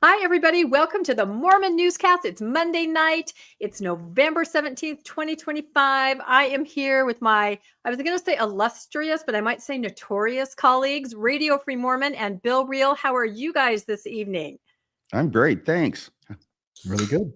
Hi, everybody. Welcome to the Mormon Newscast. It's Monday night. It's November 17th, 2025. I am here with I was going to say illustrious, but I might say notorious colleagues, Radio Free Mormon and Bill Reel. How are you guys this evening? I'm great. Thanks. Really good.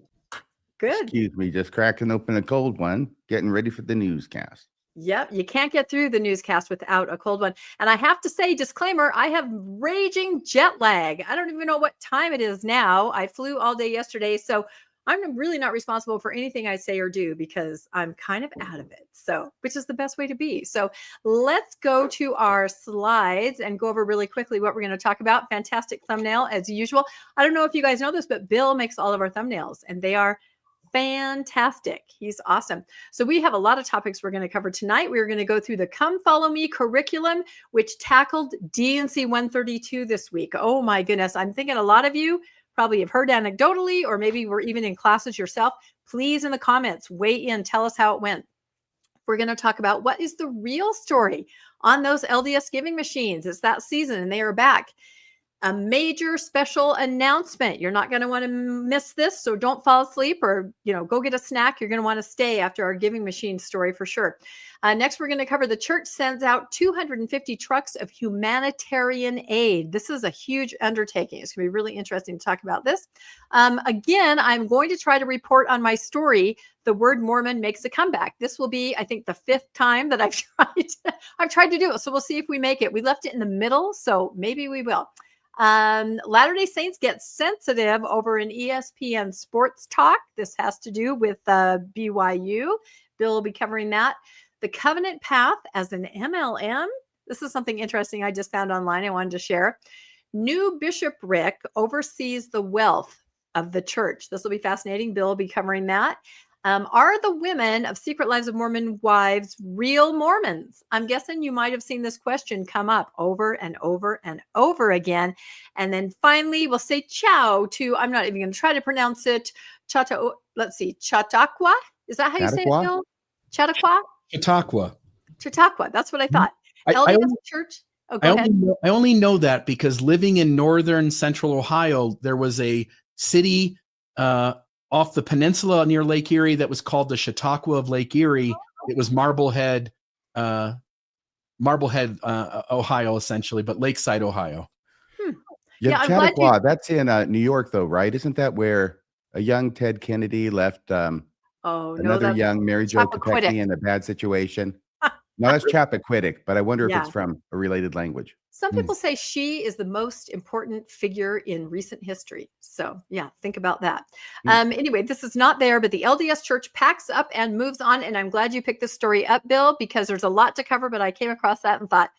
Good. Excuse me, just cracking open a cold one, getting ready for the newscast. Yep, you can't get through the newscast without a cold one. And I have to say, disclaimer, I have raging jet lag. I don't even know what time it is now. I flew all day yesterday, so I'm really not responsible for anything I say or do because I'm kind of out of it. So, which is the best way to be. So let's go to our slides and go over really quickly what we're going to talk about. Fantastic thumbnail as usual. I don't know if you guys know this, but Bill makes all of our thumbnails and they are fantastic. He's awesome. So we have a lot of topics we're going to cover tonight. We're going to go through the Come Follow Me curriculum, which tackled D&C 132 this week. Oh my goodness. I'm thinking a lot of you probably have heard anecdotally, or maybe were even in classes yourself. Please, in the comments, weigh in. Tell us how it went. We're going to talk about what is the real story on those LDS giving machines. It's that season and they are back. A major special announcement. You're not going to want to miss this, so don't fall asleep or, go get a snack. You're going to want to stay after our giving machine story for sure. Next, we're going to cover the church sends out 250 trucks of humanitarian aid. This is a huge undertaking. It's going to be really interesting to talk about this. Again, I'm going to try to report on my story, The Word Mormon Makes a Comeback. This will be, I think, the 5th time that I've tried to do it. So we'll see if we make it. We left it in the middle, so maybe we will. Latter-day Saints get sensitive over an ESPN sports talk. This has to do with BYU. Bill will be covering that. The covenant path as an MLM. This is something interesting I just found online I wanted to share. New bishopric oversees the wealth of the church. This will be fascinating. Bill will be covering that. Are the women of Secret Lives of Mormon Wives real Mormons? I'm guessing you might have seen this question come up over and over and over again. And then finally, we'll say ciao to, I'm not even going to try to pronounce it, Chautauqua. Is that how you say it, Bill? Chautauqua? Chautauqua. That's what I thought. LDS Church. Oh, go ahead. I only know that because living in northern central Ohio, there was a city off the peninsula near Lake Erie that was called the Chautauqua of Lake Erie. It was Marblehead, Ohio, essentially, but Lakeside, Ohio. Yeah, Chautauqua, that's in New York, though, right? Isn't that where a young Ted Kennedy left another young Mary Jo Kopechne in a bad situation? No, that's Chappaquiddick, but I wonder if it's from a related language. Some people say she is the most important figure in recent history. So yeah, think about that. Anyway, this is not there, but the LDS Church packs up and moves on. And I'm glad you picked this story up, Bill, because there's a lot to cover, but I came across that and thought,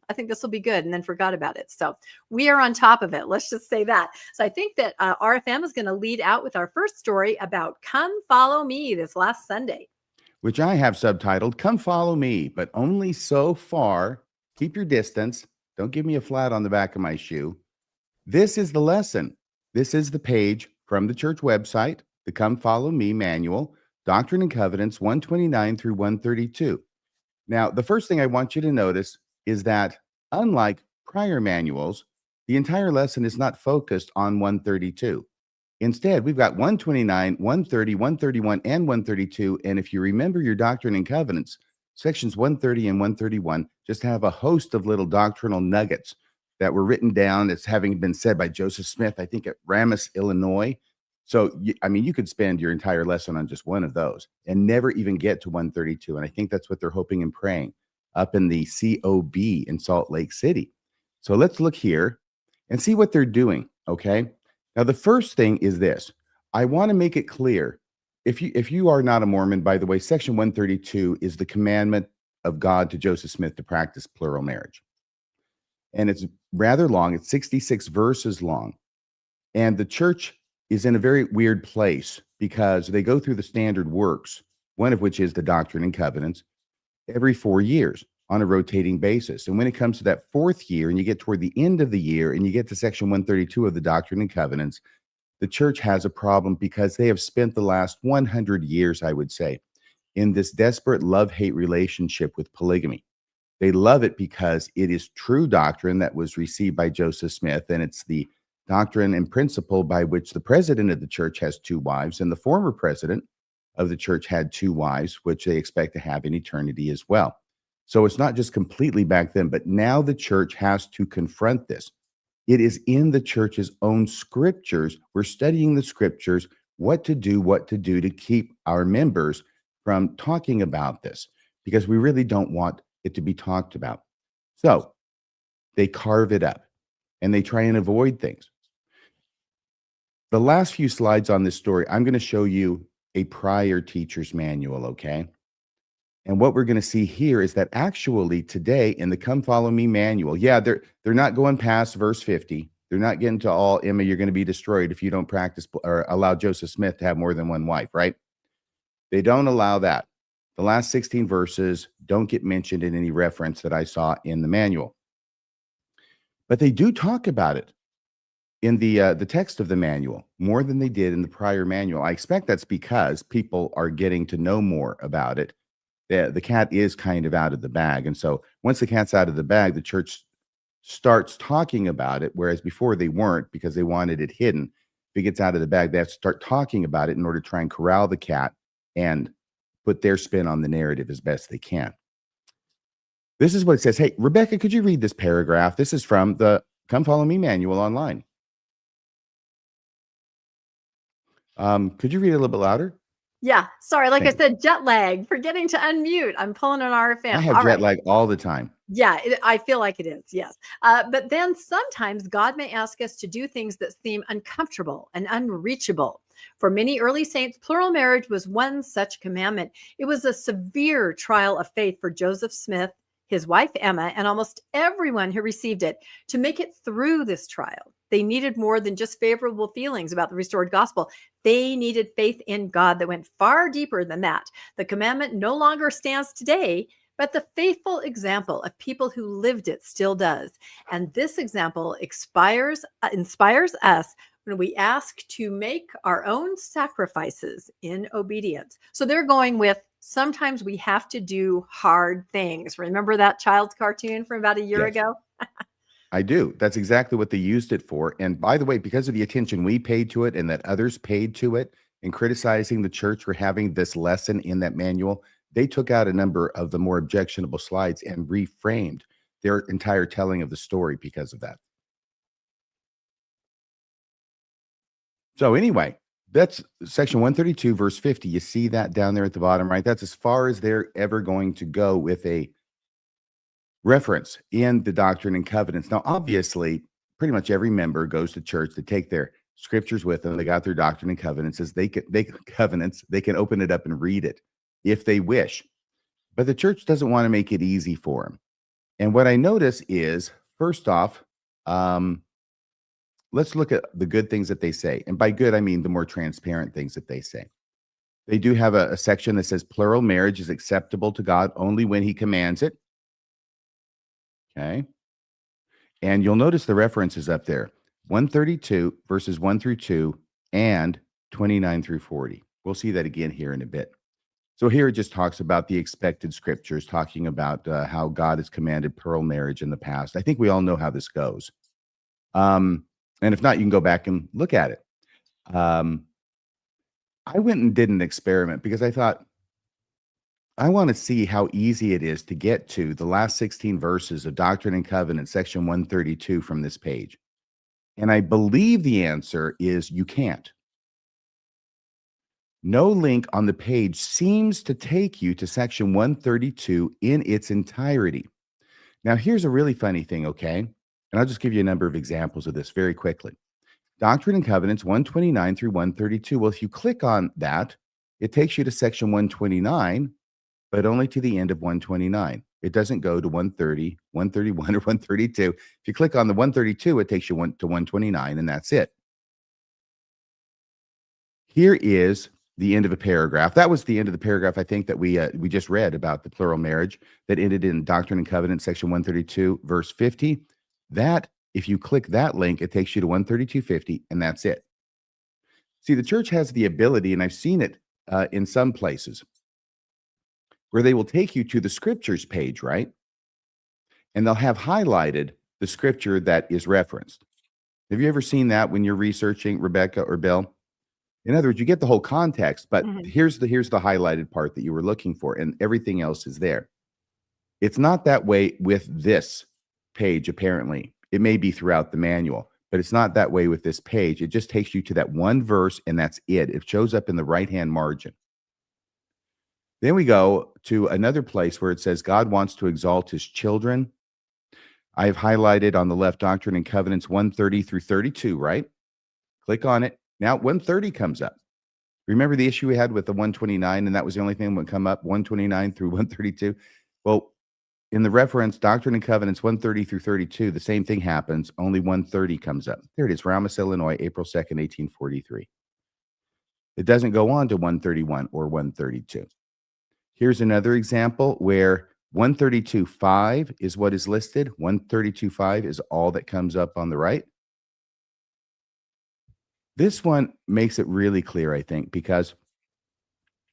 I think this will be good, and then forgot about it. So we are on top of it. Let's just say that. So I think that RFM is going to lead out with our first story about Come Follow Me this last Sunday. Which I have subtitled, Come Follow Me, but only so far. Keep your distance. Don't give me a flat on the back of my shoe. This is the lesson. This is the page from the church website, the Come Follow Me manual, Doctrine and Covenants 129 through 132. Now, the first thing I want you to notice is that, unlike prior manuals, the entire lesson is not focused on 132. Instead, we've got 129, 130, 131, and 132. And if you remember your Doctrine and Covenants, sections 130 and 131 just have a host of little doctrinal nuggets that were written down as having been said by Joseph Smith, I think at Ramsey, Illinois. So, you could spend your entire lesson on just one of those and never even get to 132. And I think that's what they're hoping and praying up in the COB in Salt Lake City. So let's look here and see what they're doing, okay? Now, the first thing is this. I want to make it clear. If you are not a Mormon, by the way, section 132 is the commandment of God to Joseph Smith to practice plural marriage. And it's rather long. It's 66 verses long. And the church is in a very weird place because they go through the standard works, one of which is the Doctrine and Covenants, every 4 years on a rotating basis. And when it comes to that 4th year and you get toward the end of the year and you get to section 132 of the Doctrine and Covenants, the church has a problem because they have spent the last 100 years, I would say, in this desperate love-hate relationship with polygamy. They love it because it is true doctrine that was received by Joseph Smith, and it's the doctrine and principle by which the president of the church has 2 wives, and the former president of the church had 2 wives, which they expect to have in eternity as well. So it's not just completely back then, but now the church has to confront this. It is in the church's own scriptures. We're studying the scriptures, what to do to keep our members from talking about this, because we really don't want it to be talked about. So they carve it up and they try and avoid things. The last few slides on this story, I'm going to show you a prior teacher's manual, okay? And what we're going to see here is that actually today in the Come Follow Me manual, yeah, they're not going past verse 50. They're not getting to all, Emma, you're going to be destroyed if you don't practice or allow Joseph Smith to have more than one wife, right? They don't allow that. The last 16 verses don't get mentioned in any reference that I saw in the manual. But they do talk about it in the text of the manual more than they did in the prior manual. I expect that's because people are getting to know more about it. The cat is kind of out of the bag. And so once the cat's out of the bag, the church starts talking about it, whereas before they weren't because they wanted it hidden. If it gets out of the bag, they have to start talking about it in order to try and corral the cat and put their spin on the narrative as best they can. This is what it says. Hey, Rebecca, could you read this paragraph? This is from the Come Follow Me manual online. Could you read it a little bit louder? Yeah, sorry. Like Thank I said, jet lag, forgetting to unmute. I'm pulling an RFM. I have All jet right. lag all the time. Yeah, I feel like it is. Yes. But then sometimes God may ask us to do things that seem uncomfortable and unreachable. For many early saints, plural marriage was one such commandment. It was a severe trial of faith for Joseph Smith, his wife Emma, and almost everyone who received it. To make it through this trial, they needed more than just favorable feelings about the restored gospel. They needed faith in God that went far deeper than that. The commandment no longer stands today, but the faithful example of people who lived it still does. And this example inspires us when we ask to make our own sacrifices in obedience. So they're going with, sometimes we have to do hard things. Remember that child's cartoon from about a year Yes. ago? I do. That's exactly what they used it for. And by the way, because of the attention we paid to it and that others paid to it and criticizing the church for having this lesson in that manual, they took out a number of the more objectionable slides and reframed their entire telling of the story because of that. So anyway, that's section 132, verse 50. You see that down there at the bottom, right? That's as far as they're ever going to go with a reference in the Doctrine and Covenants. Now, obviously, pretty much every member goes to church to take their scriptures with them. They got their Doctrine and Covenants. They can open it up and read it if they wish. But the church doesn't want to make it easy for them. And what I notice is, first off, let's look at the good things that they say. And by good, I mean the more transparent things that they say. They do have a section that says plural marriage is acceptable to God only when he commands it. Okay. And you'll notice the references up there, 132 verses 1 through 2 and 29 through 40. We'll see that again here in a bit. So here it just talks about the expected scriptures, talking about how God has commanded plural marriage in the past. I think we all know how this goes. And if not, you can go back and look at it. I went and did an experiment because I thought, I want to see how easy it is to get to the last 16 verses of Doctrine and Covenants, section 132 from this page. And I believe the answer is you can't. No link on the page seems to take you to section 132 in its entirety. Now, here's a really funny thing, okay? And I'll just give you a number of examples of this very quickly. Doctrine and Covenants 129 through 132. Well, if you click on that, it takes you to section 129, but only to the end of 129. It doesn't go to 130, 131, or 132. If you click on the 132, it takes you to 129, and that's it. Here is the end of a paragraph. That was the end of the paragraph, I think, that we just read about the plural marriage that ended in Doctrine and Covenants, section 132, verse 50. That, if you click that link, it takes you to 132.50, and that's it. See, the church has the ability, and I've seen it in some places, where they will take you to the scriptures page, right? And they'll have highlighted the scripture that is referenced. Have you ever seen that when you're researching, Rebecca or Bill? In other words, you get the whole context, but here's the highlighted part that you were looking for, and everything else is there. It's not that way with this page, apparently. It may be throughout the manual, but it's not that way with this page. It just takes you to that one verse, and that's it. It shows up in the right-hand margin. Then we go to another place where it says God wants to exalt his children. I have highlighted on the left Doctrine and Covenants 130 through 32, right? Click on it. Now 130 comes up. Remember the issue we had with the 129, and that was the only thing that would come up, 129 through 132? Well, in the reference, Doctrine and Covenants 130 through 32, the same thing happens, only 130 comes up. There it is, Ramos, Illinois, April 2nd, 1843. It doesn't go on to 131 or 132. Here's another example where 132.5 is what is listed. 132.5 is all that comes up on the right. This one makes it really clear, I think, because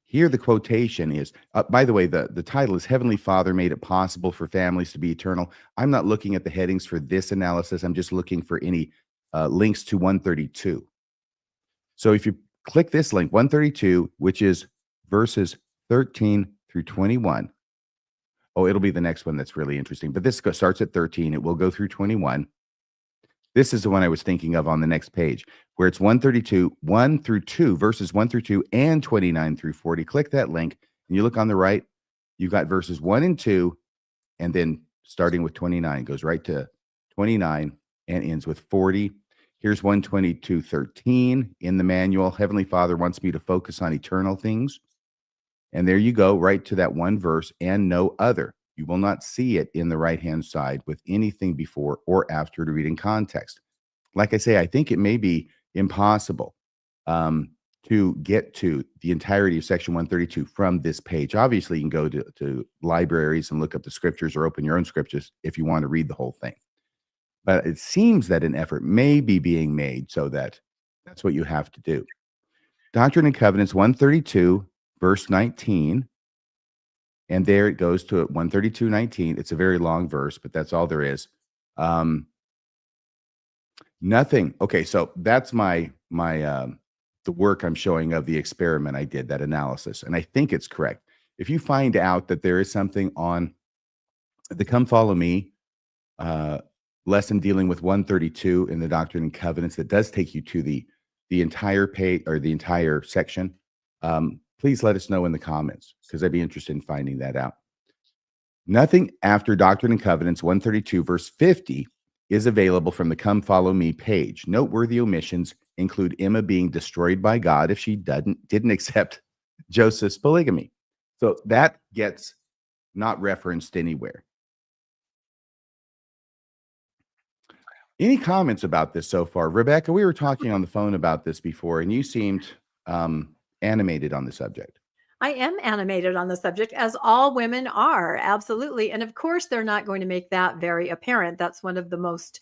here the quotation is, by the way, the title is Heavenly Father Made It Possible for Families to be Eternal. I'm not looking at the headings for this analysis. I'm just looking for any links to 132. So if you click this link, 132, which is verses 13 through 21. Oh, it'll be the next one that's really interesting. But this starts at 13. It will go through 21. This is the one I was thinking of on the next page, where it's 132, 1 through 2, verses 1 through 2, and 29 through 40. Click that link, and you look on the right. You've got verses 1 and 2, and then starting with 29, goes right to 29 and ends with 40. Here's 122.13 in the manual. Heavenly Father wants me to focus on eternal things. And there you go, right to that one verse and no other. You will not see it in the right-hand side with anything before or after to read in context. Like I say, I think it may be impossible to get to the entirety of section 132 from this page. Obviously, you can go to libraries and look up the scriptures or open your own scriptures if you want to read the whole thing. But it seems that an effort may be being made so that that's what you have to do. Doctrine and Covenants 132, verse 19. And there it goes to 132:19. It's a very long verse, but that's all there is. Nothing. Okay, so that's the work I'm showing of the experiment I did, that analysis, and I think it's correct. If you find out that there is something on the Come Follow Me lesson dealing with 132 in the Doctrine and Covenants that does take you to the entire page or the entire section, please let us know in the comments, because I'd be interested in finding that out. Nothing after Doctrine and Covenants 132 verse 50 is available from the Come Follow Me page. Noteworthy omissions include Emma being destroyed by God if she didn't accept Joseph's polygamy. So that gets not referenced anywhere. Any comments about this so far? Rebecca, we were talking on the phone about this before, and you seemed animated on the subject. I am animated on the subject, as all women are, absolutely. And of course, they're not going to make that very apparent. That's one of the most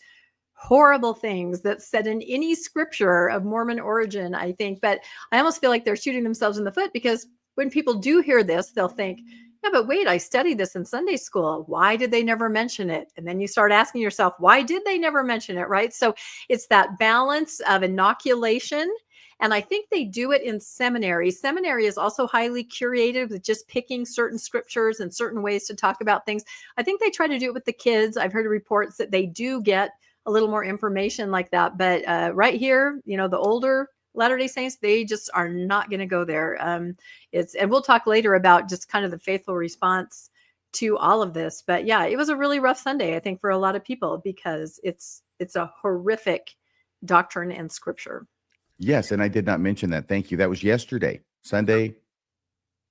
horrible things that's said in any scripture of Mormon origin, I think. But I almost feel like they're shooting themselves in the foot, because when people do hear this, they'll think, yeah, but wait, I studied this in Sunday school. Why did they never mention it? And then you start asking yourself, why did they never mention it, right? So it's that balance of inoculation. And I think they do it in seminary. Seminary is also highly curated with just picking certain scriptures and certain ways to talk about things. I think they try to do it with the kids. I've heard reports that they do get a little more information like that. But right here, you know, the older Latter-day Saints, they just are not going to go there. And we'll talk later about just kind of the faithful response to all of this. But yeah, it was a really rough Sunday, I think, for a lot of people, because it's a horrific doctrine and scripture. Yes, and I did not mention that. Thank you. That was yesterday. Sunday,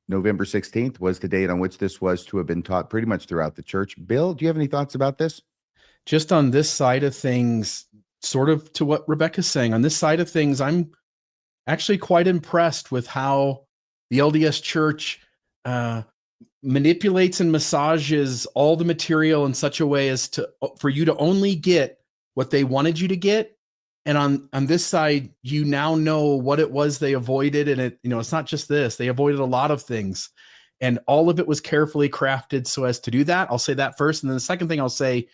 November 16th was the date on which this was to have been taught pretty much throughout the church. Bill, do you have any thoughts about this? Just on this side of things, sort of to what Rebecca's saying, on this side of things, I'm actually quite impressed with how the LDS Church manipulates and massages all the material in such a way as for you to only get what they wanted you to get. And on this side, you now know what it was they avoided. And it's not just this, they avoided a lot of things, and all of it was carefully crafted so as to do that. I'll say that first. And then the second thing I'll say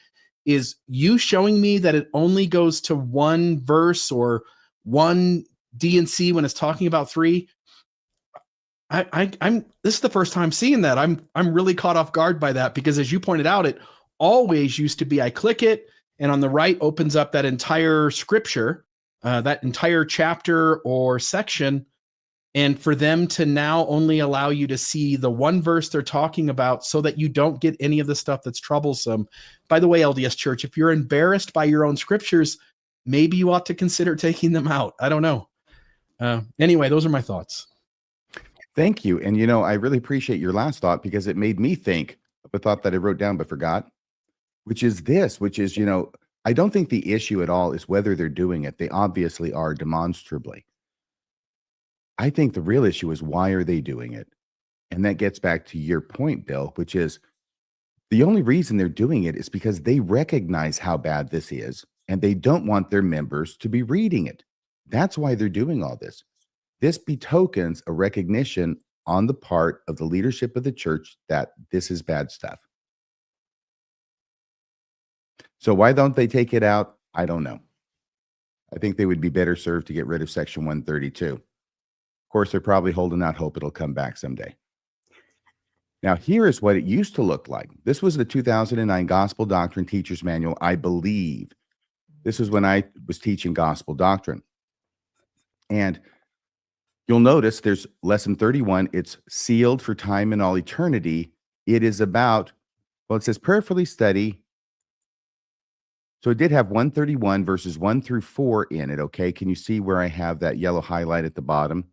is you showing me that it only goes to one verse or one D and C when it's talking about three. I'm this is the first time seeing that. I'm really caught off guard by that, because as you pointed out, it always used to be I click it and on the right opens up that entire scripture, that entire chapter or section. And for them to now only allow you to see the one verse they're talking about so that you don't get any of the stuff that's troublesome. By the way, LDS Church, if you're embarrassed by your own scriptures, maybe you ought to consider taking them out. I don't know. Anyway, those are my thoughts. Thank you. And, I really appreciate your last thought, because it made me think of a thought that I wrote down but forgot, which is, I don't think the issue at all is whether they're doing it. They obviously are, demonstrably. I think the real issue is, why are they doing it? And that gets back to your point, Bill, which is the only reason they're doing it is because they recognize how bad this is, and they don't want their members to be reading it. That's why they're doing all this. This betokens a recognition on the part of the leadership of the church that this is bad stuff. So why don't they take it out? I don't know. I think they would be better served to get rid of Section 132. Of course, they're probably holding out hope it'll come back someday. Now, here is what it used to look like. This was the 2009 Gospel Doctrine Teacher's Manual, I believe. This was when I was teaching gospel doctrine. And you'll notice there's lesson 31. It's sealed for time and all eternity. It is about, it says prayerfully study. So it did have 131 verses 1 through 4 in it, okay? Can you see where I have that yellow highlight at the bottom?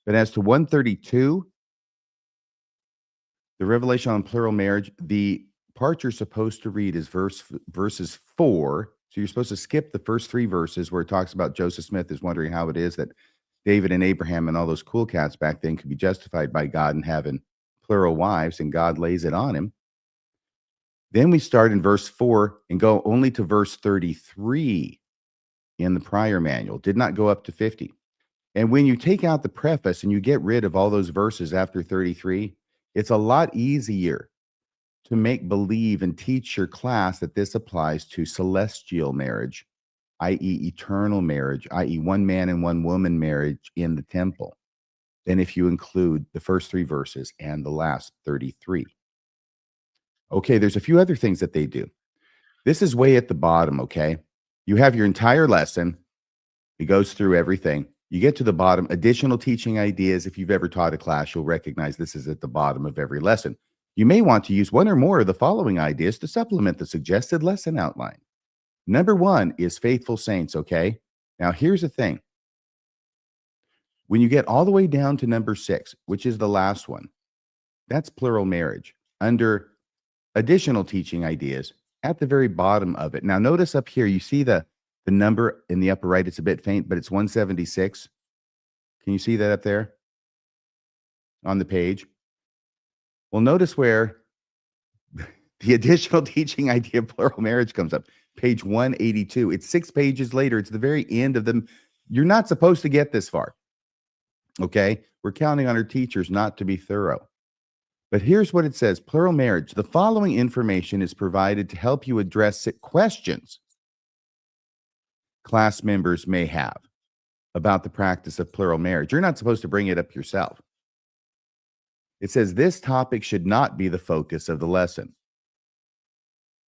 But as to 132, the revelation on plural marriage, the part you're supposed to read is verses 4. So you're supposed to skip the first 3 verses where it talks about Joseph Smith is wondering how it is that David and Abraham and all those cool cats back then could be justified by God and having plural wives, and God lays it on him. Then we start in verse 4 and go only to verse 33 in the prior manual. Did not go up to 50. And when you take out the preface and you get rid of all those verses after 33, it's a lot easier to make believe and teach your class that this applies to celestial marriage, i.e. eternal marriage, i.e. one man and one woman marriage in the temple, than if you include the first 3 verses and the last 33. Okay, there's a few other things that they do. This is way at the bottom, okay? You have your entire lesson. It goes through everything. You get to the bottom, additional teaching ideas. If you've ever taught a class, you'll recognize this is at the bottom of every lesson. You may want to use one or more of the following ideas to supplement the suggested lesson outline. Number 1 is faithful saints, okay? Now, here's the thing. When you get all the way down to number 6, which is the last one, that's plural marriage. Under additional teaching ideas, at the very bottom of it. Now, notice up here, you see the number in the upper right. It's a bit faint, but it's 176. Can you see that up there on the page? Well, notice where the additional teaching idea of plural marriage comes up. Page 182. It's 6 pages later. It's the very end of them. You're not supposed to get this far. Okay? We're counting on our teachers not to be thorough. But here's what it says. Plural marriage. The following information is provided to help you address questions class members may have about the practice of plural marriage. You're not supposed to bring it up yourself. It says this topic should not be the focus of the lesson.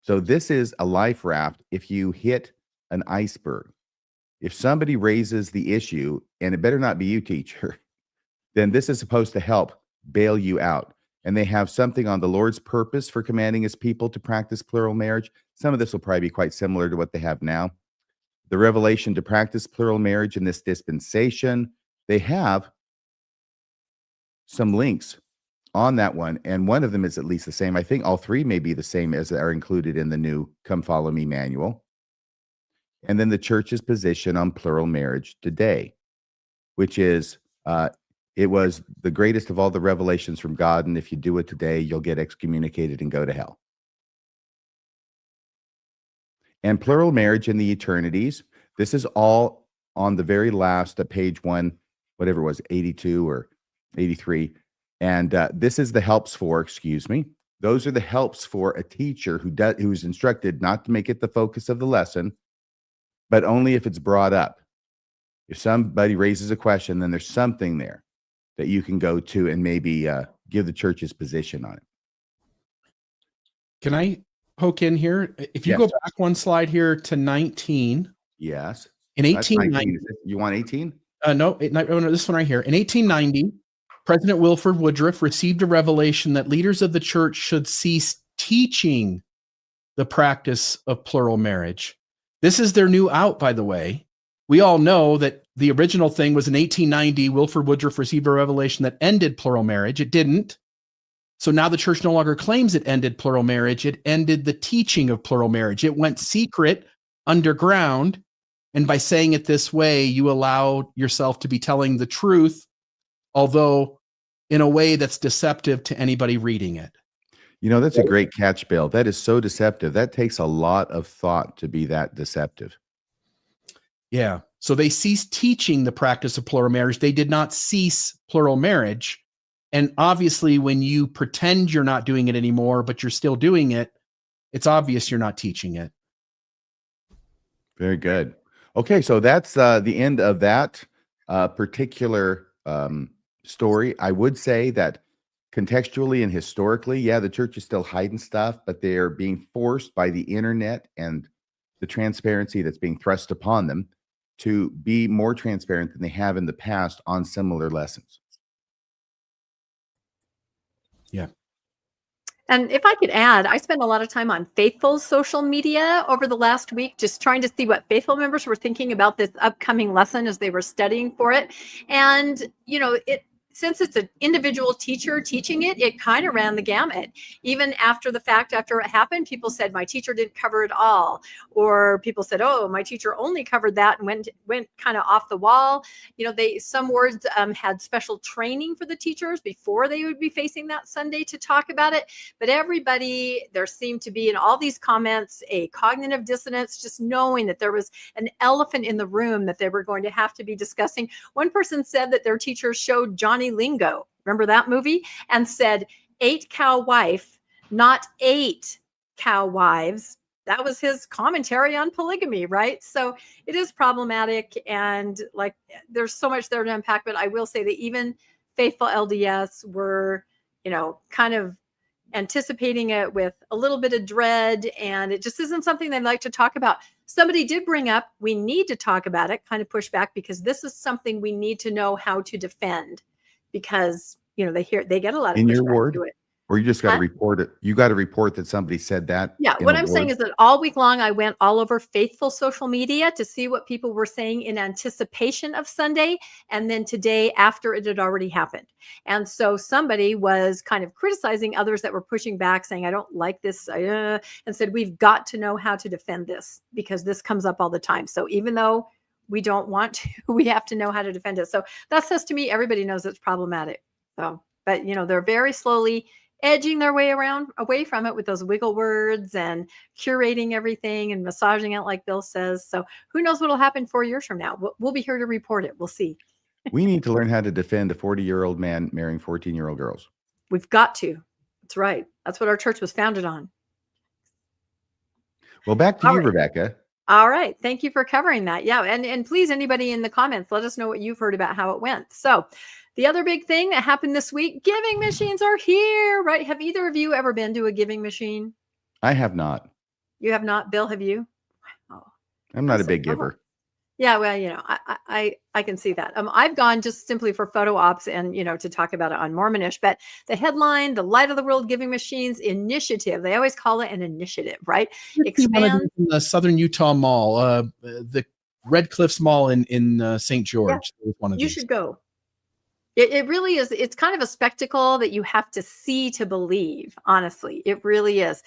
So this is a life raft if you hit an iceberg. If somebody raises the issue, and it better not be you, teacher, then this is supposed to help bail you out. And they have something on the Lord's purpose for commanding his people to practice plural marriage. Some of this will probably be quite similar to what they have now. The revelation to practice plural marriage in this dispensation. They have some links on that one, and one of them is at least the same. I think all 3 may be the same as are included in the new Come Follow Me manual. And then the church's position on plural marriage today, which is it was the greatest of all the revelations from God, and if you do it today, you'll get excommunicated and go to hell. And plural marriage in the eternities. This is all on the very last page 1, whatever it was, 82 or 83. And this is the helps for, excuse me. Those are the helps for a teacher who's instructed not to make it the focus of the lesson, but only if it's brought up. If somebody raises a question, then there's something there that you can go to and maybe give the church's position on it. Can I poke in here? If you Yes. go back one slide here to 19. Yes. In That's 1890. 19. You want 18? No, this one right here. In 1890, President Wilford Woodruff received a revelation that leaders of the church should cease teaching the practice of plural marriage. This is their new out, by the way. We all know that the original thing was in 1890, Wilford Woodruff received a revelation that ended plural marriage. It didn't. So now the church no longer claims it ended plural marriage. It ended the teaching of plural marriage. It went secret, underground. And by saying it this way, you allow yourself to be telling the truth, although in a way that's deceptive to anybody reading it. You know, that's a great catch, Bill. That is so deceptive. That takes a lot of thought to be that deceptive. Yeah. So they ceased teaching the practice of plural marriage. They did not cease plural marriage. And obviously, when you pretend you're not doing it anymore, but you're still doing it, it's obvious you're not teaching it. Very good. Okay, so that's the end of that particular story. I would say that contextually and historically, yeah, the church is still hiding stuff, but they are being forced by the internet and the transparency that's being thrust upon them to be more transparent than they have in the past on similar lessons. Yeah. And if I could add, I spent a lot of time on Faithful's social media over the last week, just trying to see what Faithful members were thinking about this upcoming lesson as they were studying for it. And, you know, since it's an individual teacher teaching it, it kind of ran the gamut. Even after the fact, after it happened, people said, my teacher didn't cover it all. Or people said, oh, my teacher only covered that and went kind of off the wall. You know, some words had special training for the teachers before they would be facing that Sunday to talk about it. But everybody, there seemed to be in all these comments, a cognitive dissonance, just knowing that there was an elephant in the room that they were going to have to be discussing. One person said that their teacher showed Johnny Lingo, remember that movie, and said 8 cow wife, not 8 cow wives. That was his commentary on polygamy, right? So it is problematic, and like there's so much there to unpack, but I will say that even faithful LDS were, you know, kind of anticipating it with a little bit of dread, and it just isn't something they'd like to talk about. Somebody did bring up, we need to talk about it, kind of push back, because this is something we need to know how to defend, because, you know, they get a lot of in your pushback ward, to it. or you just got to report it. You got to report that somebody said that. Yeah, what I'm saying is that all week long, I went all over Faithful social media to see what people were saying in anticipation of Sunday. And then today, after it had already happened. And so somebody was kind of criticizing others that were pushing back, saying, I don't like this, and said, we've got to know how to defend this, because this comes up all the time. So even though we don't want to, we have to know how to defend it. So that says to me, everybody knows it's problematic. So, but, you know, they're very slowly edging their way away from it with those wiggle words and curating everything and massaging it, like Bill says. So who knows what will happen 4 years from now? We'll be here to report it. We'll see. We need to learn how to defend a 40-year-old man marrying 14-year-old girls. We've got to. That's right. That's what our church was founded on. Well, back to you, Rebecca. All right. Thank you for covering that. Yeah. And please, anybody in the comments, let us know what you've heard about how it went. So the other big thing that happened this week, giving machines are here, right? Have either of you ever been to a giving machine? I have not. You have not? Bill, have you? Oh, I'm not a big giver. Yeah, well, you know, I can see that. I've gone just simply for photo ops and, you know, to talk about it on Mormonish. But the headline, the Light of the World Giving Machines Initiative, they always call it an initiative, right? Expand in the Southern Utah Mall, the Red Cliffs Mall in St. George. Yeah. One of you these. Should go. It really is. It's kind of a spectacle that you have to see to believe. Honestly, it really is.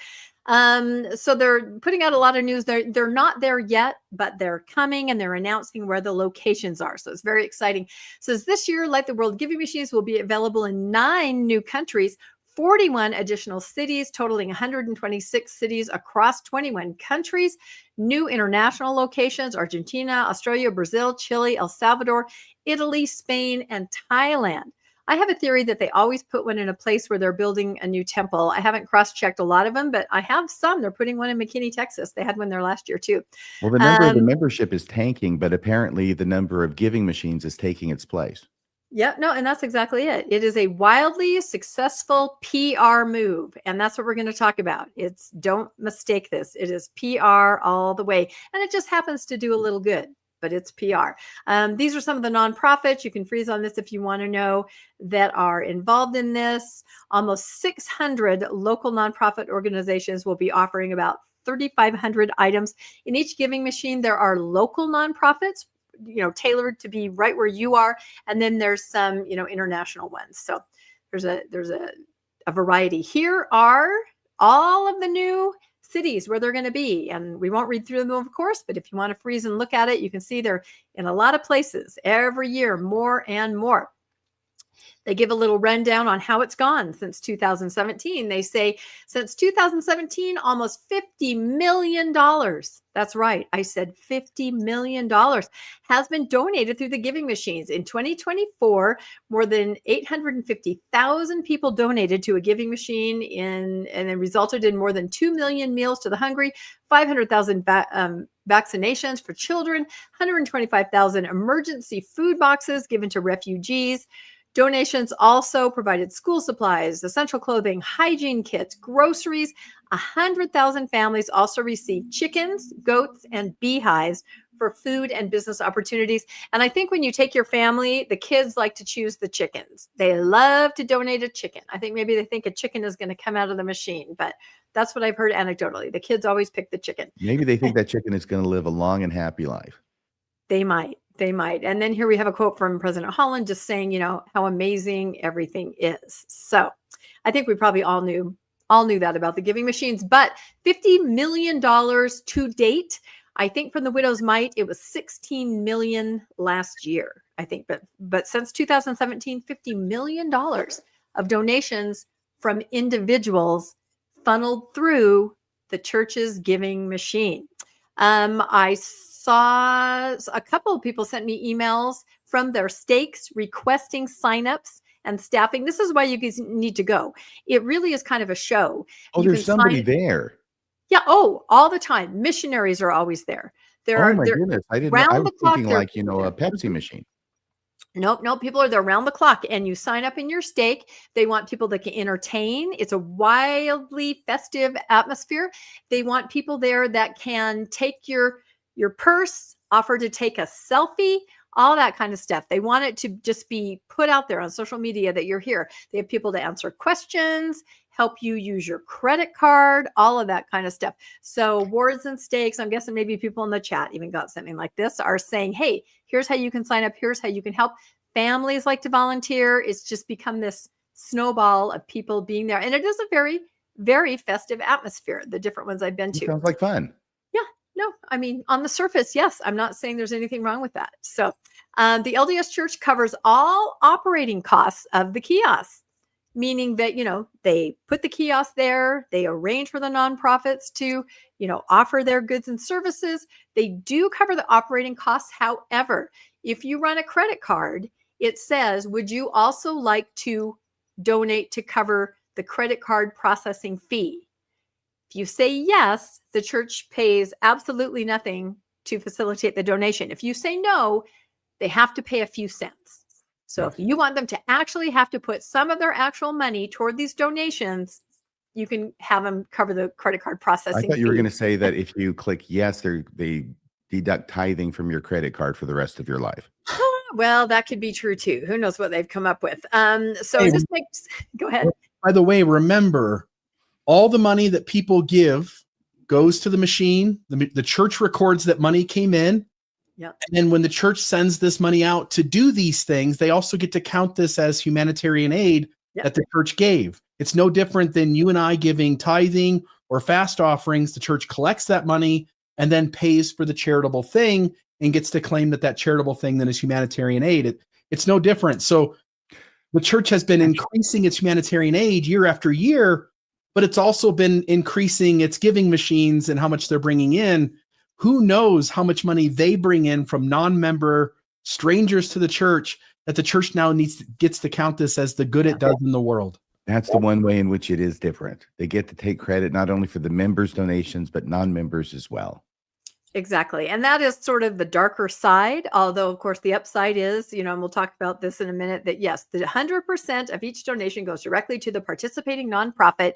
So they're putting out a lot of news. They're not there yet, but they're coming, and they're announcing where the locations are. So it's very exciting. So this year, Light the World Giving Machines will be available in 9 new countries, 41 additional cities, totaling 126 cities across 21 countries, new international locations, Argentina, Australia, Brazil, Chile, El Salvador, Italy, Spain, and Thailand. I have a theory that they always put one in a place where they're building a new temple. I haven't cross-checked a lot of them, but I have some. They're putting one in McKinney, Texas. They had one there last year too. Well, the number of the membership is tanking, but apparently the number of giving machines is taking its place. Yep. No, and that's exactly it. It is a wildly successful PR move. And that's what we're going to talk about. Don't mistake this. It is PR all the way. And it just happens to do a little good, but it's PR. These are some of the nonprofits. You can freeze on this if you want to know that are involved in this. Almost 600 local nonprofit organizations will be offering about 3,500 items. In each giving machine, there are local nonprofits, tailored to be right where you are. And then there's some, international ones. So there's a variety. Here are all of the new cities where they're going to be. And we won't read through them, of course, but if you want to freeze and look at it, you can see they're in a lot of places every year, more and more. They give a little rundown on how it's gone since 2017. They say since 2017, almost $50 million. That's right. I said $50 million has been donated through the giving machines. In 2024, more than 850,000 people donated to a giving machine and it resulted in more than 2 million meals to the hungry, 500,000 vaccinations for children, 125,000 emergency food boxes given to refugees. Donations also provided school supplies, essential clothing, hygiene kits, groceries. 100,000 families also received chickens, goats, and beehives for food and business opportunities. And I think when you take your family, the kids like to choose the chickens. They love to donate a chicken. I think maybe they think a chicken is going to come out of the machine, but that's what I've heard anecdotally. The kids always pick the chicken. Maybe they think that chicken is going to live a long and happy life. They might. And then here we have a quote from President Holland just saying, how amazing everything is. So I think we probably all knew that about the giving machines, but $50 million to date. I think from the Widow's Mite, it was 16 million last year, I think, but since 2017, $50 million of donations from individuals funneled through the church's giving machine. I saw a couple of people sent me emails from their stakes requesting signups and staffing. This is why you guys need to go. It really is kind of a show. Oh, there's somebody there. Yeah. Oh, all the time. Missionaries are always there. Oh my goodness. I didn't know. I was thinking like, a Pepsi machine. Nope. People are there around the clock and you sign up in your stake. They want people that can entertain. It's a wildly festive atmosphere. They want people there that can take your purse, offer to take a selfie, all that kind of stuff. They want it to just be put out there on social media that you're here. They have people to answer questions, help you use your credit card, all of that kind of stuff. So wards and stakes, I'm guessing maybe people in the chat even got something like this, are saying, hey, here's how you can sign up. Here's how you can help. Families like to volunteer. It's just become this snowball of people being there. And it is a very, very festive atmosphere, the different ones I've been to. Sounds like fun. No, I mean, on the surface, yes, I'm not saying there's anything wrong with that. So the LDS Church covers all operating costs of the kiosks, meaning that, they put the kiosk there, they arrange for the nonprofits to, offer their goods and services. They do cover the operating costs. However, if you run a credit card, it says, would you also like to donate to cover the credit card processing fee? If you say yes, the church pays absolutely nothing to facilitate the donation. If you say no, they have to pay a few cents. So if you want them to actually have to put some of their actual money toward these donations, you can have them cover the credit card processing. I thought you were going to say that if you click yes, they deduct tithing from your credit card for the rest of your life. Well, that could be true too. Who knows what they've come up with? This makes, go ahead. By the way, remember, all the money that people give goes to the machine. The church records that money came in. Yep. And then when the church sends this money out to do these things, they also get to count this as humanitarian aid that the church gave. It's no different than you and I giving tithing or fast offerings. The church collects that money and then pays for the charitable thing and gets to claim that charitable thing then is humanitarian aid. It's no different. So the church has been increasing its humanitarian aid year after year, but it's also been increasing its giving machines and how much they're bringing in. Who knows how much money they bring in from non-member strangers to the church, that the church now gets to count this as the good it does in the world. That's the one way in which it is different. They get to take credit not only for the members' donations, but non-members as well. Exactly. And that is sort of the darker side. Although, of course, the upside is, and we'll talk about this in a minute, that yes, the 100% of each donation goes directly to the participating nonprofit.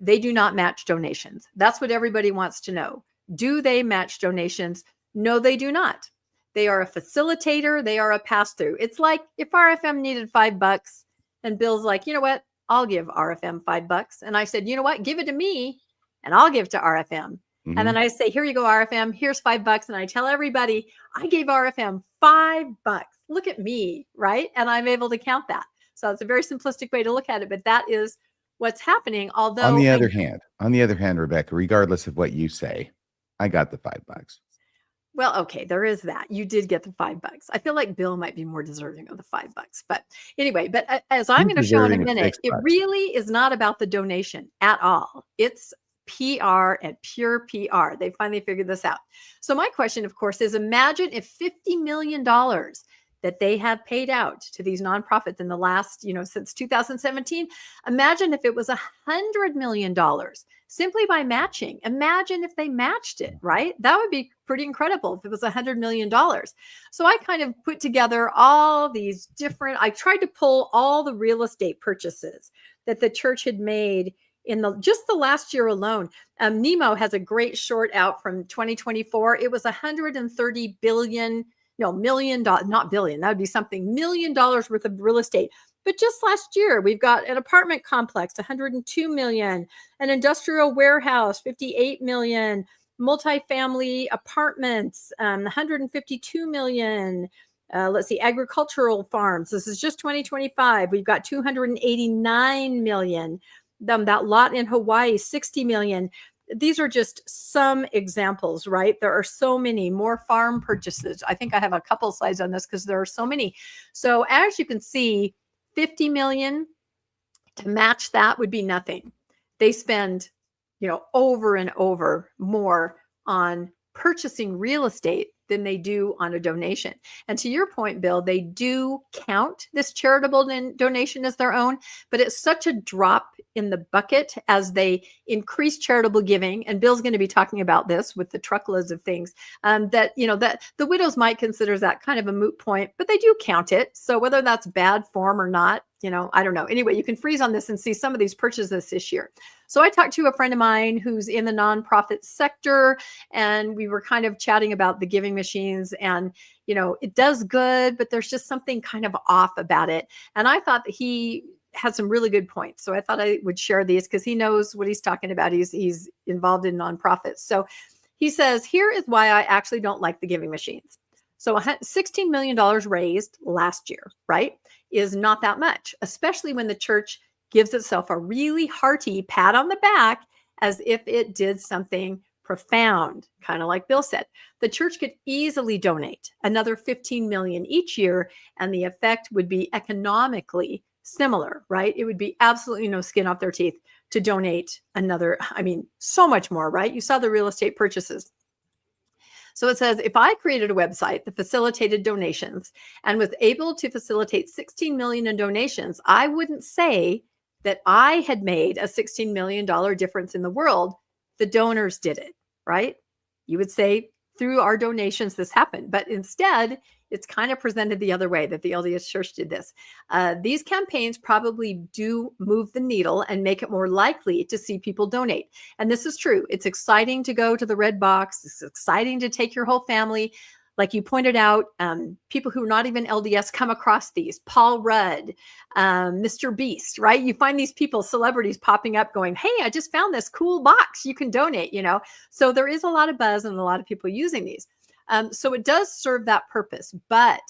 They do not match donations. That's what everybody wants to know. Do they match donations? No, they do not. They are a facilitator. They are a pass-through. It's like if RFM needed $5 and Bill's like, you know what? I'll give RFM $5. And I said, you know what? Give it to me and I'll give to RFM. Mhm. And then I say, here you go, RFM. Here's $5. And I tell everybody, I gave RFM $5. Look at me, right? And I'm able to count that. So it's a very simplistic way to look at it, but that is what's happening. Although on the other hand, Rebecca, regardless of what you say, I got the $5. Well, okay, there is that. You did get the $5. I feel like Bill might be more deserving of the $5, but anyway, as I'm going to show in a minute, it really is not about the donation at all. It's PR and pure PR. They finally figured this out. So my question, of course, is imagine if $50 million that they have paid out to these nonprofits in the last, since 2017, imagine if it was $100 million simply by matching. Imagine if they matched it, right? That would be pretty incredible if it was $100 million. So I kind of put together all these I tried to pull all the real estate purchases that the church had made in just the last year alone. Nemo has a great short out from 2024. It was $130 billion, million, not billion, that would be something, $1 million worth of real estate. But just last year, we've got an apartment complex, $102 million, an industrial warehouse, $58 million, multifamily apartments, $152 million. Let's see, agricultural farms. This is just 2025. We've got $289 million. That lot in Hawaii, $60 million. These are just some examples, right? There are so many more farm purchases. I think I have a couple slides on this because there are so many. So as you can see, $50 million to match that would be nothing. They spend, over and over more on purchasing real estate than they do on a donation. And to your point, Bill, they do count this charitable donation as their own, but it's such a drop in the bucket as they increase charitable giving. And Bill's going to be talking about this with the truckloads of things that the widows might consider that kind of a moot point, but they do count it. So whether that's bad form or not, I don't know. Anyway, you can freeze on this and see some of these purchases this year. So I talked to a friend of mine who's in the nonprofit sector, and we were kind of chatting about the giving machines, and, it does good, but there's just something kind of off about it. And I thought that he had some really good points. So I thought I would share these because he knows what he's talking about. He's involved in nonprofits. So he says, here is why I actually don't like the giving machines. So $16 million raised last year, right, is not that much, especially when the church gives itself a really hearty pat on the back as if it did something profound, kind of like Bill said. The church could easily donate another $15 million each year, and the effect would be economically similar, right? It would be absolutely no skin off their teeth to donate another, so much more, right? You saw the real estate purchases. So it says, if I created a website that facilitated donations and was able to facilitate 16 million in donations, I wouldn't say that I had made a $16 million difference in the world. The donors did it, right? You would say through our donations, this happened, but instead it's kind of presented the other way, that the LDS Church did this. These campaigns probably do move the needle and make it more likely to see people donate. And this is true. It's exciting to go to the red box. It's exciting to take your whole family. Like you pointed out, people who are not even LDS come across these. Paul Rudd, Mr. Beast, right? You find these people, celebrities popping up going, hey, I just found this cool box. You can donate, So there is a lot of buzz and a lot of people using these. So it does serve that purpose, but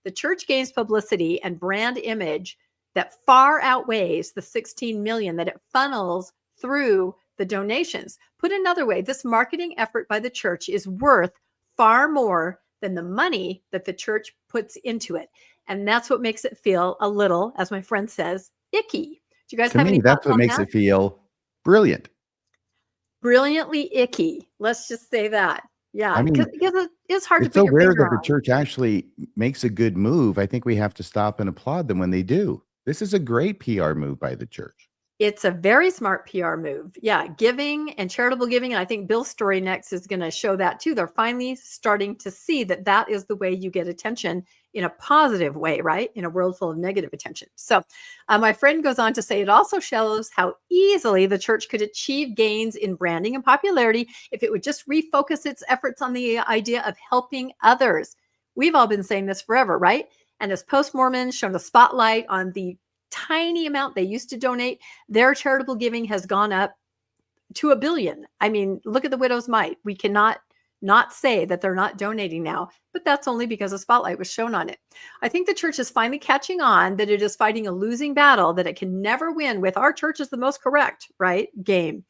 the church gains publicity and brand image that far outweighs the 16 million that it funnels through the donations. Put another way, this marketing effort by the church is worth far more than the money that the church puts into it. And that's what makes it feel a little, as my friend says, icky. Do you guys have any thoughts on that? That's what makes it feel brilliant. Brilliantly icky. Let's just say that. Yeah, I mean, because it is hard to it's put so your rare finger that the on. church actually makes a good move. I think we have to stop and applaud them when they do. This is a great PR move by the church. It's a very smart PR move. Yeah, giving and charitable giving. And I think Bill's story next is going to show that too. They're finally starting to see that that is the way you get attention in a positive way, right? In a world full of negative attention. So my friend goes on to say it also shows how easily the church could achieve gains in branding and popularity if it would just refocus its efforts on the idea of helping others. We've all been saying this forever, right? And as post-Mormons shone a spotlight on the tiny amount they used to donate, their charitable giving has gone up to $1 billion. I mean, look at the widow's mite. We cannot not say that they're not donating now, but that's only because a spotlight was shown on it. I think the church is finally catching on that it is fighting a losing battle, that it can never win with our church is the most correct, right, game.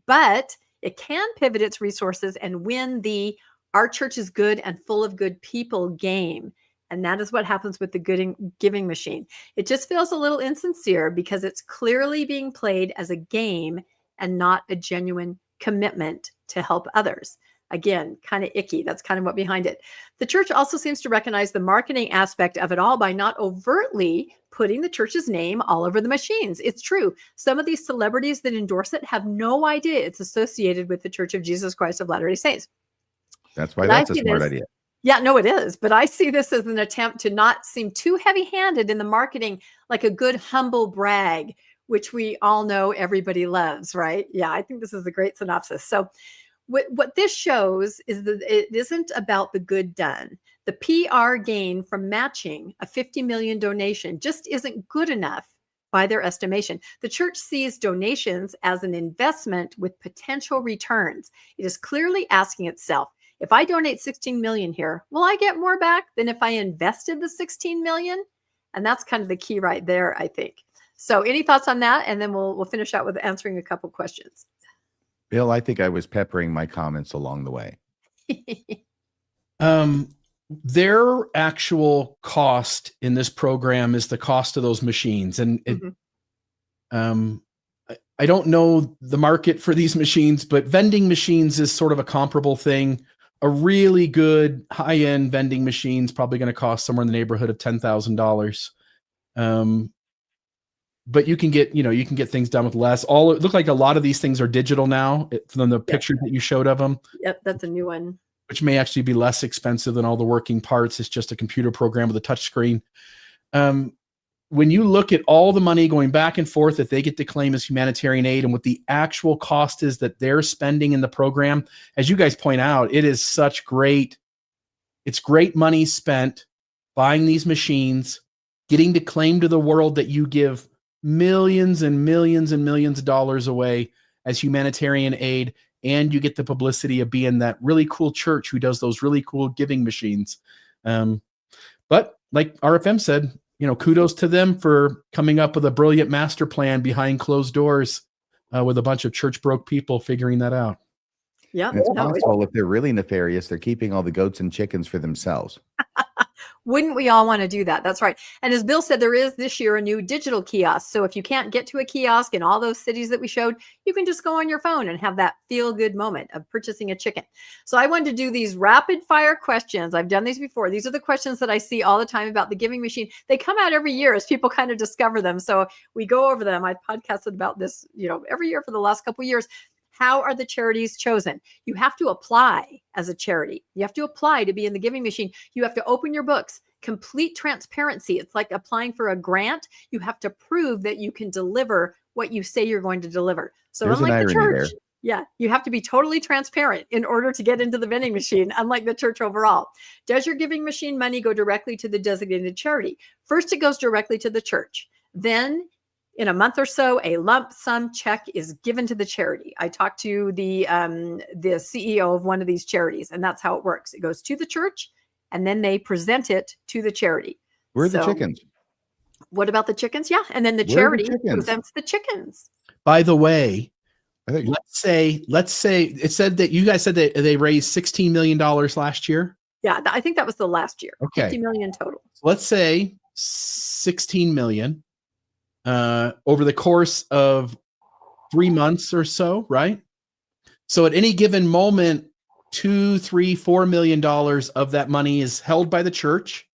But it can pivot its resources and win the our church is good and full of good people game. And that is what happens with the giving machine. It just feels a little insincere because it's clearly being played as a game and not a genuine commitment to help others. Again, kind of icky. That's kind of what behind it. The church also seems to recognize the marketing aspect of it all by not overtly putting the church's name all over the machines. It's true. Some of these celebrities that endorse it have no idea it's associated with the Church of Jesus Christ of Latter-day Saints. That's why that's a smart idea. Yeah, no, it is. But I see this as an attempt to not seem too heavy-handed in the marketing, like a good humble brag, which we all know everybody loves, right? Yeah, I think this is a great synopsis. So what this shows is that it isn't about the good done. The PR gain from matching a 50 million donation just isn't good enough by their estimation. The church sees donations as an investment with potential returns. It is clearly asking itself, if I donate 16 million here, will I get more back than if I invested the 16 million? And that's kind of the key right there, I think. So any thoughts on that? And then we'll finish out with answering a couple questions. Bill, I think I was peppering my comments along the way. Their actual cost in this program is the cost of those machines. And I don't know the market for these machines, but vending machines is sort of a comparable thing. A really good high-end vending machine is probably going to cost somewhere in the neighborhood of $10,000. But you can get things done with less. It look like a lot of these things are digital now from the picture that you showed of them. Yep, that's a new one. Which may actually be less expensive than all the working parts. It's just a computer program with a touch screen. When you look at all the money going back and forth that they get to claim as humanitarian aid and what the actual cost is that they're spending in the program, as you guys point out, it's great money spent buying these machines, getting to claim to the world that you give millions and millions and millions of dollars away as humanitarian aid, and you get the publicity of being that really cool church who does those really cool giving machines. But like RFM said, kudos to them for coming up with a brilliant master plan behind closed doors with a bunch of church broke people figuring that out. Yeah, it's possible if they're really nefarious, they're keeping all the goats and chickens for themselves. Wouldn't we all want to do that? That's right. And as Bill said, there is this year a new digital kiosk. So if you can't get to a kiosk in all those cities that we showed, you can just go on your phone and have that feel good moment of purchasing a chicken. So I wanted to do these rapid fire questions. I've done these before. These are the questions that I see all the time about the giving machine. They come out every year as people kind of discover them. So we go over them. I've podcasted about this, every year for the last couple of years. How are the charities chosen? You have to apply as a charity. You have to apply to be in the giving machine. You have to open your books, complete transparency. It's like applying for a grant. You have to prove that you can deliver what you say you're going to deliver. So there's unlike the church, there. You have to be totally transparent in order to get into the vending machine, unlike the church overall. Does your giving machine money go directly to the designated charity? First, it goes directly to the church. Then in a month or so, a lump sum check is given to the charity. I talked to the CEO of one of these charities, and that's how it works. It goes to the church, and then they present it to the charity. Where are the chickens? What about the chickens? Yeah, and then the charity presents the chickens. By the way, let's say it said that you guys said that they raised $16 million last year. Yeah, I think that was the last year. Okay, 50 million total. Let's say 16 million. Over the course of 3 months or so, right? So at any given moment, $2, $3, $4 million of that money is held by the church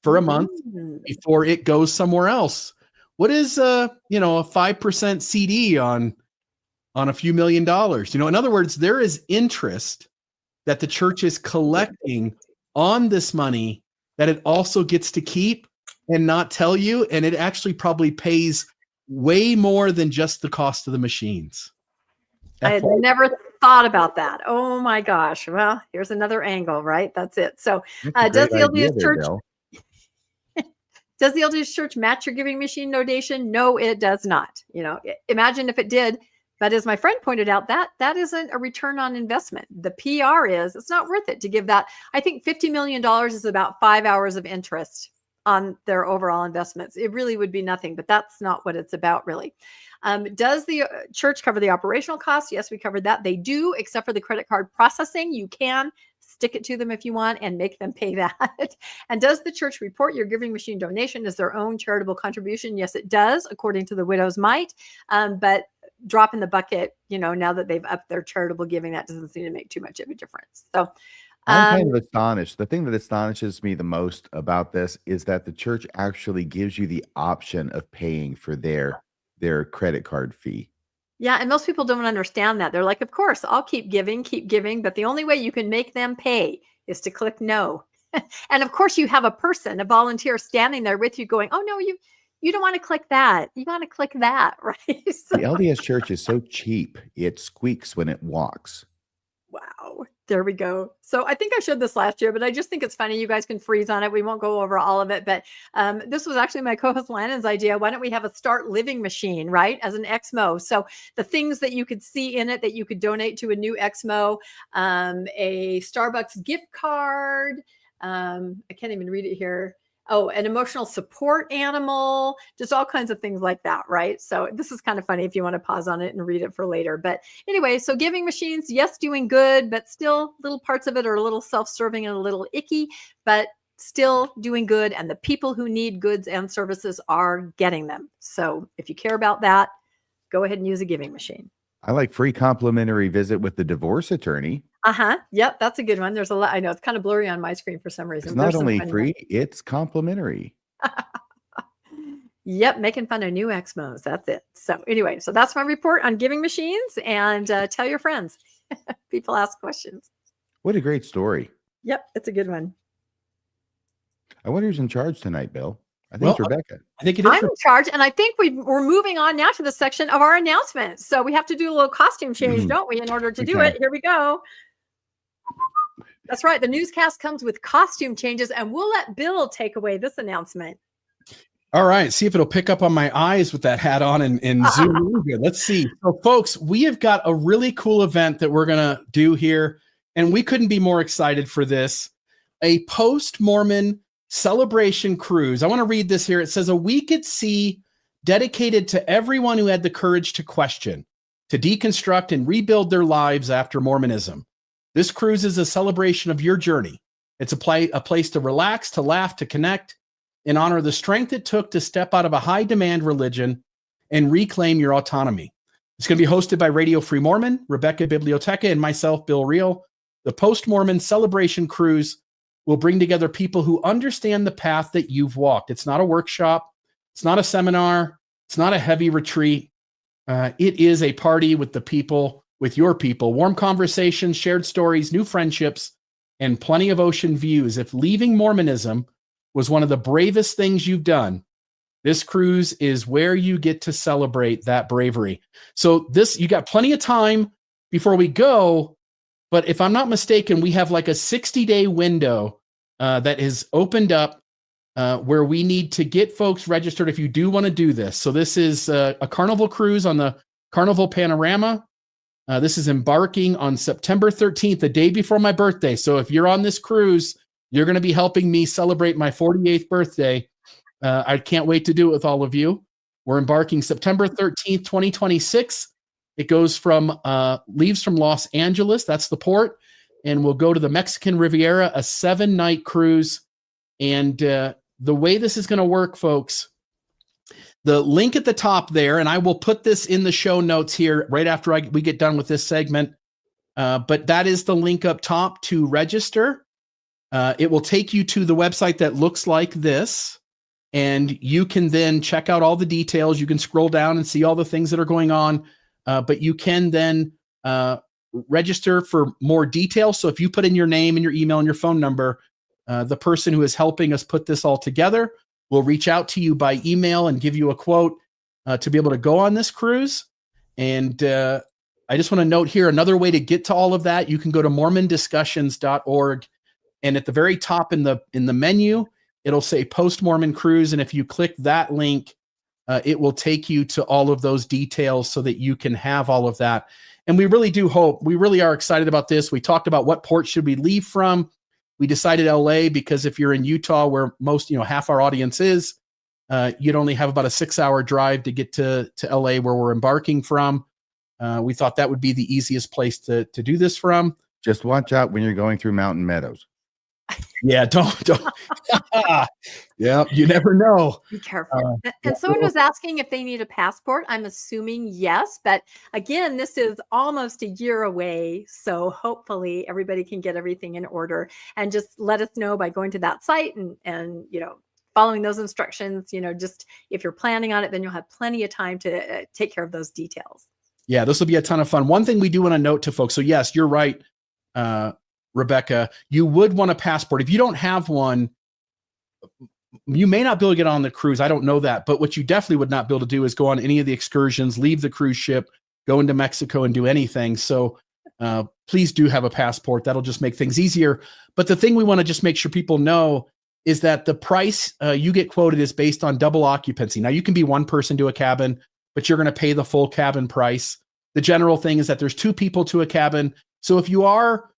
for a month before it goes somewhere else. What is a 5% CD on a few $1 million? In other words, there is interest that the church is collecting on this money that it also gets to keep and not tell you. And it actually probably pays way more than just the cost of the machines. I had never thought about that. Oh my gosh. Well, here's another angle, right? That's it. So does the LDS Church does the LDS Church match your giving machine donation? No, it does not. Imagine if it did. But as my friend pointed out, that isn't a return on investment. The PR it's not worth it to give that. I think $50 million is about 5 hours of interest on their overall investments. It really would be nothing, but that's not what it's about, really. Does the church cover the operational costs? Yes, we covered that. They do, except for the credit card processing. You can stick it to them if you want and make them pay that. And does the church report your giving machine donation as their own charitable contribution? Yes, it does, according to the Widow's Mite. But drop in the bucket, now that they've upped their charitable giving, that doesn't seem to make too much of a difference. So I'm kind of astonished. The thing that astonishes me the most about this is that the church actually gives you the option of paying for their credit card fee. Yeah, and most people don't understand that. They're like, of course, I'll keep giving, but the only way you can make them pay is to click no. And of course, you have a volunteer standing there with you going, oh, no, you don't want to click that. You want to click that, right? So, the LDS Church is so cheap, it squeaks when it walks. Wow. There we go. So I think I showed this last year, but I just think it's funny. You guys can freeze on it. We won't go over all of it, but this was actually my co-host Lannon's idea. Why don't we have a Start Living machine, right? As an XMO. So the things that you could see in it that you could donate to a new XMO, a Starbucks gift card. I can't even read it here. Oh, an emotional support animal, just all kinds of things like that, right? So this is kind of funny if you want to pause on it and read it for later. But anyway, so giving machines, yes, doing good, but still little parts of it are a little self-serving and a little icky, but still doing good. And the people who need goods and services are getting them. So if you care about that, go ahead and use a giving machine. I like free complimentary visit with the divorce attorney. Yep, that's a good one. There's a lot. I know it's kind of blurry on my screen for some reason. It's not only free, it's complimentary. Yep, making fun of new XMOs. That's it. So anyway, so that's my report on giving machines, and tell your friends. People ask questions. What a great story. Yep, it's a good one. I wonder who's in charge tonight, Bill. I think it's Rebecca. I think it is. I'm in charge, and I think we're moving on now to the section of our announcements. So we have to do a little costume change, don't we, in order to do it? Here we go. That's right. The newscast comes with costume changes, and we'll let Bill take away this announcement. All right. See if it'll pick up on my eyes with that hat on and zoom in here. Let's see. So, folks, we have got a really cool event that we're going to do here, and we couldn't be more excited for this. A post-Mormon celebration cruise. I want to read this here. It says, a week at sea dedicated to everyone who had the courage to question, to deconstruct and rebuild their lives after Mormonism. This cruise is a celebration of your journey. It's a place to relax, to laugh, to connect, and honor the strength it took to step out of a high-demand religion and reclaim your autonomy. It's going to be hosted by Radio Free Mormon, Rebecca Biblioteca, and myself, Bill Reel. The post-Mormon celebration cruise will bring together people who understand the path that you've walked. It's not a workshop. It's not a seminar. It's not a heavy retreat. It is a party with the people, with your people. Warm conversations, shared stories, new friendships, and plenty of ocean views. If leaving Mormonism was one of the bravest things you've done, this cruise is where you get to celebrate that bravery. So you got plenty of time before we go. But if I'm not mistaken, we have like a 60-day window that is opened up where we need to get folks registered if you do want to do this. So this is a Carnival cruise on the Carnival Panorama. This is embarking on September 13th, the day before my birthday. So if you're on this cruise, you're going to be helping me celebrate my 48th birthday. I can't wait to do it with all of you. We're embarking September 13th, 2026. It goes leaves from Los Angeles, that's the port, and we'll go to the Mexican Riviera, a 7-night cruise. And the way this is going to work, folks, the link at the top there, and I will put this in the show notes here right after we get done with this segment. But that is the link up top to register. It will take you to the website that looks like this, and you can then check out all the details. You can scroll down and see all the things that are going on, but you can then register for more details. So if you put in your name and your email and your phone number, the person who is helping us put this all together will reach out to you by email and give you a quote to be able to go on this cruise. And I just want to note here, another way to get to all of that, you can go to mormondiscussions.org, and at the very top in the menu, it'll say Post Mormon Cruise. And if you click that link, it will take you to all of those details so that you can have all of that. And we really do hope, we really are excited about this. We talked about what port should we leave from. We decided LA because if you're in Utah, where most, half our audience is, you'd only have about a 6-hour drive to get to LA where we're embarking from. We thought that would be the easiest place to do this from. Just watch out when you're going through Mountain Meadows. Yeah, don't. Yeah, you never know. Be careful. And someone was asking if they need a passport. I'm assuming yes, but again, this is almost a year away. So hopefully everybody can get everything in order, and just let us know by going to that site and following those instructions. Just if you're planning on it, then you'll have plenty of time to take care of those details. Yeah, this will be a ton of fun. One thing we do want to note to folks. So yes, you're right. Rebecca, you would want a passport. If you don't have one, you may not be able to get on the cruise. I don't know that. But what you definitely would not be able to do is go on any of the excursions, leave the cruise ship, go into Mexico and do anything. So please do have a passport. That'll just make things easier. But the thing we want to just make sure people know is that the price you get quoted is based on double occupancy. Now, you can be one person to a cabin, but you're going to pay the full cabin price. The general thing is that there's 2 people to a cabin. So if you are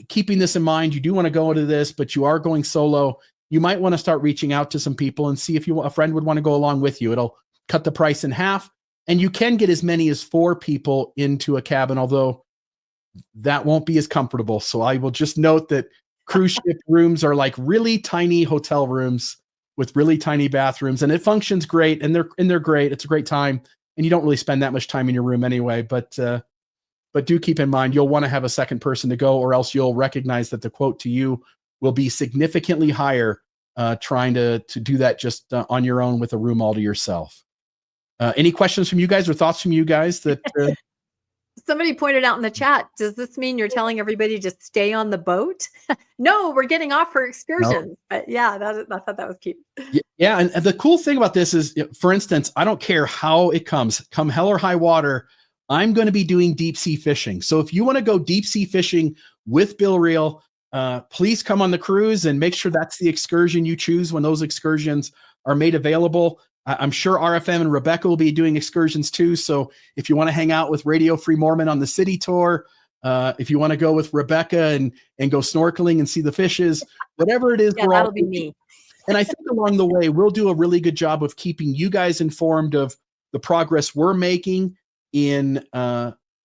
keeping this in mind, you do want to go into this, but you are going solo, you might want to start reaching out to some people and see if a friend would want to go along with you. It'll cut the price in half, and you can get as many as 4 people into a cabin, although that won't be as comfortable. So I will just note that cruise ship rooms are like really tiny hotel rooms with really tiny bathrooms, and it functions great, and they're great. It's a great time, and you don't really spend that much time in your room anyway, but do keep in mind, you'll want to have a second person to go, or else you'll recognize that the quote to you will be significantly higher trying to do that just on your own with a room all to yourself. Any questions from you guys or thoughts from you guys that... Somebody pointed out in the chat, does this mean you're telling everybody to stay on the boat? No, we're getting off for excursions. No. But yeah, I thought that was cute. Yeah, and the cool thing about this is, for instance, I don't care how it comes, come hell or high water, I'm going to be doing deep sea fishing. So if you want to go deep sea fishing with Bill Reel, please come on the cruise and make sure that's the excursion you choose when those excursions are made available. I'm sure RFM and Rebecca will be doing excursions too. So if you want to hang out with Radio Free Mormon on the city tour, if you want to go with Rebecca and go snorkeling and see the fishes, whatever it is, that'll be me. And I think along the way, we'll do a really good job of keeping you guys informed of the progress we're making in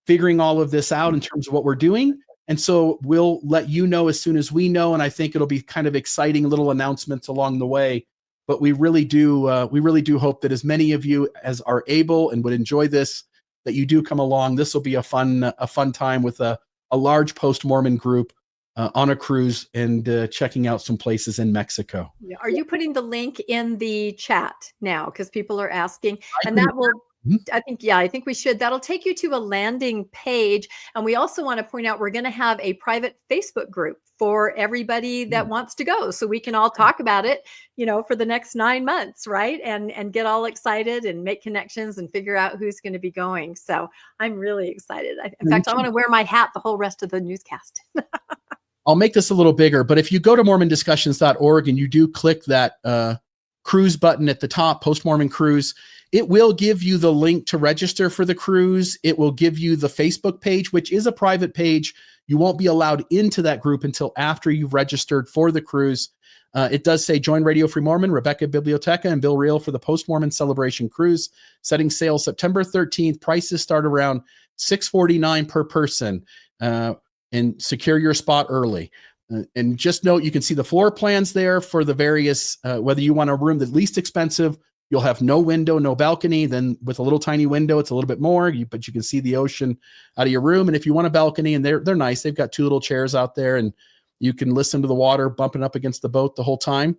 figuring all of this out in terms of what we're doing. And so we'll let you know as soon as we know. And I think it'll be kind of exciting little announcements along the way. But we really do hope that as many of you as are able and would enjoy this, that you do come along. This will be a fun time with a large post-Mormon group on a cruise and checking out some places in Mexico. Yeah. Are you putting the link in the chat now? Because people are asking, and that will... I think we should. That'll take you to a landing page. And we also want to point out, we're going to have a private Facebook group for everybody that wants to go. So we can all talk about it, for the next 9 months, right? And get all excited and make connections and figure out who's going to be going. So I'm really excited. In fact, I want to wear my hat the whole rest of the newscast. I'll make this a little bigger, but if you go to mormondiscussions.org and you do click that cruise button at the top, Post Mormon Cruise, it will give you the link to register for the cruise. It will give you the Facebook page, which is a private page. You won't be allowed into that group until after you've registered for the cruise. It does say join Radio Free Mormon, Rebecca Biblioteca, and Bill Reel for the Post Mormon Celebration Cruise, setting sail September 13th. Prices start around $649 per person, and secure your spot early. And just note, you can see the floor plans there for the various, whether you want a room that's least expensive, You'll have no window, no balcony. Then with a little tiny window, it's a little bit more, but you can see the ocean out of your room. And if you want a balcony, and they're nice, they've got 2 little chairs out there, and you can listen to the water bumping up against the boat the whole time.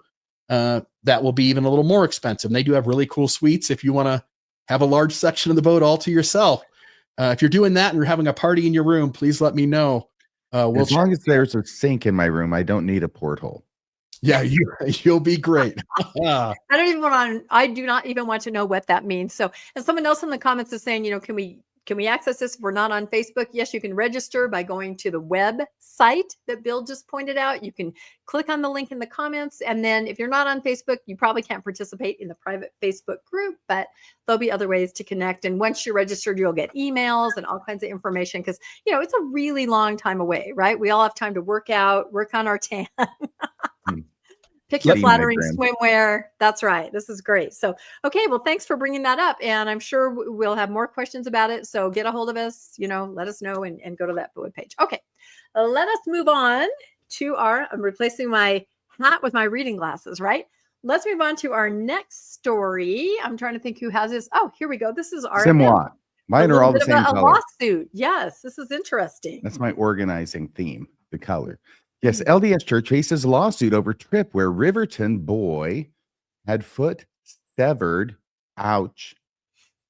That will be even a little more expensive. And they do have really cool suites if you want to have a large section of the boat all to yourself. If you're doing that and you're having a party in your room, please let me know. As long as there's a sink in my room, I don't need a porthole. Yeah, you'll be great. I do not even want to know what that means. So, and someone else in the comments is saying, can we access this if we're not on Facebook? Yes, you can register by going to the website that Bill just pointed out. You can click on the link in the comments. And then if you're not on Facebook, you probably can't participate in the private Facebook group, but there'll be other ways to connect. And once you're registered, you'll get emails and all kinds of information because, it's a really long time away, right? We all have time to work out, work on our tan. Pick your flattering swimwear. That's right. This is great. So, okay. Well, thanks for bringing that up. And I'm sure we'll have more questions about it. So get a hold of us, let us know and go to that web page. Okay. Let us move on to I'm replacing my hat with my reading glasses, right? Let's move on to our next story. I'm trying to think who has this. Oh, here we go. This is our Mine are all the same color. A lawsuit. Yes. This is interesting. That's my organizing theme, the color. Yes, LDS Church faces lawsuit over trip where Riverton boy had foot severed. Ouch.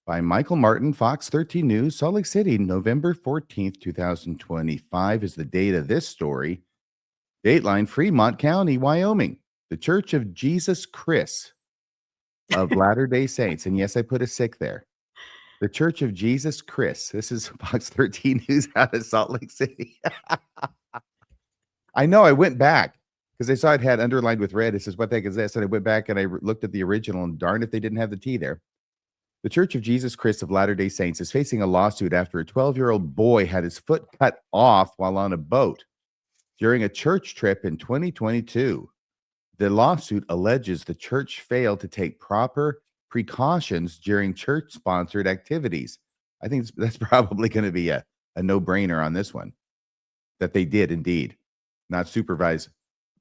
By Michael Martin, Fox 13 News, Salt Lake City, November 14th, 2025 is the date of this story. Dateline, Fremont County, Wyoming. The Church of Jesus Christ of Latter-day Saints. And yes, I put a sick there. The Church of Jesus Christ. This is Fox 13 News out of Salt Lake City. I know, I went back because I saw it had underlined with red. It says, what the heck is this? And I went back and I looked at the original, and darn if they didn't have the T there. The Church of Jesus Christ of Latter-day Saints is facing a lawsuit after a 12-year-old boy had his foot cut off while on a boat during a church trip in 2022. The lawsuit alleges the church failed to take proper precautions during church-sponsored activities. I think that's probably going to be a no-brainer on this one, that they did indeed not supervise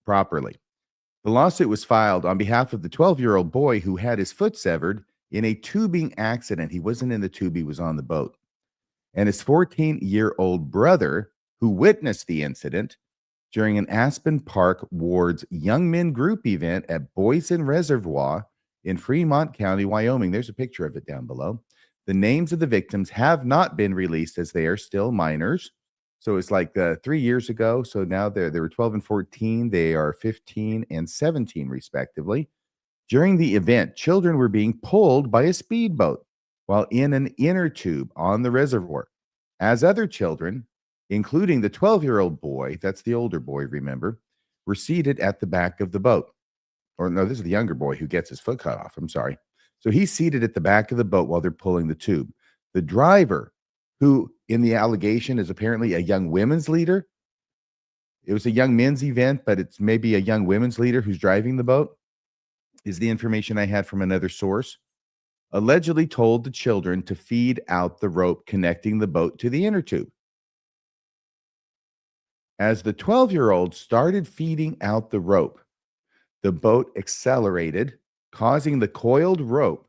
properly. The lawsuit was filed on behalf of the 12-year-old boy who had his foot severed in a tubing accident. He wasn't in the tube, he was on the boat. And his 14-year-old brother, who witnessed the incident during an Aspen Park Ward's Young Men Group event at Boysen Reservoir in Fremont County, Wyoming. There's a picture of it down below. The names of the victims have not been released as they are still minors. So it's like 3 years ago. So now they were 12 and 14. They are 15 and 17, respectively. During the event, children were being pulled by a speedboat while in an inner tube on the reservoir, as other children, including the 12-year-old boy, that's the older boy, remember, were seated at the back of the boat. Or no, this is the younger boy who gets his foot cut off. I'm sorry. So he's seated at the back of the boat while they're pulling the tube. The driver, who in the allegation is apparently a young women's leader. It was a young men's event, but it's maybe a young women's leader who's driving the boat, is the information I had from another source, allegedly told the children to feed out the rope connecting the boat to the inner tube. As the 12-year-old started feeding out the rope, the boat accelerated, causing the coiled rope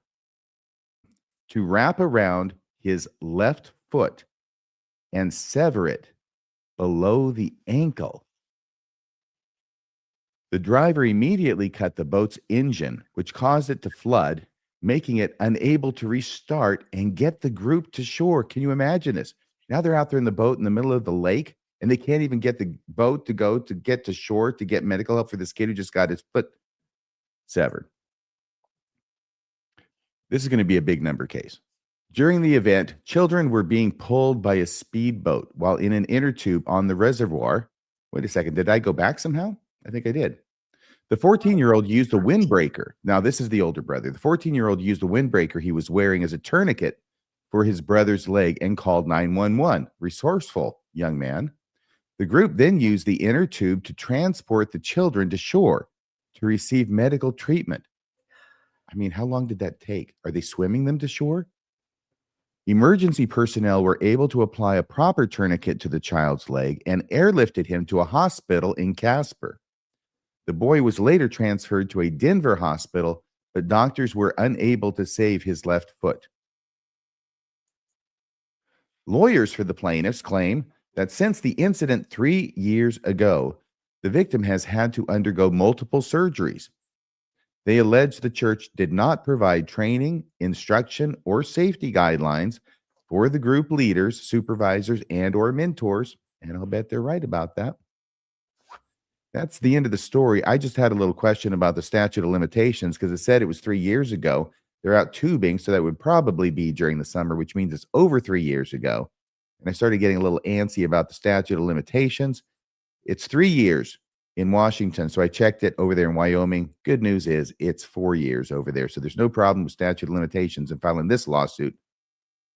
to wrap around his left foot and sever it below the ankle. The driver immediately cut the boat's engine, which caused it to flood, making it unable to restart and get the group to shore. Can you imagine this? Now they're out there in the boat in the middle of the lake, and they can't even get the boat to get to shore to get medical help for this kid who just got his foot severed. This is going to be a big number case. During the event, children were being pulled by a speedboat while in an inner tube on the reservoir. Wait a second. Did I go back somehow? I think I did. The 14-year-old used a windbreaker. Now, this is the older brother. The 14-year-old used a windbreaker he was wearing as a tourniquet for his brother's leg and called 911. Resourceful young man. The group then used the inner tube to transport the children to shore to receive medical treatment. I mean, how long did that take? Are they swimming them to shore? Emergency personnel were able to apply a proper tourniquet to the child's leg and airlifted him to a hospital in Casper. The boy was later transferred to a Denver hospital, but doctors were unable to save his left foot. Lawyers for the plaintiffs claim that since the incident 3 years ago, the victim has had to undergo multiple surgeries. They allege the church did not provide training, instruction, or safety guidelines for the group leaders, supervisors, and/or mentors, and I'll bet they're right about that. That's the end of the story. I just had a little question about the statute of limitations because it said it was 3 years ago. They're out tubing, so that would probably be during the summer, which means it's over 3 years ago. And I started getting a little antsy about the statute of limitations. It's 3 years in Washington, so I checked it over there in Wyoming. Good news is it's 4 years over there, so there's no problem with statute of limitations in filing this lawsuit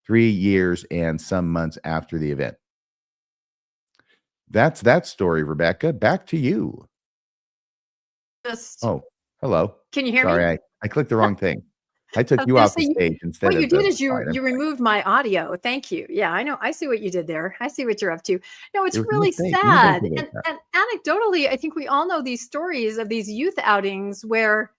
3 years and some months after the event. That's that story, Rebecca. Back to you. Just Oh, hello. can you hear Sorry, me? I clicked the wrong thing. I took I was you gonna off the say, stage instead what of you did the is you slide. removed my audio. Thank you. Yeah, I know. I see what you did there. I see what you're up to. No, it's It was a really mistake. You don't sad. do that. And anecdotally, I think we all know these stories of these youth outings where,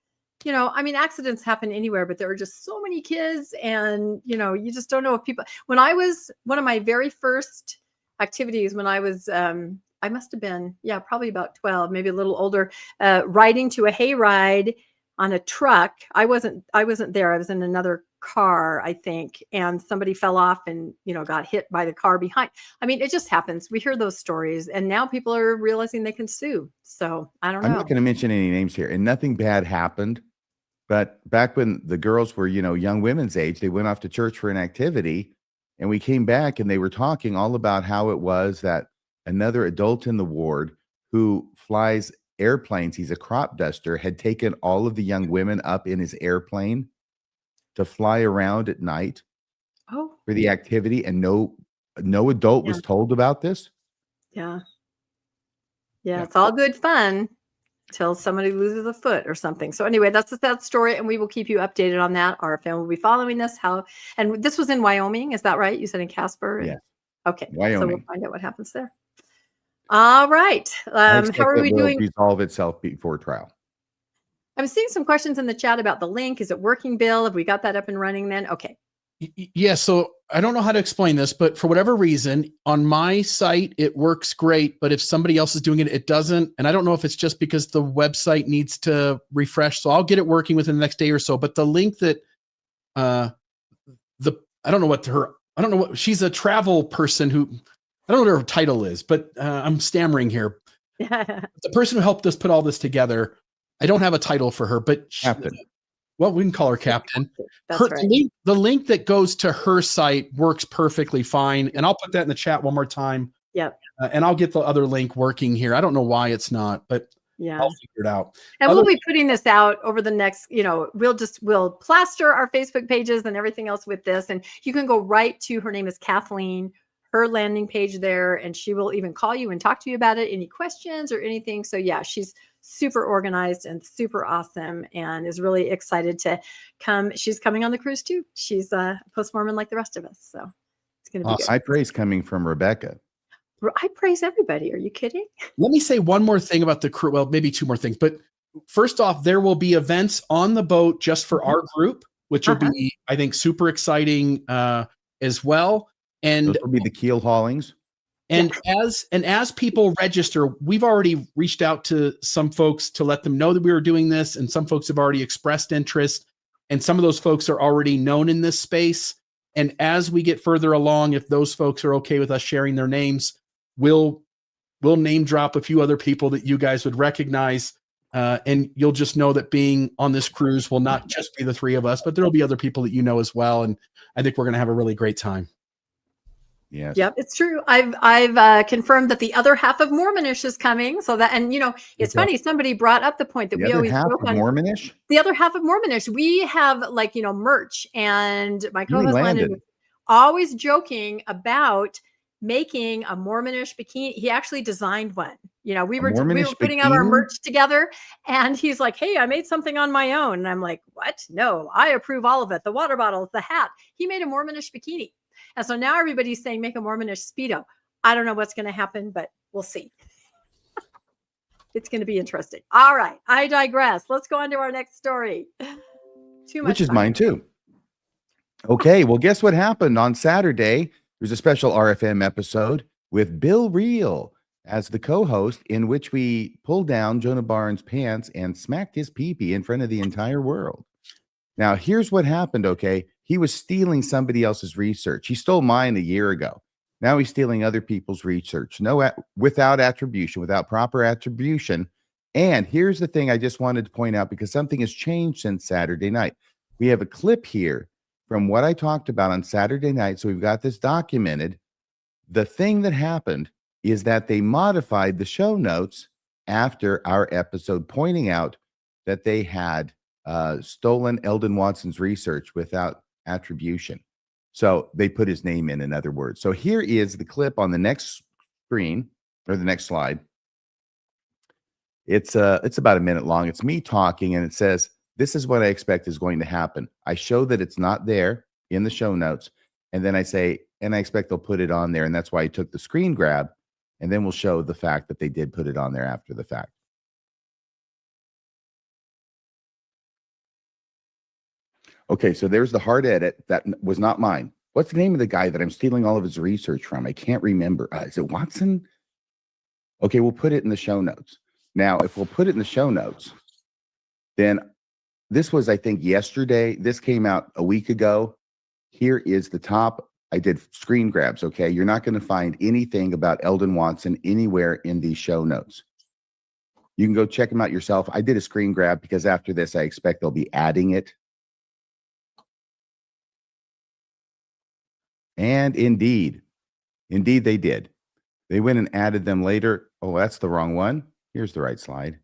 I mean, accidents happen anywhere, but there are just so many kids, and you just don't know if people. When I was one of my very first activities, when I was, I must have been, probably about 12, maybe a little older, riding to a hayride on a truck. I wasn't there. I was in another car, I think, and somebody fell off and got hit by the car behind. I mean, it just happens. We hear those stories, and now people are realizing they can sue. So I don't know. I'm not going to mention any names here, and nothing bad happened. But back when the girls were, young women's age, they went off to church for an activity, and we came back and they were talking all about how it was that another adult in the ward who flies airplanes, he's a crop duster, had taken all of the young women up in his airplane to fly around at night for the activity, and no adult was told about this. Yeah, it's all good fun till somebody loses a foot or something. So anyway, that's a sad story, and we will keep you updated on that. Our family will be following this. And this was in Wyoming, is that right? You said in Casper? Yeah. Okay. Wyoming. So we'll find out what happens there. All right. How are we doing? Resolve itself before trial. I'm seeing some questions in the chat about the link. Is it working, Bill? Have we got that up and running then? Okay. Yeah, so I don't know how to explain this, but for whatever reason, on my site, it works great. But if somebody else is doing it, it doesn't. And I don't know if it's just because the website needs to refresh. So I'll get it working within the next day or so. But the link that I don't know what she's a travel person who, I don't know what her title is, but I'm stammering here. The person who helped us put all this together, I don't have a title for her, but Captain. Well, we can call her Captain. That's right. The link that goes to her site works perfectly fine. And I'll put that in the chat one more time. Yep. And I'll get the other link working here. I don't know why it's not, but I'll figure it out. And we'll be putting this out over the next, we'll plaster our Facebook pages and everything else with this. And you can go right to, her name is Kathleen, her landing page there, and she will even call you and talk to you about it. Any questions or anything. So yeah, she's super organized and super awesome, and is really excited to come. She's coming on the cruise too. She's a post-Mormon like the rest of us. So it's going to be good. High praise coming from Rebecca. I praise everybody. Are you kidding? Let me say one more thing about the crew. Well, maybe two more things. But first off, there will be events on the boat just for our group, which will be, I think, super exciting as well. And those will be the keel haulings. And as people register, we've already reached out to some folks to let them know that we were doing this, and some folks have already expressed interest, and some of those folks are already known in this space. And as we get further along, if those folks are okay with us sharing their names, we'll name drop a few other people that you guys would recognize, and you'll just know that being on this cruise will not just be the three of us, but there'll be other people that you know as well. And I think we're going to have a really great time. Yes. Yep, it's true. I've confirmed that the other half of Mormonish is coming. So that, and it's funny. Somebody brought up the point that we always joke on Mormonish. The other half of Mormonish. We have merch, and my co-host Landon was always joking about making a Mormonish bikini. He actually designed one. We were putting out our merch together, and he's like, "Hey, I made something on my own." And I'm like, "What? No, I approve all of it. The water bottles, the hat." He made a Mormonish bikini. And so now everybody's saying, make a Mormonish Speedo. I don't know what's going to happen, but we'll see. It's going to be interesting. All right. I digress. Let's go on to our next story. Too much which is fun. mine too. Okay, well, guess what happened on Saturday? There's a special RFM episode with Bill Reel as the co-host, in which we pulled down Jonah Barnes' pants and smacked his pee-pee in front of the entire world. Now, here's what happened, okay? He was stealing somebody else's research. He stole mine a year ago. Now he's stealing other people's research. Without attribution, without proper attribution. And here's the thing I just wanted to point out, because something has changed since Saturday night. We have a clip here from what I talked about on Saturday night. So we've got this documented. The thing that happened is that they modified the show notes after our episode, pointing out that they had stolen Eldon Watson's research without attribution. So they put his name in other words. So here is the clip on the next screen, or the next slide. It's about a minute long. It's me talking, and it says, this is what I expect is going to happen. I show that it's not there in the show notes, and then I say, and I expect they'll put it on there, and that's why I took the screen grab, and then we'll show the fact that they did put it on there after the fact. Okay, so there's the hard edit. That was not mine. What's the name of the guy that I'm stealing all of his research from? I can't remember. Is it Watson? Okay, we'll put it in the show notes. Now, if we'll put it in the show notes, then this was, I think, yesterday. This came out a week ago. Here is the top. I did screen grabs, okay? You're not going to find anything about Eldon Watson anywhere in these show notes. You can go check them out yourself. I did a screen grab because after this, I expect they'll be adding it. And indeed they did. They went and added them later. Oh, that's the wrong one. Here's the right slide.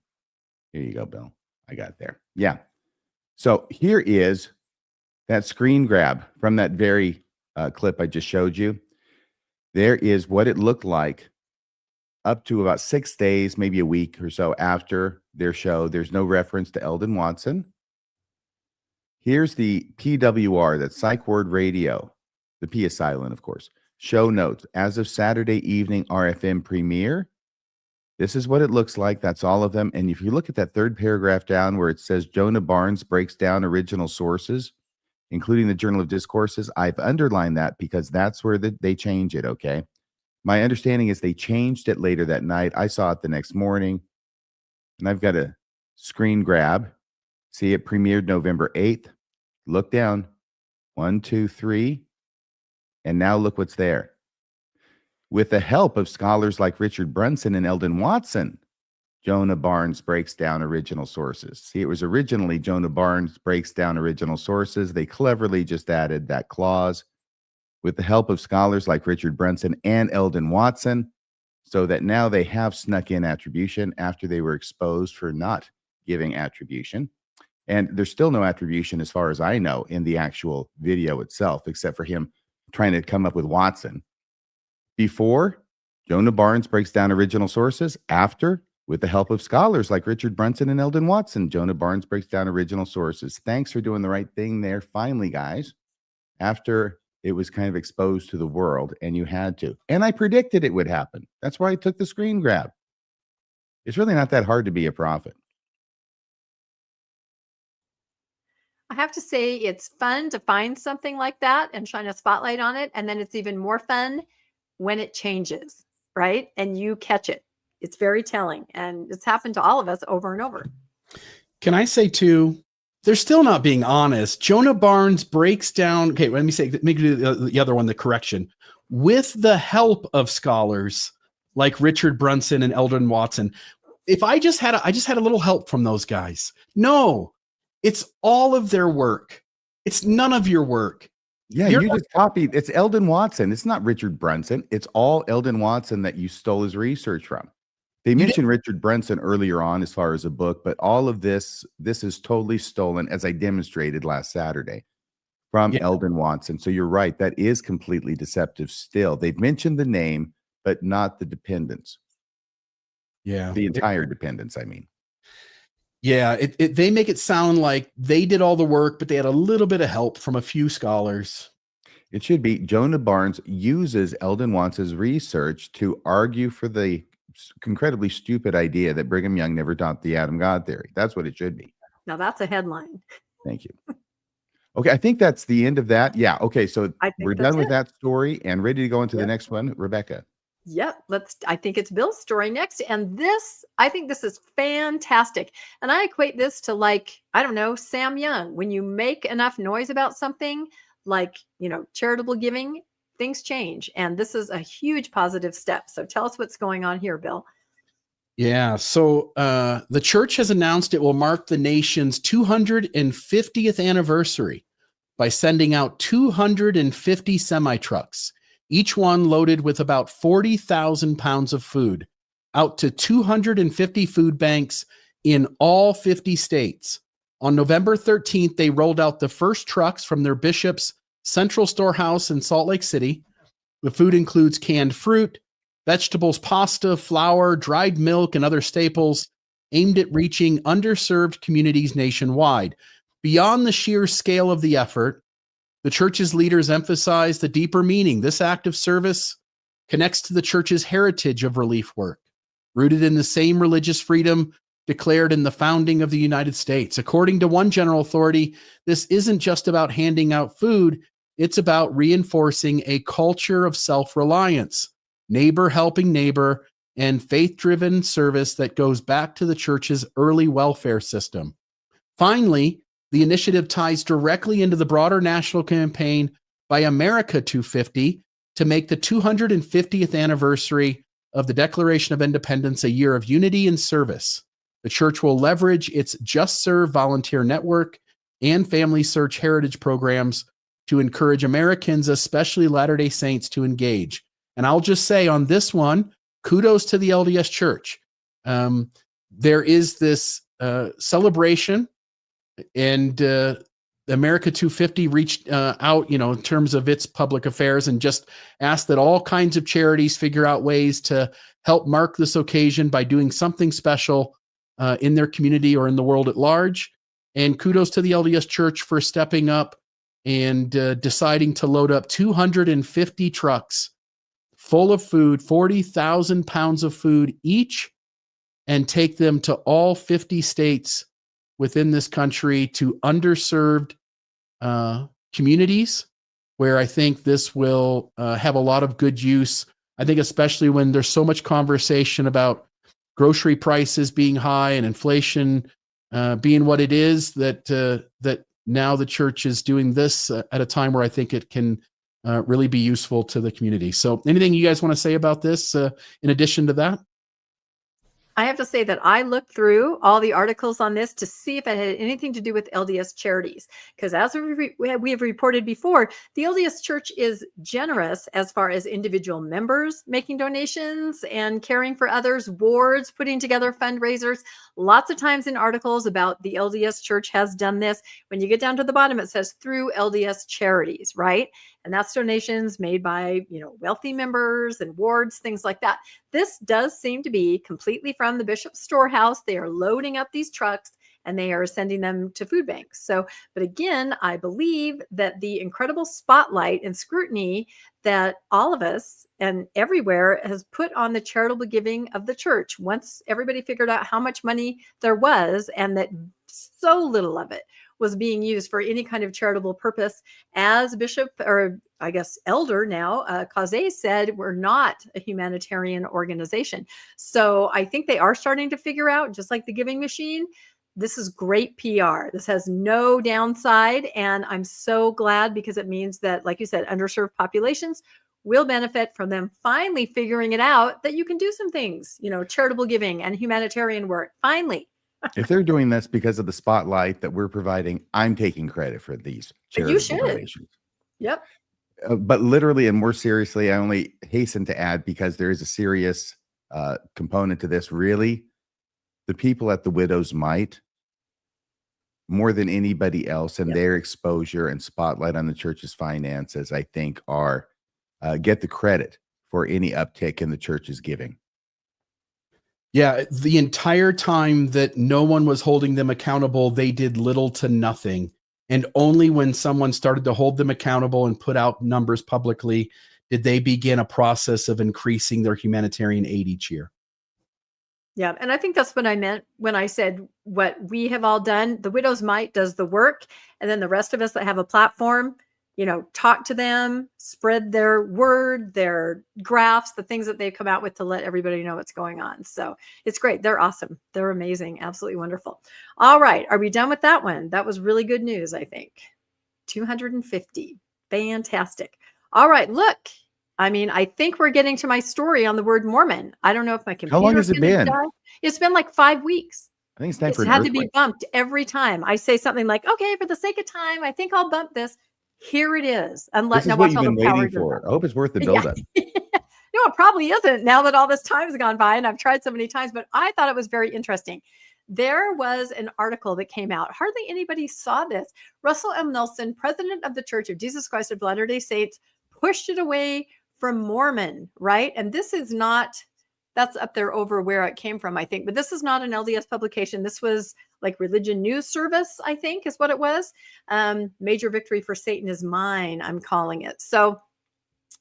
Here you go, Bill. I got it there. Yeah. So here is that screen grab from that very clip I just showed you. There is what it looked like up to about 6 days, maybe a week or so after their show. There's no reference to Eldon Watson. Here's the PWR, that's Psych Word Radio. The P is silent, of course. Show notes. As of Saturday evening RFM premiere, this is what it looks like. That's all of them. And if you look at that third paragraph down where it says Jonah Barnes breaks down original sources, including the Journal of Discourses, I've underlined that because that's where they change it, okay? My understanding is they changed it later that night. I saw it the next morning, and I've got a screen grab. See, it premiered November 8th. Look down. 1, 2, 3. And now look what's there. With the help of scholars like Richard Brunson and Eldon Watson, Jonah Barnes breaks down original sources. See, it was originally Jonah Barnes breaks down original sources. They cleverly just added that clause. With the help of scholars like Richard Brunson and Eldon Watson, so that now they have snuck in attribution after they were exposed for not giving attribution. And there's still no attribution, as far as I know, in the actual video itself, except for him trying to come up with Watson. Before, Jonah Barnes breaks down original sources. After, with the help of scholars like Richard Brunson and Eldon Watson, Jonah Barnes breaks down original sources. Thanks for doing the right thing there, finally, guys. After it was kind of exposed to the world, and you had to. And I predicted it would happen. That's why I took the screen grab. It's really not that hard to be a prophet. I have to say, it's fun to find something like that and shine a spotlight on it. And then it's even more fun when it changes, right? And you catch it. It's very telling. And it's happened to all of us over and over. Can I say too, they're still not being honest. Jonah Barnes breaks down. Okay, let me do the other one, the correction. With the help of scholars like Richard Brunson and Eldon Watson. If I just had a little help from those guys. No, it's all of their work. It's none of your work. Yeah, you just copied. It's Eldon Watson. It's not Richard Brunson. It's all Eldon Watson that you stole his research from. They mentioned Richard Brunson earlier on as far as a book, but all of this is totally stolen, as I demonstrated last Saturday, from Eldon Watson. So you're right. That is completely deceptive still. They've mentioned the name, but not the dependents. Yeah. The entire dependents, I mean. Yeah, they make it sound like they did all the work, but they had a little bit of help from a few scholars. It should be Jonah Barnes uses Eldon Watson's research to argue for the incredibly stupid idea that Brigham Young never taught the Adam God theory. That's what it should be. Now that's a headline. Thank you. Okay, I think that's the end of that. Yeah. Okay, so I think we're that's done with it. that story and ready to go into the Yep. next one. Rebecca. Yep. I think it's Bill's story next. And I think this is fantastic. And I equate this to, like, I don't know, Sam Young. When you make enough noise about something like, charitable giving, things change. And this is a huge positive step. So tell us what's going on here, Bill. Yeah. So the church has announced it will mark the nation's 250th anniversary by sending out 250 semi-trucks, each one loaded with about 40,000 pounds of food, out to 250 food banks in all 50 states. On November 13th, they rolled out the first trucks from their bishop's central storehouse in Salt Lake City. The food includes canned fruit, vegetables, pasta, flour, dried milk, and other staples aimed at reaching underserved communities nationwide. Beyond the sheer scale of the effort, the church's leaders emphasize the deeper meaning. This act of service connects to the church's heritage of relief work, rooted in the same religious freedom declared in the founding of the United States. According to one general authority, this isn't just about handing out food, it's about reinforcing a culture of self-reliance, neighbor helping neighbor, and faith-driven service that goes back to the church's early welfare system. Finally, the initiative ties directly into the broader national campaign by America 250 to make the 250th anniversary of the Declaration of Independence a year of unity and service. The church will leverage its Just Serve volunteer network and Family Search heritage programs to encourage Americans, especially Latter-day Saints, to engage. And I'll just say on this one, kudos to the LDS Church. There is this celebration, and America 250 reached out, in terms of its public affairs, and just asked that all kinds of charities figure out ways to help mark this occasion by doing something special in their community or in the world at large. And kudos to the LDS Church for stepping up and deciding to load up 250 trucks full of food, 40,000 pounds of food each, and take them to all 50 states within this country to underserved communities, where I think this will have a lot of good use. I think especially when there's so much conversation about grocery prices being high and inflation being what it is, that now the church is doing this at a time where I think it can really be useful to the community. So anything you guys want to say about this in addition to that? I have to say that I looked through all the articles on this to see if it had anything to do with LDS charities. Because as we have reported before, the LDS Church is generous as far as individual members making donations and caring for others, wards, putting together fundraisers. Lots of times in articles about the LDS Church has done this. When you get down to the bottom, it says through LDS charities, right? And that's donations made by, wealthy members and wards, things like that. This does seem to be completely from the bishop's storehouse. They are loading up these trucks and they are sending them to food banks. So, but again, I believe that the incredible spotlight and scrutiny that all of us and everywhere has put on the charitable giving of the church, once everybody figured out how much money there was and that so little of it was being used for any kind of charitable purpose, as Bishop, or I guess Elder now, Causet said, we're not a humanitarian organization. So I think they are starting to figure out, just like the giving machine, this is great PR. This has no downside. And I'm so glad, because it means that, like you said, underserved populations will benefit from them finally figuring it out, that you can do some things, charitable giving and humanitarian work. Finally. If they're doing this because of the spotlight that we're providing, I'm taking credit for these charitable donations. Yep. But literally and more seriously, I only hasten to add, because there is a serious component to this. Really, the people at the Widow's Mite, more than anybody else, and their exposure and spotlight on the church's finances, I think, are get the credit for any uptick in the church's giving. Yeah, the entire time that no one was holding them accountable, they did little to nothing. And only when someone started to hold them accountable and put out numbers publicly did they begin a process of increasing their humanitarian aid each year. Yeah. And I think that's what I meant when I said what we have all done. The widow's mite does the work. And then the rest of us that have a platform, talk to them, spread their word, their graphs, the things that they've come out with to let everybody know what's going on. So it's great. They're awesome. They're amazing. Absolutely wonderful. All right. Are we done with that one? That was really good news, I think. 250. Fantastic. All right. Look. I think we're getting to my story on the word Mormon. I don't know if my How long computer's has it going to been? die. It's been like 5 weeks. I think it's time It's for an had to be earthquake. bumped every time. I say something like, okay, for the sake of time, I think I'll bump this. Here it is. And This is now what watch you've all been the power waiting go for. down. I hope it's worth the Yeah. buildup. No, it probably isn't now that all this time has gone by and I've tried so many times, but I thought it was very interesting. There was an article that came out. Hardly anybody saw this. Russell M. Nelson, president of the Church of Jesus Christ of Latter-day Saints, pushed it away from Mormon, right? And this is not, that's up there over where it came from, I think, but this is not an LDS publication. This was like Religion News Service, I think is what it was. Major Victory for Satan is Mine, I'm calling it. So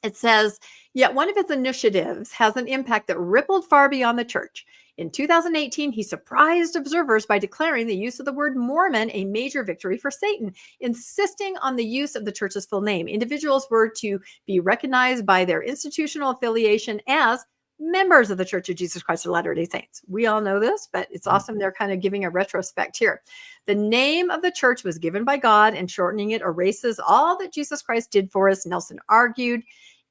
it says, yet one of his initiatives has an impact that rippled far beyond the church. In 2018, he surprised observers by declaring the use of the word Mormon a major victory for Satan, insisting on the use of the church's full name. Individuals were to be recognized by their institutional affiliation as members of the Church of Jesus Christ of Latter-day Saints. We all know this, but it's awesome. They're kind of giving a retrospect here. The name of the church was given by God, and shortening it erases all that Jesus Christ did for us, Nelson argued.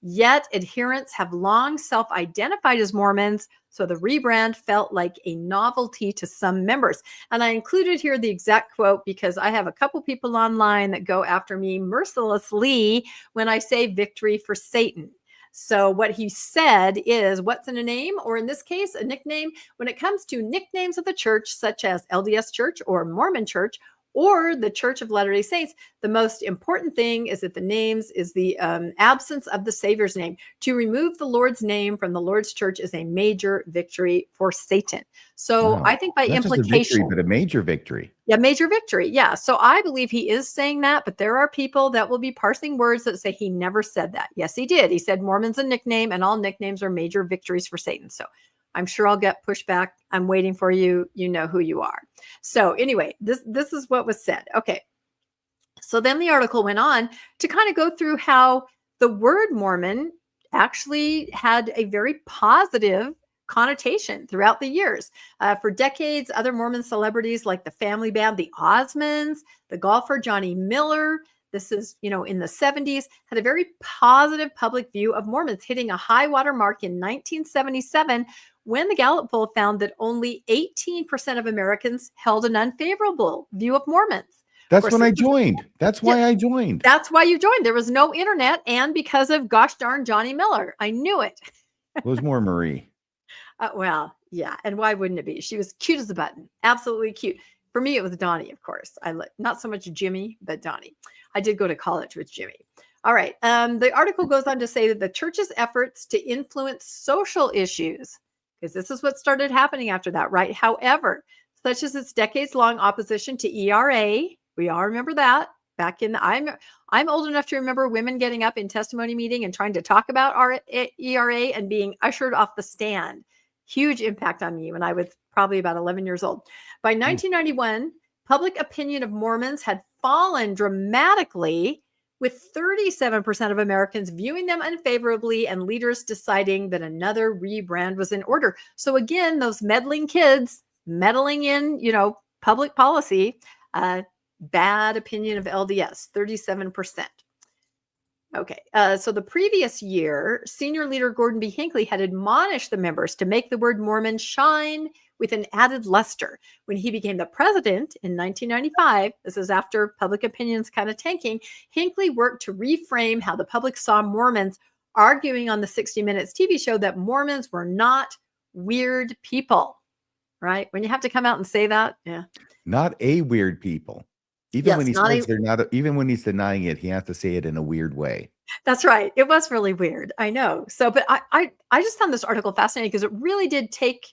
Yet adherents have long self-identified as Mormons, so the rebrand felt like a novelty to some members. And I included here the exact quote because I have a couple people online that go after me mercilessly when I say victory for Satan. So what he said is, what's in a name, or in this case, a nickname? When it comes to nicknames of the church, such as LDS Church or Mormon Church, or the Church of Latter-day Saints, the most important thing is that the names is the absence of the Savior's name. To remove the Lord's name from the Lord's church is a major victory for Satan. So Wow. I think by Not just a implication, victory, but a major victory. yeah, major victory. Yeah. So I believe he is saying that, but there are people that will be parsing words that say he never said that. Yes, he did. He said Mormon's a nickname and all nicknames are major victories for Satan. So I'm sure I'll get pushback. I'm waiting for you. You know who you are. So anyway, this is what was said. Okay. So then the article went on to kind of go through how the word Mormon actually had a very positive connotation throughout the years. For decades, other Mormon celebrities like the family band, the Osmonds, the golfer Johnny Miller, this is, in the 70s, had a very positive public view of Mormons, hitting a high water mark in 1977 when the Gallup poll found that only 18% of Americans held an unfavorable view of Mormons. That's when I joined. That's why I joined. That's why you joined. There was no internet, and because of gosh darn Johnny Miller. I knew it. It was more Marie. Well, yeah. And why wouldn't it be? She was cute as a button. Absolutely cute. For me, it was Donnie, of course. Not so much Jimmy, but Donnie. I did go to college with Jimmy. All right. The article goes on to say that the church's efforts to influence social issues, because this is what started happening after that, right? However, such as its decades-long opposition to ERA, we all remember that. Back in I'm old enough to remember women getting up in testimony meeting and trying to talk about our ERA and being ushered off the stand. Huge impact on me when I was probably about 11 years old. By 1991, public opinion of Mormons had fallen dramatically, with 37% of Americans viewing them unfavorably and leaders deciding that another rebrand was in order. So again, those meddling kids meddling in, public policy, bad opinion of LDS, 37%. Okay, so the previous year, senior leader Gordon B. Hinckley had admonished the members to make the word Mormon shine with an added luster. When he became the president in 1995, this is after public opinion's kind of tanking, Hinckley worked to reframe how the public saw Mormons, arguing on the 60 Minutes TV show that Mormons were not weird people, right? When you have to come out and say that, yeah. Not a weird people. Even when he says they're not, even when he's denying it, he has to say it in a weird way. That's right. It was really weird. I know. So, but I just found this article fascinating because it really did take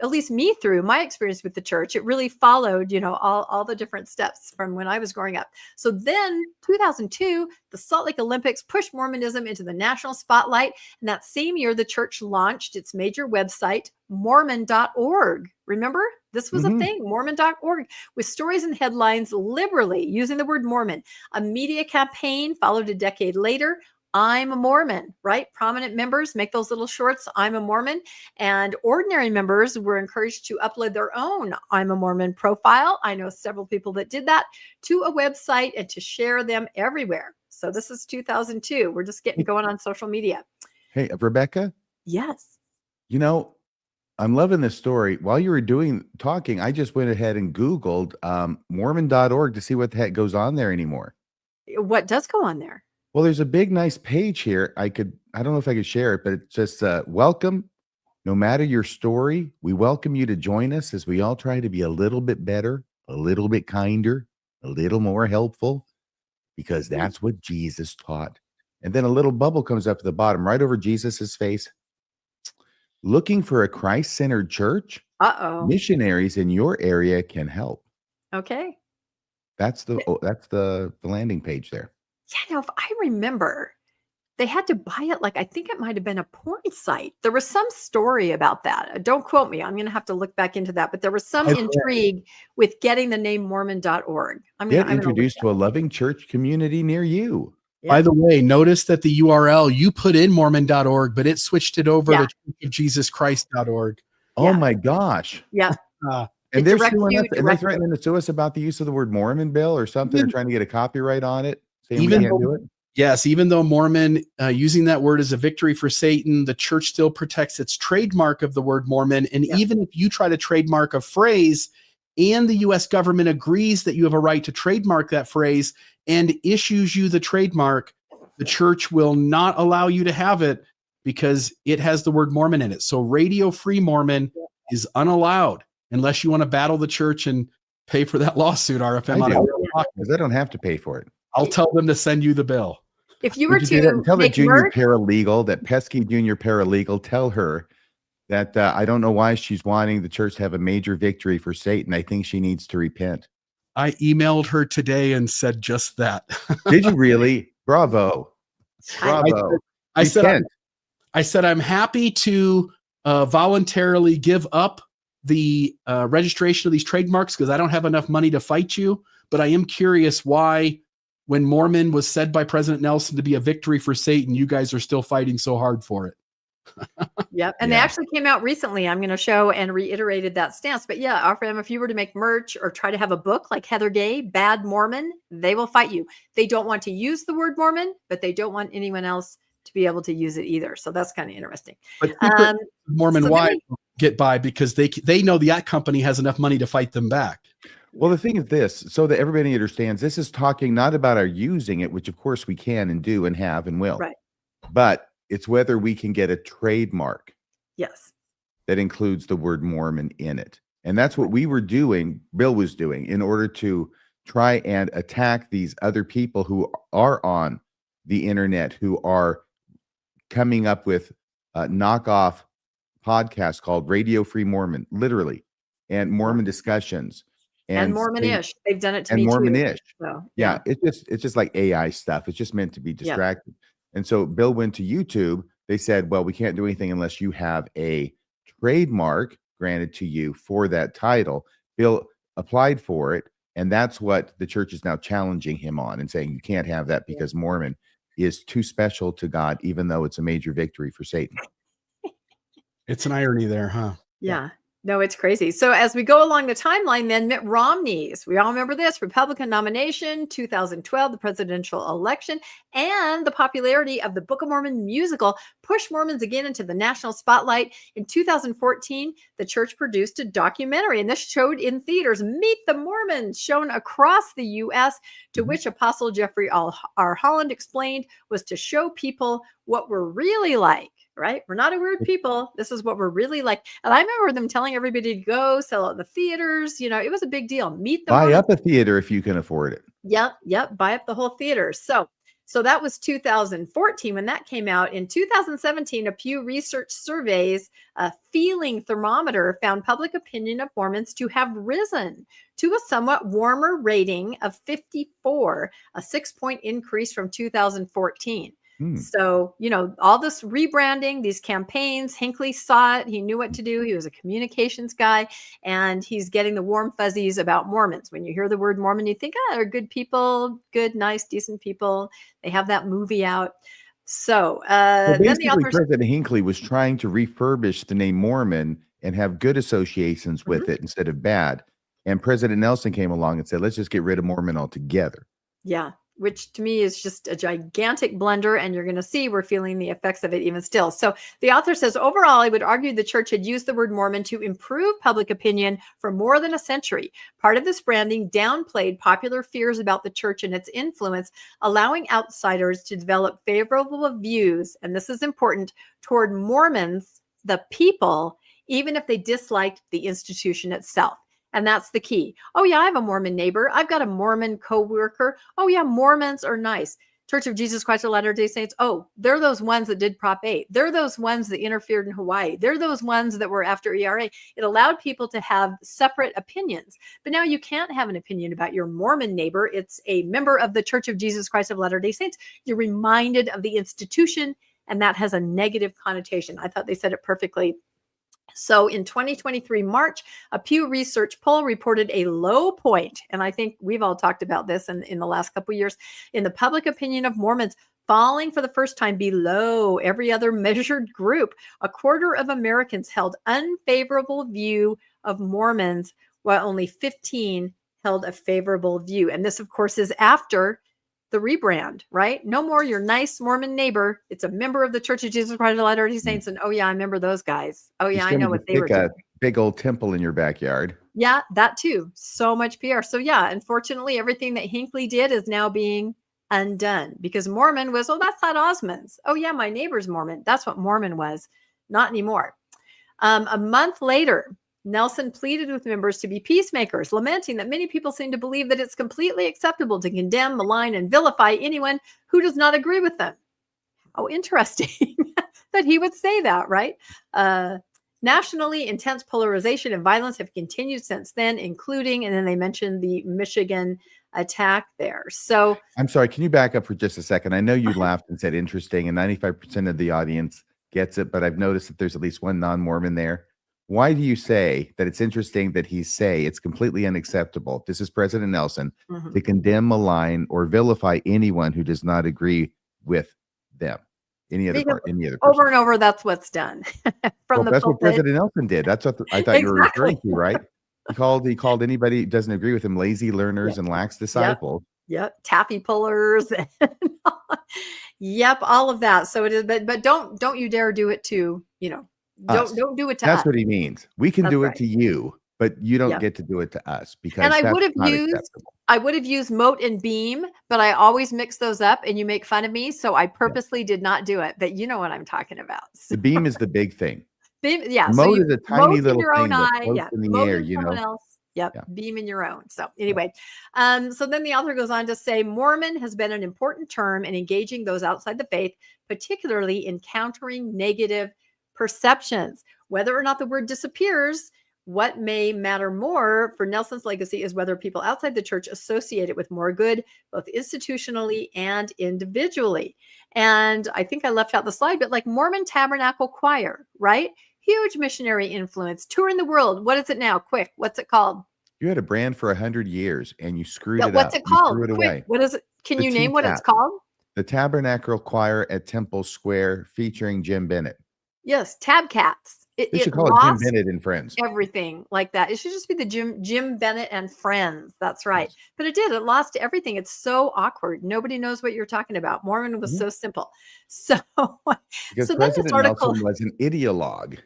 at least me through my experience with the church. It really followed, all the different steps from when I was growing up. So then 2002, the Salt Lake Olympics pushed Mormonism into the national spotlight. And that same year, the church launched its major website, Mormon.org. Remember? This was a thing, Mormon.org, with stories and headlines liberally using the word Mormon. A media campaign followed a decade later. I'm a Mormon, right? Prominent members make those little shorts, I'm a Mormon. And ordinary members were encouraged to upload their own I'm a Mormon profile. I know several people that did that to a website and to share them everywhere. So this is 2002. We're just getting going on social media. Hey, Rebecca? Yes. I'm loving this story. While you were talking, I just went ahead and Googled Mormon.org to see what the heck goes on there anymore. What does go on there? Well, there's a big, nice page here. I don't know if I could share it, but it's just welcome. No matter your story, we welcome you to join us as we all try to be a little bit better, a little bit kinder, a little more helpful, because that's what Jesus taught. And then a little bubble comes up at the bottom, right over Jesus's face. Looking for a Christ-centered church? Uh-oh. Missionaries in your area can help. Okay. That's the landing page there. Yeah, if I remember, they had to buy it. I think it might have been a porn site. There was some story about that. Don't quote me. I'm going to have to look back into that. But there was some intrigue with getting the name Mormon.org. Get introduced to a loving church community near you. Yeah. By the way, notice that the URL, you put in Mormon.org, but it switched it over to churchofjesuschrist.org. Oh my gosh. Yeah. And they're suing us, and they're threatening to sue us about the use of the word Mormon, Bill, or something. They're trying to get a copyright on it. Even though Mormon using that word as a victory for Satan, the church still protects its trademark of the word Mormon. And even if you try to trademark a phrase and the U.S. government agrees that you have a right to trademark that phrase and issues you the trademark, the church will not allow you to have it because it has the word Mormon in it. So Radio Free Mormon is unallowed unless you want to battle the church and pay for that lawsuit, RFM. Because I don't have to pay for it. I'll tell them to send you the bill. If you were to tell the junior paralegal, that pesky junior paralegal, tell her that I don't know why she's wanting the church to have a major victory for Satan. I think she needs to repent. I emailed her today and said just that. Did you really? Bravo. Bravo. I said, I'm happy to voluntarily give up the registration of these trademarks because I don't have enough money to fight you. But I am curious why, when Mormon was said by President Nelson to be a victory for Satan, you guys are still fighting so hard for it. Yep. And they actually came out recently. I'm going to show and reiterated that stance. But yeah, RFM, if you were to make merch or try to have a book like Heather Gay, Bad Mormon, they will fight you. They don't want to use the word Mormon, but they don't want anyone else to be able to use it either. So that's kind of interesting. But Mormon wives get by because they know that company has enough money to fight them back. Well, the thing is this, so that everybody understands, this is talking not about our using it, which of course we can and do and have and will, right? But it's whether we can get a trademark. Yes. That includes the word Mormon in it. And that's what we were doing, Bill was doing, in order to try and attack these other people who are on the internet, who are coming up with knockoff podcasts called Radio Free Mormon, literally, and Mormon discussions. And Mormonish. They've done it to me too. And Mormonish. So, yeah, it's just like AI stuff. It's just meant to be distracted. Yeah. And so Bill went to YouTube. They said, well, we can't do anything unless you have a trademark granted to you for that title. Bill applied for it. And that's what the church is now challenging him on and saying you can't have that because Mormon is too special to God, even though it's a major victory for Satan. It's an irony there, huh? Yeah. No, it's crazy. So as we go along the timeline, then Mitt Romney's, we all remember this, Republican nomination, 2012, the presidential election, and the popularity of the Book of Mormon musical pushed Mormons again into the national spotlight. In 2014, the church produced a documentary, and this showed in theaters, Meet the Mormons, shown across the U.S., to which Apostle Jeffrey R. Holland explained was to show people what we're really like. Right? We're not a weird people. This is what we're really like. And I remember them telling everybody to go sell out the theaters. You know, it was a big deal. Meet the Buy up a theater if you can afford it. Yep. Buy up the whole theater. So So that was 2014 when that came out. In 2017, a Pew Research surveys, a feeling thermometer found public opinion of Mormons to have risen to a somewhat warmer rating of 54, a 6-point increase from 2014. So, all this rebranding, these campaigns, Hinckley saw it. He knew what to do. He was a communications guy, and he's getting the warm fuzzies about Mormons. When you hear the word Mormon, you think, they're good people, good, nice, decent people. They have that movie out. So, Well, then the basically, authors, President Hinckley was trying to refurbish the name Mormon and have good associations with it instead of bad. And President Nelson came along and said, let's just get rid of Mormon altogether. yeah, which to me is just a gigantic blunder. And you're going to see we're feeling the effects of it even still. So the author says, overall, I would argue the church had used the word Mormon to improve public opinion for more than a century. Part of this branding downplayed popular fears about the church and its influence, allowing outsiders to develop favorable views, and this is important, toward Mormons, the people, even if they disliked the institution itself. And that's the key. Oh, yeah, I have a Mormon neighbor. I've got a Mormon coworker. Oh, yeah, Mormons are nice. Church of Jesus Christ of Latter-day Saints. Oh, they're those ones that did Prop 8. They're those ones that interfered in Hawaii. They're those ones that were after ERA. It allowed people to have separate opinions. But now you can't have an opinion about your Mormon neighbor. It's a member of the Church of Jesus Christ of Latter-day Saints. You're reminded of the institution, and that has a negative connotation. I thought they said it perfectly. So in 2023 March, a Pew Research poll reported a low point, and I think we've all talked about this in the last couple of years, in the public opinion of Mormons, falling for the first time below every other measured group. A quarter of Americans held unfavorable view of Mormons, while only 15 held a favorable view. And this, of course, is after the rebrand, right? No more your nice Mormon neighbor. It's a member of the Church of Jesus Christ of Latter-day Saints. And oh, yeah, I remember those guys. Oh, yeah, I know what they were doing. Big old temple in your backyard. Yeah, that too. So much PR. So, yeah, unfortunately, everything that Hinckley did is now being undone because Mormon was, oh, that's not Osmond's. Oh, yeah, my neighbor's Mormon. That's what Mormon was. Not anymore. A month later, Nelson pleaded with members to be peacemakers, lamenting that many people seem to believe that it's completely acceptable to condemn, malign, and vilify anyone who does not agree with them. Oh, interesting that he would say that, right? Nationally, intense polarization and violence have continued since then, including, and then they mentioned the Michigan attack there. So I'm sorry, can you back up for just a second? I know you laughed and said interesting, and 95% of the audience gets it, but I've noticed that there's at least one non-Mormon there. Why do you say that it's interesting that he say it's completely unacceptable? This is President Nelson to condemn, malign, or vilify anyone who does not agree with them. Any other person. Over and over, that's what's done. That's what President Nelson did. That's what I thought you were referring to, right? He called anybody who doesn't agree with him lazy learners and lax disciples. Yep. Taffy pullers. Yep. All of that. So it is, but don't you dare do it to, don't do it to us. That's what he means. We can do it to you, but you don't get to do it to us because I would have used moat and beam, but I always mix those up and you make fun of me. So I purposely did not do it, but you know what I'm talking about. So. The beam is the big thing. Beam, yeah. Moat is a tiny little thing that floats in the moat air, else. Yep. Beam in your own. So anyway, so then the author goes on to say, Mormon has been an important term in engaging those outside the faith, particularly in countering negative perceptions. Whether or not the word disappears, what may matter more for Nelson's legacy is whether people outside the church associate it with more good, both institutionally and individually. And I think I left out the slide, but like Mormon Tabernacle Choir, right? Huge missionary influence, touring the world. What is it now? Quick, what's it called? You had a brand for 100 years and you screwed it up. What's it called? You threw it away. What is it? Can you name what it's called? The Tabernacle Choir at Temple Square featuring Jim Bennett. Yes, Tab Cats. They should call it Jim Bennett and Friends. Everything like that. It should just be the Jim Bennett and Friends. That's right. Yes. But it did. It lost everything. It's so awkward. Nobody knows what you're talking about. Mormon was so simple. So, because President Nelson was an ideologue.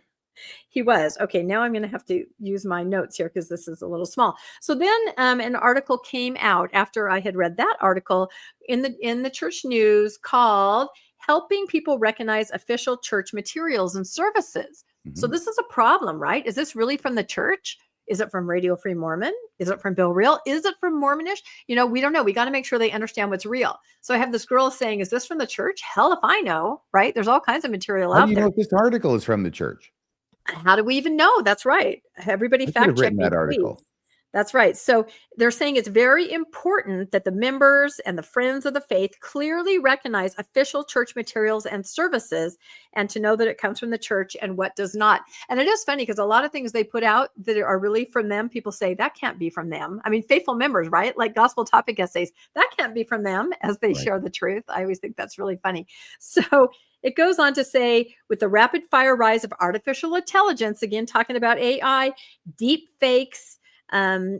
He was. Okay, now I'm going to have to use my notes here because this is a little small. So then an article came out after I had read that article in the church news called Helping People Recognize Official Church Materials and Services. So this is a problem, right? Is this really from the church? Is it from Radio Free Mormon? Is it from Bill Reel? Is it from Mormonish? We don't know. We got to make sure they understand what's real. So I have this girl saying, is this from the church? Hell if I know, right? There's all kinds of material How out do you there. know if this article is from the church? How do we even know? That's right. Everybody I could fact have check written me, that article. please. That's right. So they're saying it's very important that the members and the friends of the faith clearly recognize official church materials and services, and to know that it comes from the church and what does not. And it is funny because a lot of things they put out that are really from them, people say that can't be from them. I mean, faithful members, right? Like gospel topic essays, that can't be from them as they share the truth. I always think that's really funny. So it goes on to say, with the rapid fire rise of artificial intelligence, again, talking about AI, deep fakes,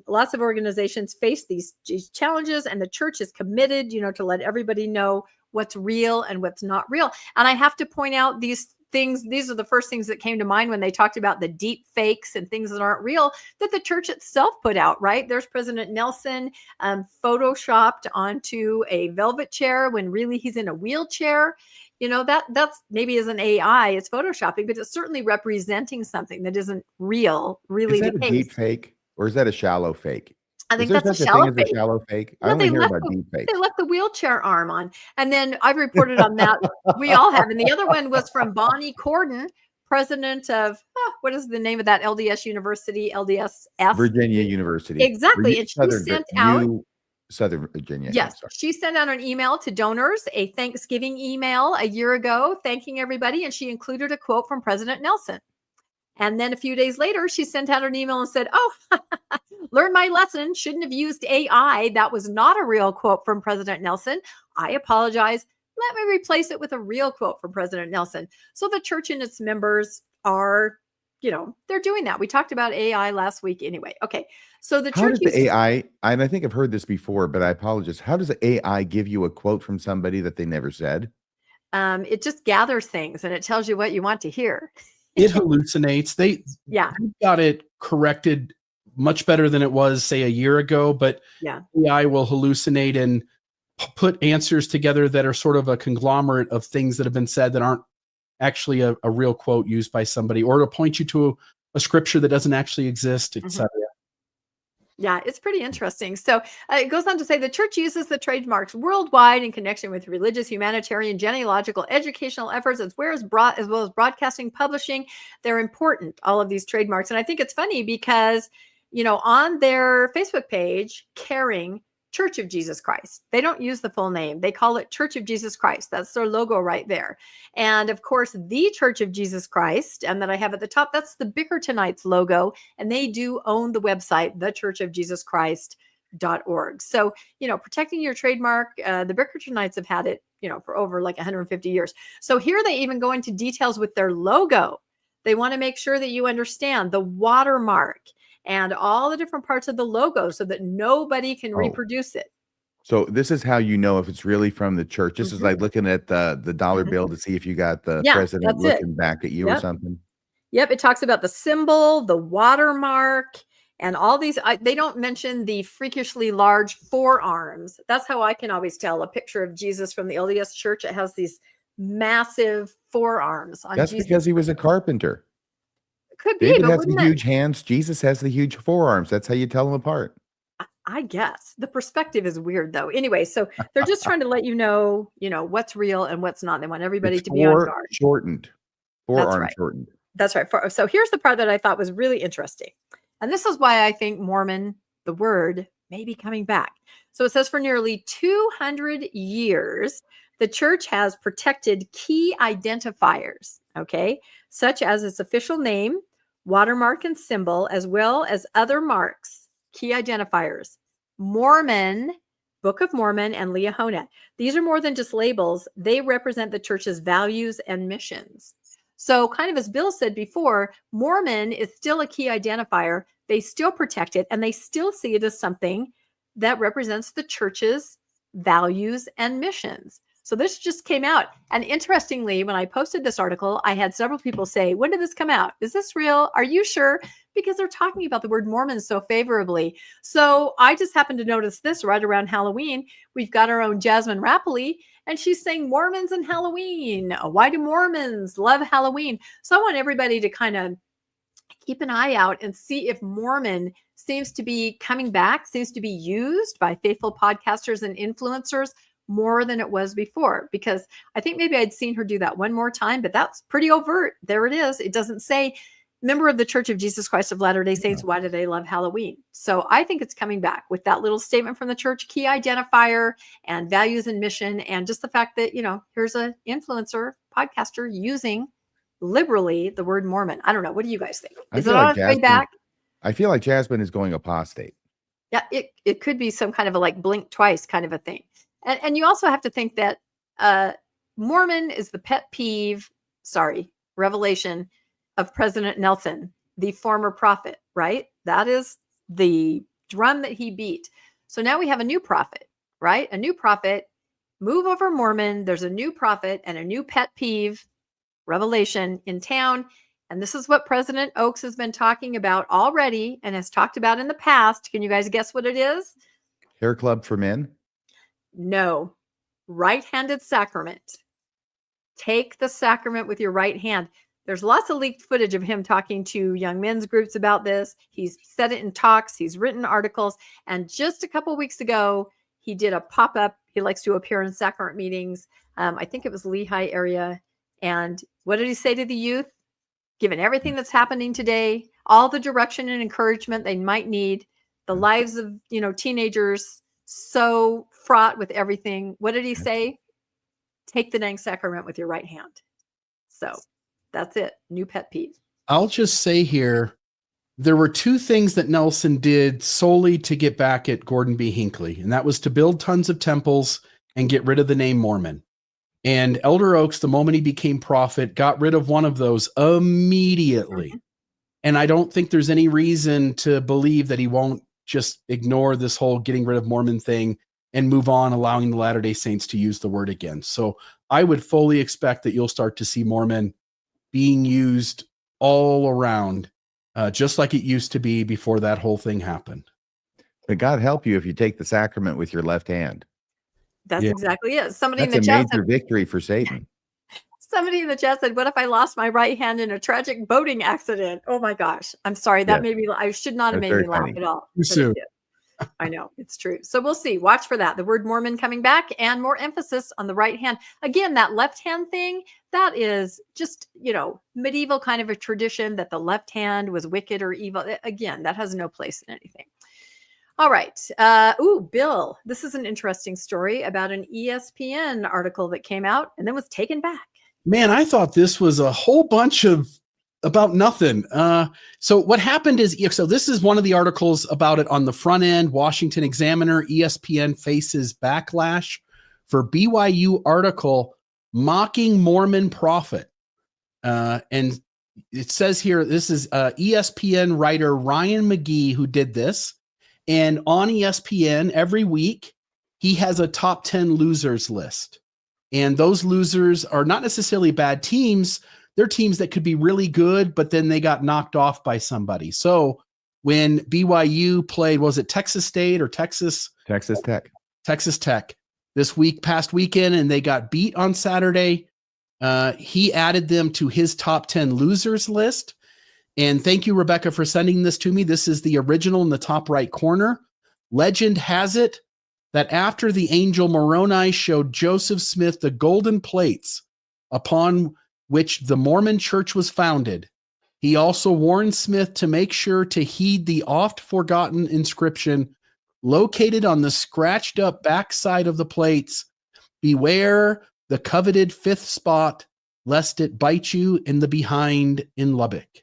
lots of organizations face these challenges, and the church is committed, to let everybody know what's real and what's not real. And I have to point out these things. These are the first things that came to mind when they talked about the deep fakes and things that aren't real that the church itself put out, right? There's President Nelson photoshopped onto a velvet chair when really he's in a wheelchair. That's maybe isn't AI, it's photoshopping, but it's certainly representing something that isn't real, really Is that the a case. deep fake or is that a shallow fake? I Is think there that's a such shallow thing as fake. a shallow fake? I No, only they hear left about deep fakes. they left the wheelchair arm on. And then I've reported on that. We all have. And the other one was from Bonnie Cordon, president of, what is the name of that LDS University, LDSF? Virginia University. Exactly. And she sent out, Southern Virginia. yes, she sent out an email to donors, a Thanksgiving email a year ago, thanking everybody. And she included a quote from President Nelson. And then a few days later, she sent out an email and said, oh, learned my lesson. Shouldn't have used AI. That was not a real quote from President Nelson. I apologize. Let me replace it with a real quote from President Nelson. So the church and its members are, they're doing that. We talked about AI last week anyway. Okay. So the How church does the AI, and I think I've heard this before, but I apologize. How does the AI give you a quote from somebody that they never said? It just gathers things and it tells you what you want to hear. It hallucinates. They got it corrected much better than it was, say, a year ago, but AI will hallucinate and put answers together that are sort of a conglomerate of things that have been said that aren't actually a real quote used by somebody, or to point you to a scripture that doesn't actually exist, etc. Yeah, it's pretty interesting. So it goes on to say the church uses the trademarks worldwide in connection with religious, humanitarian, genealogical, educational efforts, as well as broadcasting, publishing. They're important, all of these trademarks. And I think it's funny because, on their Facebook page, Caring Church of Jesus Christ, they don't use the full name. They call it Church of Jesus Christ. That's their logo right there. And of course, the Church of Jesus Christ, and that I have at the top, that's the Bickertonites logo. And they do own the website, thechurchofjesuschrist.org. So, protecting your trademark, the Bickertonites have had it, for over like 150 years. So here they even go into details with their logo. They want to make sure that you understand the watermark and all the different parts of the logo so that nobody can reproduce it. So this is how you know if it's really from the church. This is like looking at the dollar bill to see if you got the president looking back at you or something. Yep. It talks about the symbol, the watermark, and all these. They don't mention the freakishly large forearms. That's how I can always tell a picture of Jesus from the LDS Church. It has these massive forearms on That's Jesus. because he was a carpenter. Could be, David but has the huge hands. Jesus has the huge forearms. That's how you tell them apart. I guess the perspective is weird though. Anyway, so they're just trying to let you know, what's real and what's not. They want everybody to be on guard. Shortened. Forearm shortened. That's right. So here's the part that I thought was really interesting. And this is why I think Mormon, the word, may be coming back. So it says for nearly 200 years, the church has protected key identifiers, such as its official name, watermark and symbol, as well as other marks, key identifiers, Mormon, Book of Mormon, and Liahona. These are more than just labels. They represent the church's values and missions. So kind of as Bill said before, Mormon is still a key identifier. They still protect it, and they still see it as something that represents the church's values and missions. So this just came out. And interestingly, when I posted this article, I had several people say, when did this come out? Is this real? Are you sure? Because they're talking about the word Mormon so favorably. So I just happened to notice this right around Halloween. We've got our own Jasmine Rappley, and she's saying Mormons and Halloween. Why do Mormons love Halloween? So I want everybody to kind of keep an eye out and see if Mormon seems to be coming back, seems to be used by faithful podcasters and influencers more than it was before. Because I think maybe I'd seen her do that one more time, but that's pretty overt. There it is. It doesn't say member of the Church of Jesus Christ of Latter-day Saints, why do they love Halloween? So I think it's coming back with that little statement from the church, key identifier and values and mission. And just the fact that, here's an influencer podcaster using liberally the word Mormon. I don't know. What do you guys think? Is it on its way back? I feel like Jasmine is going apostate. Yeah, it could be some kind of a like blink twice kind of a thing. And you also have to think that Mormon is the pet peeve, revelation of President Nelson, the former prophet, right? That is the drum that he beat. So now we have a new prophet, right? A new prophet, move over Mormon. There's a new prophet and a new pet peeve revelation in town. And this is what President Oaks has been talking about already and has talked about in the past. Can you guys guess what it is? Hair club for men? No. Right-handed sacrament. Take the sacrament with your right hand. There's lots of leaked footage of him talking to young men's groups about this. He's said it in talks. He's written articles. And just a couple of weeks ago, he did a pop-up. He likes to appear in sacrament meetings. I think it was Lehigh area. And what did he say to the youth? Given everything that's happening today, all the direction and encouragement they might need, the lives of, teenagers so fraught with everything. What did he say? Take the dang sacrament with your right hand. So that's it. New pet peeve. I'll just say here, there were two things that Nelson did solely to get back at Gordon B. Hinckley, and that was to build tons of temples and get rid of the name Mormon. And Elder Oaks, the moment he became prophet, got rid of one of those immediately. And I don't think there's any reason to believe that he won't just ignore this whole getting rid of Mormon thing and move on, allowing the Latter-day Saints to use the word again. So I would fully expect that you'll start to see Mormon being used all around, just like it used to be before that whole thing happened. But God help you if you take the sacrament with your left hand. That's exactly it. Somebody That's in the chat a major victory for Satan. Somebody in the chat said, what if I lost my right hand in a tragic boating accident? Oh my gosh. I'm sorry. That made me, I should not have made me laugh at all. I know, it's true. So we'll see. Watch for that. The word Mormon coming back and more emphasis on the right hand. Again, that left hand thing, that is just, medieval kind of a tradition that the left hand was wicked or evil. Again, that has no place in anything. All right. Bill, this is an interesting story about an ESPN article that came out and then was taken back. Man, I thought this was a whole bunch of about nothing. So what happened is, so this is one of the articles about it on the front end. Washington Examiner, ESPN faces backlash for BYU article mocking Mormon prophet. And it says here, this is ESPN writer Ryan McGee who did this. And on ESPN every week, he has a top 10 losers list. And those losers are not necessarily bad teams. They're teams that could be really good, but then they got knocked off by somebody. So when BYU played, was it Texas State or Texas? Texas Tech. Texas Tech this past weekend, and they got beat on Saturday. He added them to his top 10 losers list. And thank you, Rebecca, for sending this to me. This is the original in the top right corner. Legend has it that after the angel Moroni showed Joseph Smith the golden plates upon which the Mormon church was founded, he also warned Smith to make sure to heed the oft-forgotten inscription located on the scratched-up backside of the plates, "Beware the coveted fifth spot, lest it bite you in the behind in Lubbock."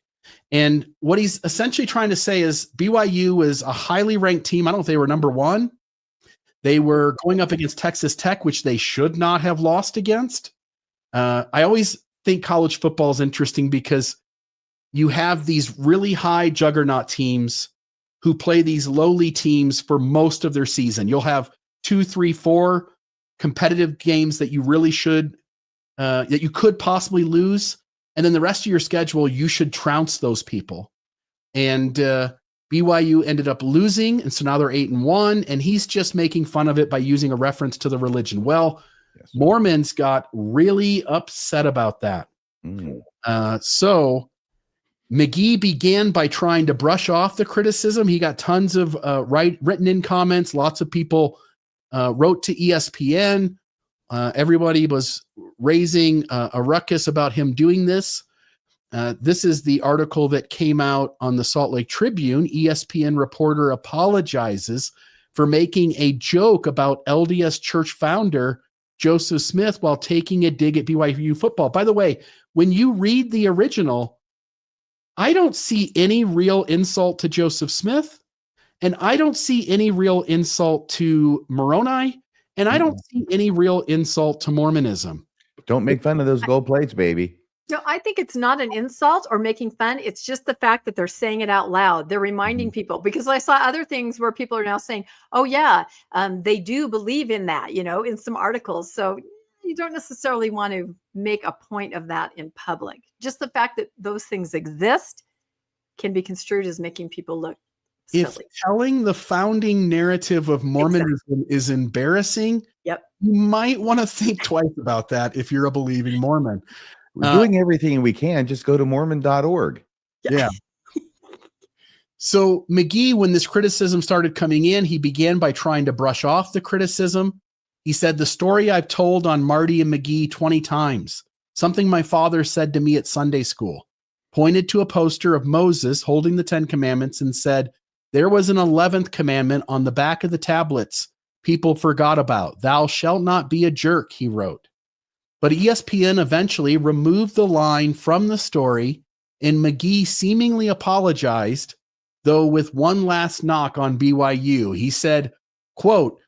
And what he's essentially trying to say is BYU is a highly ranked team. I don't know if they were number one. They were going up against Texas Tech, which they should not have lost against. I always think college football is interesting because you have these really high juggernaut teams who play these lowly teams for most of their season. You'll have 2, 3, 4 competitive games that you really should, that you could possibly lose. And then the rest of your schedule, you should trounce those people. And BYU ended up losing. And so now they're 8-1, and he's just making fun of it by using a reference to the religion. Well, yes. Mormons got really upset about that. So McGee began by trying to brush off the criticism. He got tons of written in comments. Lots of people wrote to ESPN. Everybody was raising a ruckus about him doing this. This is the article that came out on the Salt Lake Tribune. ESPN reporter apologizes for making a joke about LDS Church founder Joseph Smith while taking a dig at BYU football. By the way, when you read the original, I don't see any real insult to Joseph Smith, and I don't see any real insult to Moroni, and I don't see any real insult to Mormonism. Don't make fun of those gold plates, baby. No, I think it's not an insult or making fun. It's just the fact that they're saying it out loud. They're reminding people, because I saw other things where people are now saying, oh yeah, they do believe in that, in some articles. So you don't necessarily want to make a point of that in public. Just the fact that those things exist can be construed as making people look silly. If telling the founding narrative of Mormonism is embarrassing, you might want to think twice about that if you're a believing Mormon. We're doing everything we can. Just go to Mormon.org. Yeah. So McGee, when this criticism started coming in, he began by trying to brush off the criticism. He said, the story I've told on Marty and McGee 20 times, something my father said to me at Sunday school, pointed to a poster of Moses holding the 10 commandments and said, there was an 11th commandment on the back of the tablets people forgot about. Thou shalt not be a jerk, he wrote. But ESPN eventually removed the line from the story, and McGee seemingly apologized, though with one last knock on BYU. He said, quote,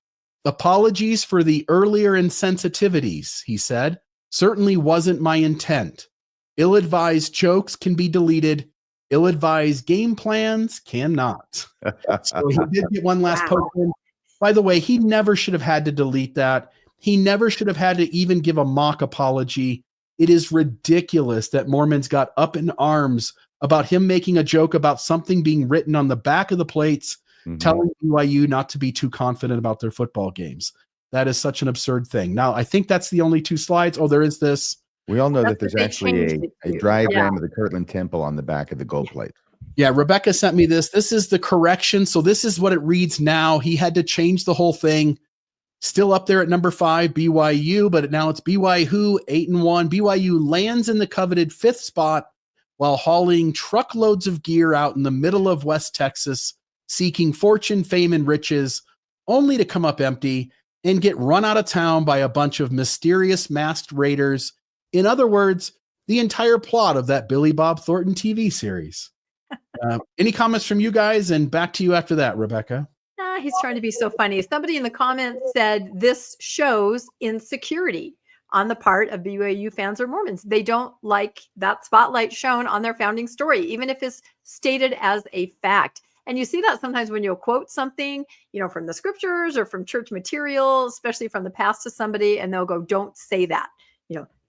apologies for the earlier insensitivities, he said. Certainly wasn't my intent. Ill-advised jokes can be deleted. Ill-advised game plans cannot. So he did get one last poke in. By the way, he never should have had to delete that. He never should have had to even give a mock apology. It is ridiculous that Mormons got up in arms about him making a joke about something being written on the back of the plates, telling BYU not to be too confident about their football games. That is such an absurd thing. Now, I think that's the only 2 slides. Oh, there is this. We all know that there's actually a diagram of the Kirtland Temple on the back of the gold plate. Yeah, Rebecca sent me this. This is the correction. So this is what it reads now. He had to change the whole thing. Still up there at number 5, BYU, but now it's BYU 8-1. BYU lands in the coveted 5th spot while hauling truckloads of gear out in the middle of West Texas, seeking fortune, fame, and riches, only to come up empty and get run out of town by a bunch of mysterious masked raiders. In other words, the entire plot of that Billy Bob Thornton TV series. Any comments from you guys? And back to you after that, Rebecca. He's trying to be so funny. Somebody in the comments said this shows insecurity on the part of BYU fans or Mormons. They don't like that spotlight shown on their founding story, even if it's stated as a fact. And you see that sometimes when you'll quote something, from the scriptures or from church material, especially from the past to somebody, and they'll go, don't say that.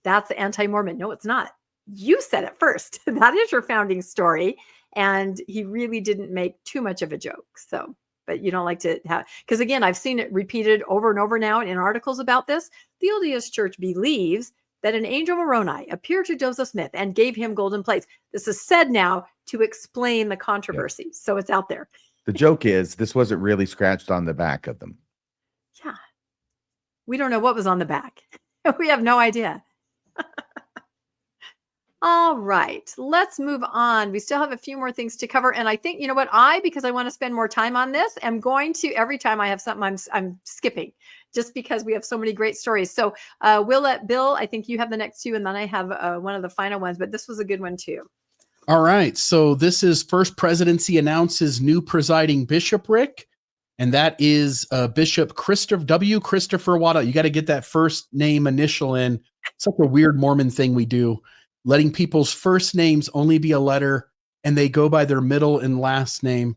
That's anti-Mormon. No, it's not. You said it first. That is your founding story. And he really didn't make too much of a joke. So, but you don't like to have, because again, I've seen it repeated over and over now in articles about this. The LDS Church believes that an angel Moroni appeared to Joseph Smith and gave him golden plates. This is said now to explain the controversy. Yep. So it's out there. The joke is this wasn't really scratched on the back of them. Yeah. We don't know what was on the back. We have no idea. All right, let's move on. We still have a few more things to cover. And I think, because I want to spend more time on this, I'm going to, every time I have something, I'm skipping just because we have so many great stories. So we'll let Bill, I think you have the next 2, and then I have one of the final ones, but this was a good one too. All right. So this is First Presidency announces new presiding bishopric. And that is Bishop W. Christopher Waddell. You got to get that first name initial in. Such a weird Mormon thing we do. Letting people's first names only be a letter and they go by their middle and last name.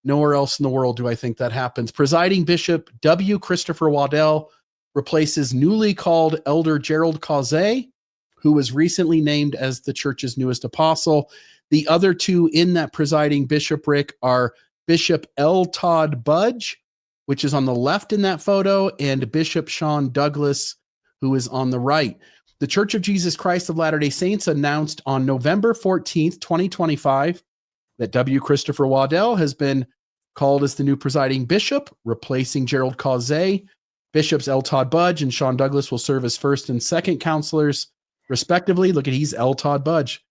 Nowhere else in the world do I think that happens. Presiding Bishop W. Christopher Waddell replaces newly called Elder Gerald Causet, who was recently named as the church's newest apostle. The other 2 in that presiding bishopric are Bishop L. Todd Budge, which is on the left in that photo, and Bishop Sean Douglas, who is on the right. The Church of Jesus Christ of Latter-day Saints announced on November 14th, 2025, that W. Christopher Waddell has been called as the new presiding bishop, replacing Gerald Causey. Bishops L. Todd Budge and Sean Douglas will serve as first and second counselors, respectively. Look at, he's L. Todd Budge.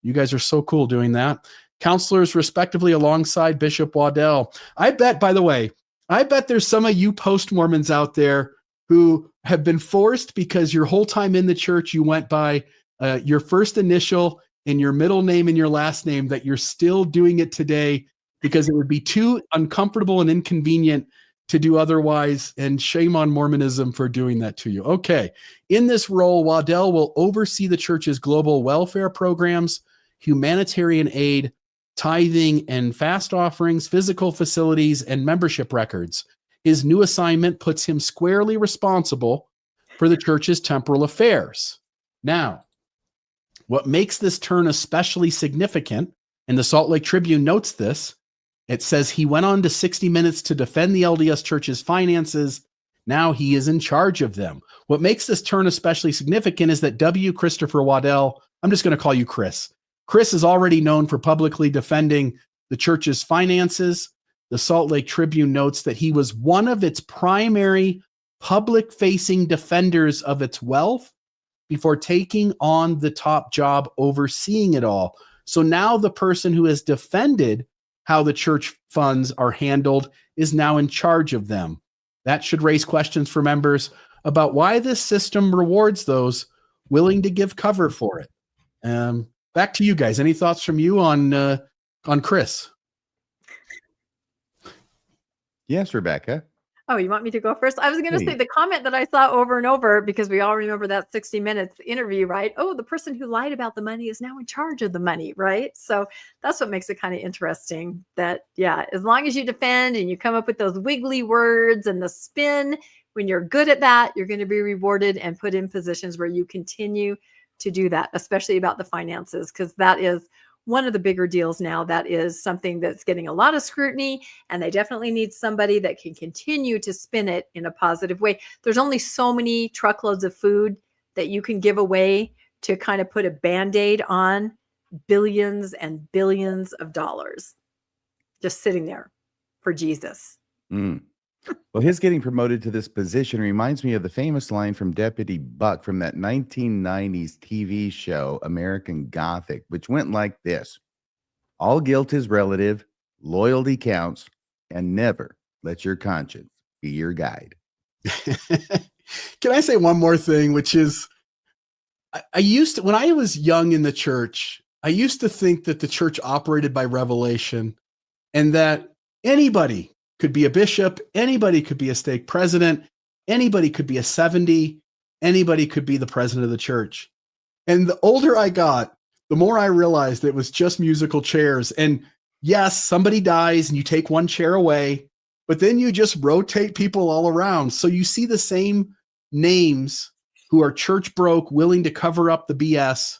You guys are so cool doing that. Counselors, respectively, alongside Bishop Waddell. I bet, by the way, there's some of you post-Mormons out there who have been forced because your whole time in the church, you went by your first initial and your middle name and your last name, that you're still doing it today because it would be too uncomfortable and inconvenient to do otherwise, and shame on Mormonism for doing that to you. Okay. In this role, Waddell will oversee the church's global welfare programs, humanitarian aid, tithing and fast offerings, physical facilities, and membership records. His new assignment puts him squarely responsible for the church's temporal affairs. Now, what makes this turn especially significant, and the Salt Lake Tribune notes this, it says he went on to 60 Minutes to defend the LDS Church's finances. Now he is in charge of them. What makes this turn especially significant is that W. Christopher Waddell, I'm just going to call you Chris. Chris is already known for publicly defending the church's finances. The Salt Lake Tribune notes that he was one of its primary public-facing defenders of its wealth before taking on the top job overseeing it all. So now the person who has defended how the church funds are handled is now in charge of them. That should raise questions for members about why this system rewards those willing to give cover for it. Back to you guys. Any thoughts from you on Chris? Yes, Rebecca. Oh, you want me to go first? I was going to say the comment that I saw over and over, because we all remember that 60 Minutes interview, right? Oh, the person who lied about the money is now in charge of the money, right? So that's what makes it kind of interesting that, yeah, as long as you defend and you come up with those wiggly words and the spin, when you're good at that, you're going to be rewarded and put in positions where you continue to do that, especially about the finances, because that is one of the bigger deals now. That is something that's getting a lot of scrutiny, and they definitely need somebody that can continue to spin it in a positive way. There's only so many truckloads of food that you can give away to kind of put a Band-Aid on billions and billions of dollars just sitting there for Jesus. Well, his getting promoted to this position reminds me of the famous line from Deputy Buck from that 1990s TV show, American Gothic, which went like this: all guilt is relative, loyalty counts, and never let your conscience be your guide. Can I say one more thing, which is, I used to, when I was young in the church, I used to think that the church operated by revelation and that anybody could be a bishop, anybody could be a stake president, anybody could be a 70, anybody could be the president of the church. And the older I got, the more I realized it was just musical chairs. And yes, somebody dies and you take one chair away, but then you just rotate people all around. So you see the same names who are church broke, willing to cover up the BS.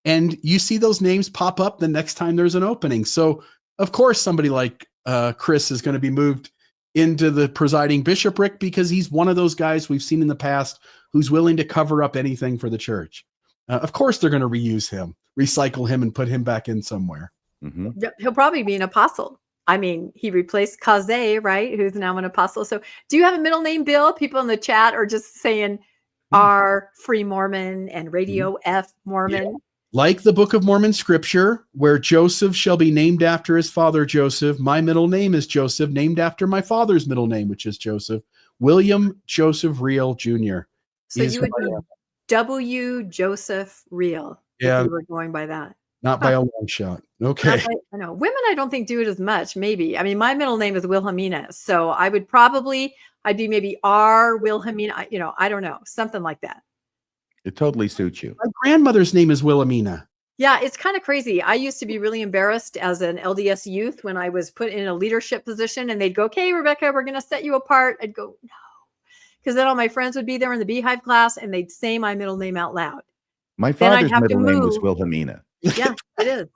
And you see those names pop up the next time there's an opening. So of course, somebody like Chris is going to be moved into the presiding bishopric because he's one of those guys we've seen in the past who's willing to cover up anything for the church. Of course, they're going to reuse him, recycle him, and put him back in somewhere. Mm-hmm. He'll probably be an apostle. I mean, he replaced Causey, right? Who's now an apostle. So do you have a middle name, Bill? People in the chat are just saying R Free Mormon and Radio F Mormon. Yeah. Like the Book of Mormon scripture, where Joseph shall be named after his father Joseph, my middle name is Joseph, named after my father's middle name, which is Joseph. William Joseph Reel Jr. So you would be W. Joseph Reel if you were going by that. Not by a long shot. Okay. I know. Women, I don't think do it as much, maybe. I mean, my middle name is Wilhelmina, so I would probably, I'd be maybe R. Wilhelmina, I don't know, something like that. It totally suits you. My grandmother's name is Wilhelmina. Yeah, it's kind of crazy. I used to be really embarrassed as an LDS youth when I was put in a leadership position and they'd go, okay, Rebecca, we're going to set you apart. I'd go, no. Because then all my friends would be there in the Beehive class and they'd say my middle name out loud. My father's middle name was Wilhelmina. Yeah, it is.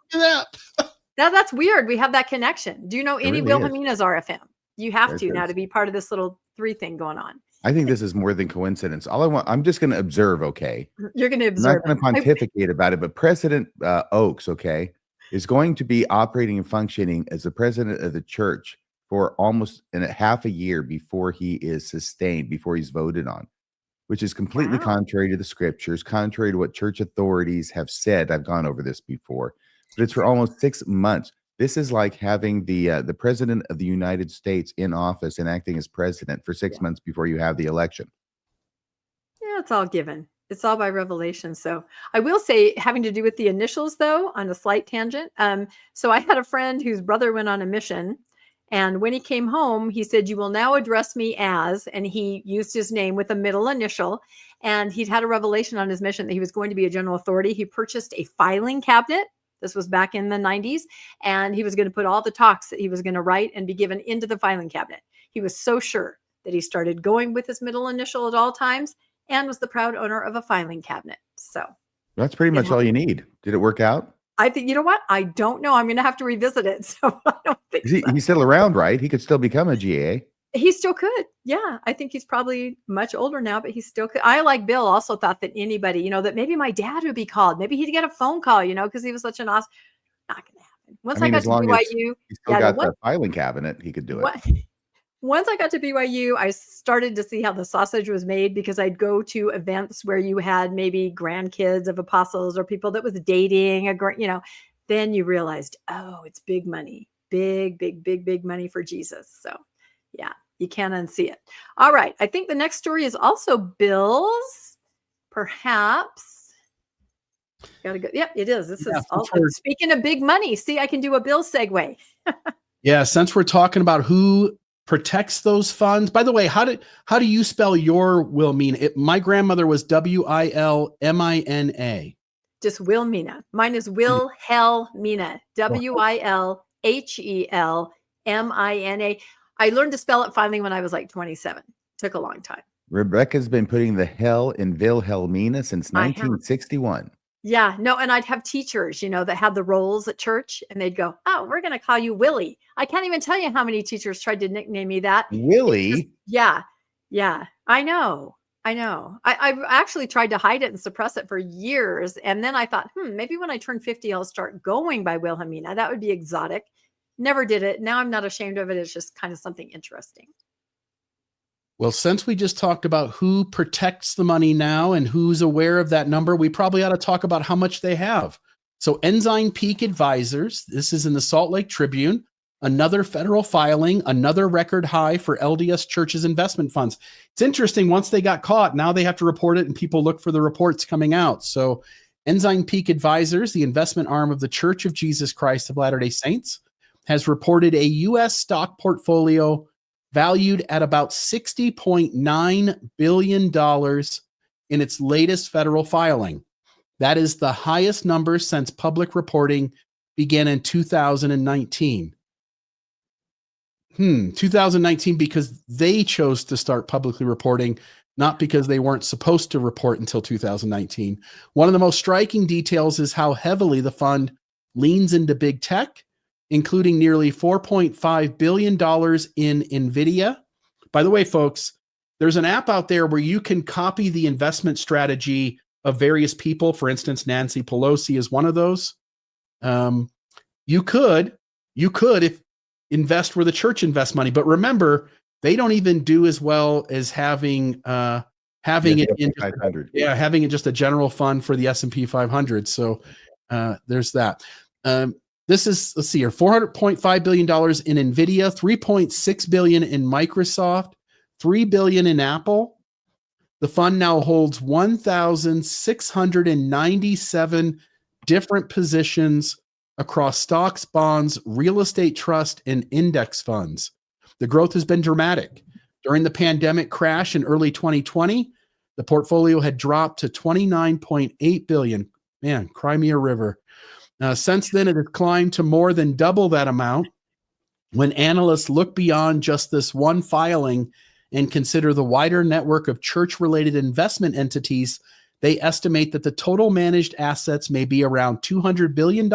That's weird. We have that connection. Do you know any Wilhelminas RFM? You have to now to be part of this little 3 thing going on. I think this is more than coincidence. I'm just going to observe, okay? You're going to I'm not observe going to pontificate about it, but President Oaks, okay, is going to be operating and functioning as the president of the church for almost half a year before he is sustained, before he's voted on, which is completely Wow. contrary to the scriptures, contrary to what church authorities have said. I've gone over this before, but it's for almost 6 months. This is like having the president of the United States in office and acting as president for 6 months before you have the election. Yeah, it's all given. It's all by revelation. So I will say, having to do with the initials, though, on a slight tangent. So I had a friend whose brother went on a mission. And when he came home, he said, "You will now address me as," and he used his name with a middle initial. And he'd had a revelation on his mission that he was going to be a general authority. He purchased a filing cabinet. This was back in the 90s. And he was going to put all the talks that he was going to write and be given into the filing cabinet. He was so sure that he started going with his middle initial at all times and was the proud owner of a filing cabinet. So that's pretty much all you need. Did it work out? I think, you know what? I don't know. I'm going to have to revisit it. So I don't think He's still around, right? He could still become a GA. He still could. Yeah. I think he's probably much older now, but he still could. I, like Bill, also thought that anybody, that maybe my dad would be called. Maybe he'd get a phone call, because he was such an awesome. Not going to happen. Once I got to BYU. He still got the filing cabinet, he could do it. Once I got to BYU, I started to see how the sausage was made, because I'd go to events where you had maybe grandkids of apostles or people that was dating, then you realized, oh, it's big money, big, big, big, big money for Jesus. So yeah, you can't unsee it. All right. I think the next story is also Bill's, perhaps. Gotta go. Yep, it is. This is also, speaking of big money. See, I can do a Bill segue. Yeah, since we're talking about who protects those funds. By the way, how do you spell your Wilmina? My grandmother was Wilmina. Just Wilmina. Mine is Wilhelmina. Wilhelmina. I learned to spell it finally when I was like 27. Took a long time. Rebecca's been putting the hell in Wilhelmina since 1961. Yeah, no, and I'd have teachers, that had the roles at church, and they'd go, "Oh, we're going to call you Willie." I can't even tell you how many teachers tried to nickname me that. Willie? Yeah, I know. I've actually tried to hide it and suppress it for years, and then I thought, maybe when I turn 50, I'll start going by Wilhelmina. That would be exotic. Never did it. Now I'm not ashamed of it. It's just kind of something interesting. Well, since we just talked about who protects the money now and who's aware of that number, we probably ought to talk about how much they have. So Ensign Peak Advisors, this is in the Salt Lake Tribune, another federal filing, another record high for LDS Church's investment funds. It's interesting, once they got caught, now they have to report it and people look for the reports coming out. So Ensign Peak Advisors, the investment arm of the Church of Jesus Christ of Latter-day Saints, has reported a U.S. stock portfolio valued at about $60.9 billion in its latest federal filing. That is the highest number since public reporting began in 2019. 2019 because they chose to start publicly reporting, not because they weren't supposed to report until 2019. One of the most striking details is how heavily the fund leans into big tech, including nearly $4.5 billion in NVIDIA. By the way, folks, there's an app out there where you can copy the investment strategy of various people. For instance, Nancy Pelosi is one of those. You could if invest where the church invests money, but remember, they don't even do as well as having it in having it just a general fund for the S&P 500. So there's that. This is, let's see here, $400.5 billion in NVIDIA, $3.6 billion in Microsoft, $3 billion in Apple. The fund now holds 1,697 different positions across stocks, bonds, real estate trust, and index funds. The growth has been dramatic. During the pandemic crash in early 2020, the portfolio had dropped to $29.8 billion. Man, cry me a river. Since then, it has climbed to more than double that amount. When analysts look beyond just this one filing and consider the wider network of church-related investment entities, they estimate that the total managed assets may be around $200 billion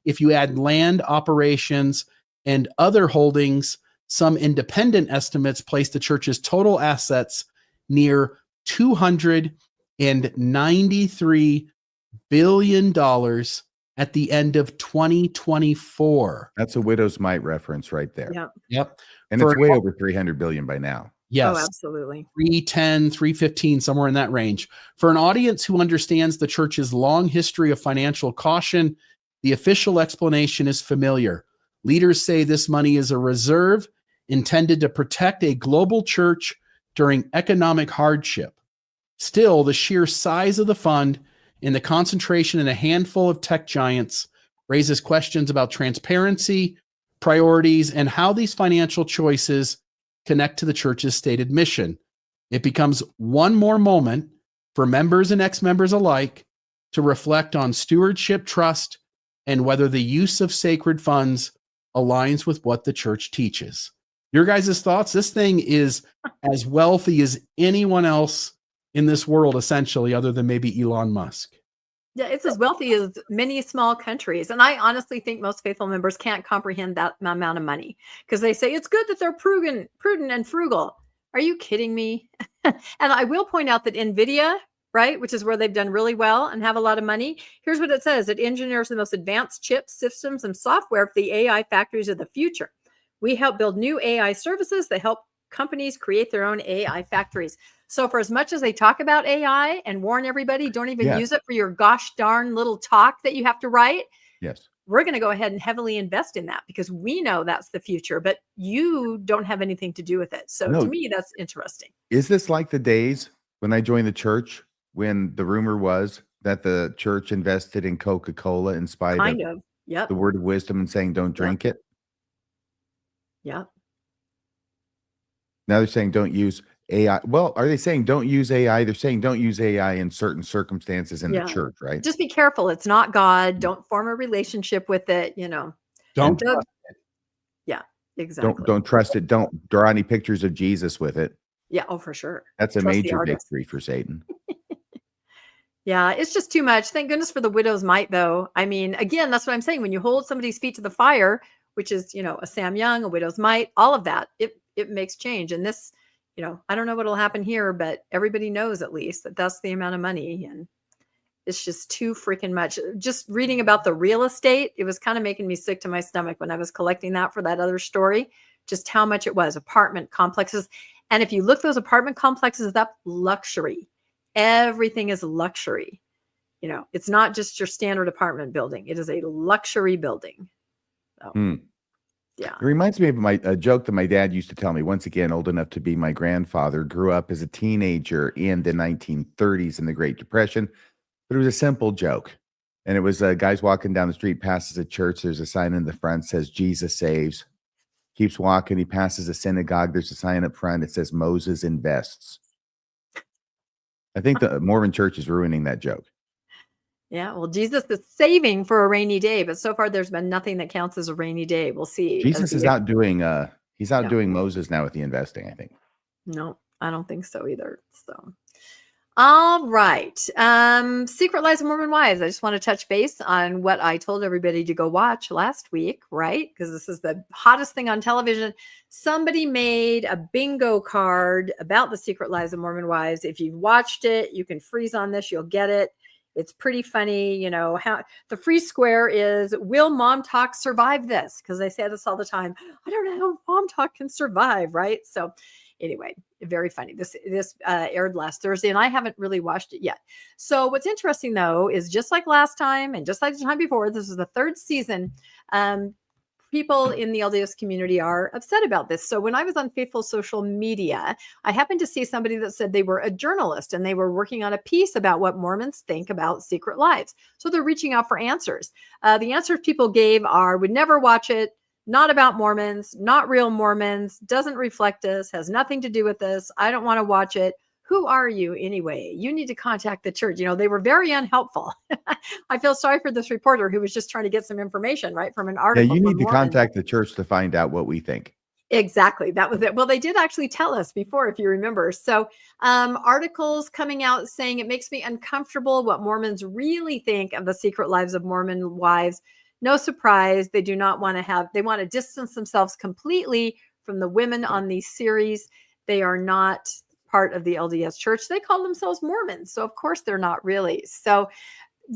if you add land, operations, and other holdings some independent estimates place the church's total assets near $293 billion at the end of 2024. That's a widow's mite reference right there. Yeah. Yep. And it's way over 300 billion by now. Yes. Oh, absolutely. 310, 315, somewhere in that range. For an audience who understands the church's long history of financial caution, the official explanation is familiar. Leaders say this money is a reserve intended to protect a global church during economic hardship. Still, the sheer size of the fund and the concentration in a handful of tech giants raises questions about transparency, priorities, and how these financial choices connect to the church's stated mission. It becomes one more moment for members and ex-members alike to reflect on stewardship, trust, and whether the use of sacred funds aligns with what the church teaches. Your guys' thoughts? This thing is as wealthy as anyone else in this world, essentially, other than maybe Elon Musk. Yeah, it's as wealthy as many small countries. And I honestly think most faithful members can't comprehend that amount of money because they say it's good that they're prudent and frugal. Are you kidding me? And I will point out that NVIDIA, right, which is where they've done really well and have a lot of money. Here's what it says. It engineers the most advanced chips, systems, and software for the AI factories of the future. We help build new AI services that help companies create their own AI factories. So for as much as they talk about AI and warn everybody, don't even use it for your gosh darn little talk that you have to write. Yes. We're going to go ahead and heavily invest in that because we know that's the future, but you don't have anything to do with it. So to me, that's interesting. Is this like the days when I joined the church, when the rumor was that the church invested in Coca-Cola in spite of the word of wisdom and saying, don't drink it? Yeah. Now they're saying don't use AI. Well, are they saying don't use AI? They're saying don't use AI in certain circumstances in the church, right? Just be careful. It's not God. Don't form a relationship with it, you know. Don't trust it. Yeah, exactly. Don't trust it. Don't draw any pictures of Jesus with it. Yeah, oh, for sure. That's a major victory for Satan. Yeah, it's just too much. Thank goodness for the widow's mite, though. I mean, again, that's what I'm saying. When you hold somebody's feet to the fire, which is, you know, a Sam Young, a widow's mite, all of that, it makes change. And this, you know, I don't know what'll happen here, but everybody knows at least that that's the amount of money. And it's just too freaking much. Just reading about the real estate, it was kind of making me sick to my stomach when I was collecting that for that other story, just how much it was. Apartment complexes. And if you look those apartment complexes up, luxury. Everything is luxury. You know, it's not just your standard apartment building. It is a luxury building. So, yeah. It reminds me of a joke that my dad used to tell me. Once again, old enough to be my grandfather, grew up as a teenager in the 1930s in the Great Depression. But it was a simple joke. And it was guys walking down the street, passes a church. There's a sign in the front says, Jesus saves. Keeps walking. He passes a synagogue. There's a sign up front. It says, Moses invests. I think the Mormon church is ruining that joke. Yeah, well, Jesus is saving for a rainy day, but so far there's been nothing that counts as a rainy day. We'll see. Jesus is outdoing Moses now with the investing, I think. No, I don't think so either. So, all right. Secret Lives of Mormon Wives. I just want to touch base on what I told everybody to go watch last week, right? Because this is the hottest thing on television. Somebody made a bingo card about the Secret Lives of Mormon Wives. If you've watched it, you can freeze on this. You'll get it. It's pretty funny, you know, how the free square is, will Mom Talk survive this? Because I say this all the time. I don't know how Mom Talk can survive, right? So anyway, very funny. This aired last Thursday, and I haven't really watched it yet. So what's interesting, though, is just like last time and just like the time before, this is the third season. People in the LDS community are upset about this. So when I was on Faithful social media, I happened to see somebody that said they were a journalist and they were working on a piece about what Mormons think about Secret Lives. So they're reaching out for answers. The answers people gave are, would never watch it, not about Mormons, not real Mormons, doesn't reflect us, has nothing to do with this. I don't want to watch it. Who are you anyway? You need to contact the church. You know, they were very unhelpful. I feel sorry for this reporter who was just trying to get some information, right, from an article. Yeah, you need to contact the church to find out what we think. Exactly. That was it. Well, they did actually tell us before, if you remember. So articles coming out saying it makes me uncomfortable what Mormons really think of the Secret Lives of Mormon Wives. No surprise. They do not want to have, they want to distance themselves completely from the women on these series, they are not part of the LDS Church. They call themselves Mormons. So of course they're not really. So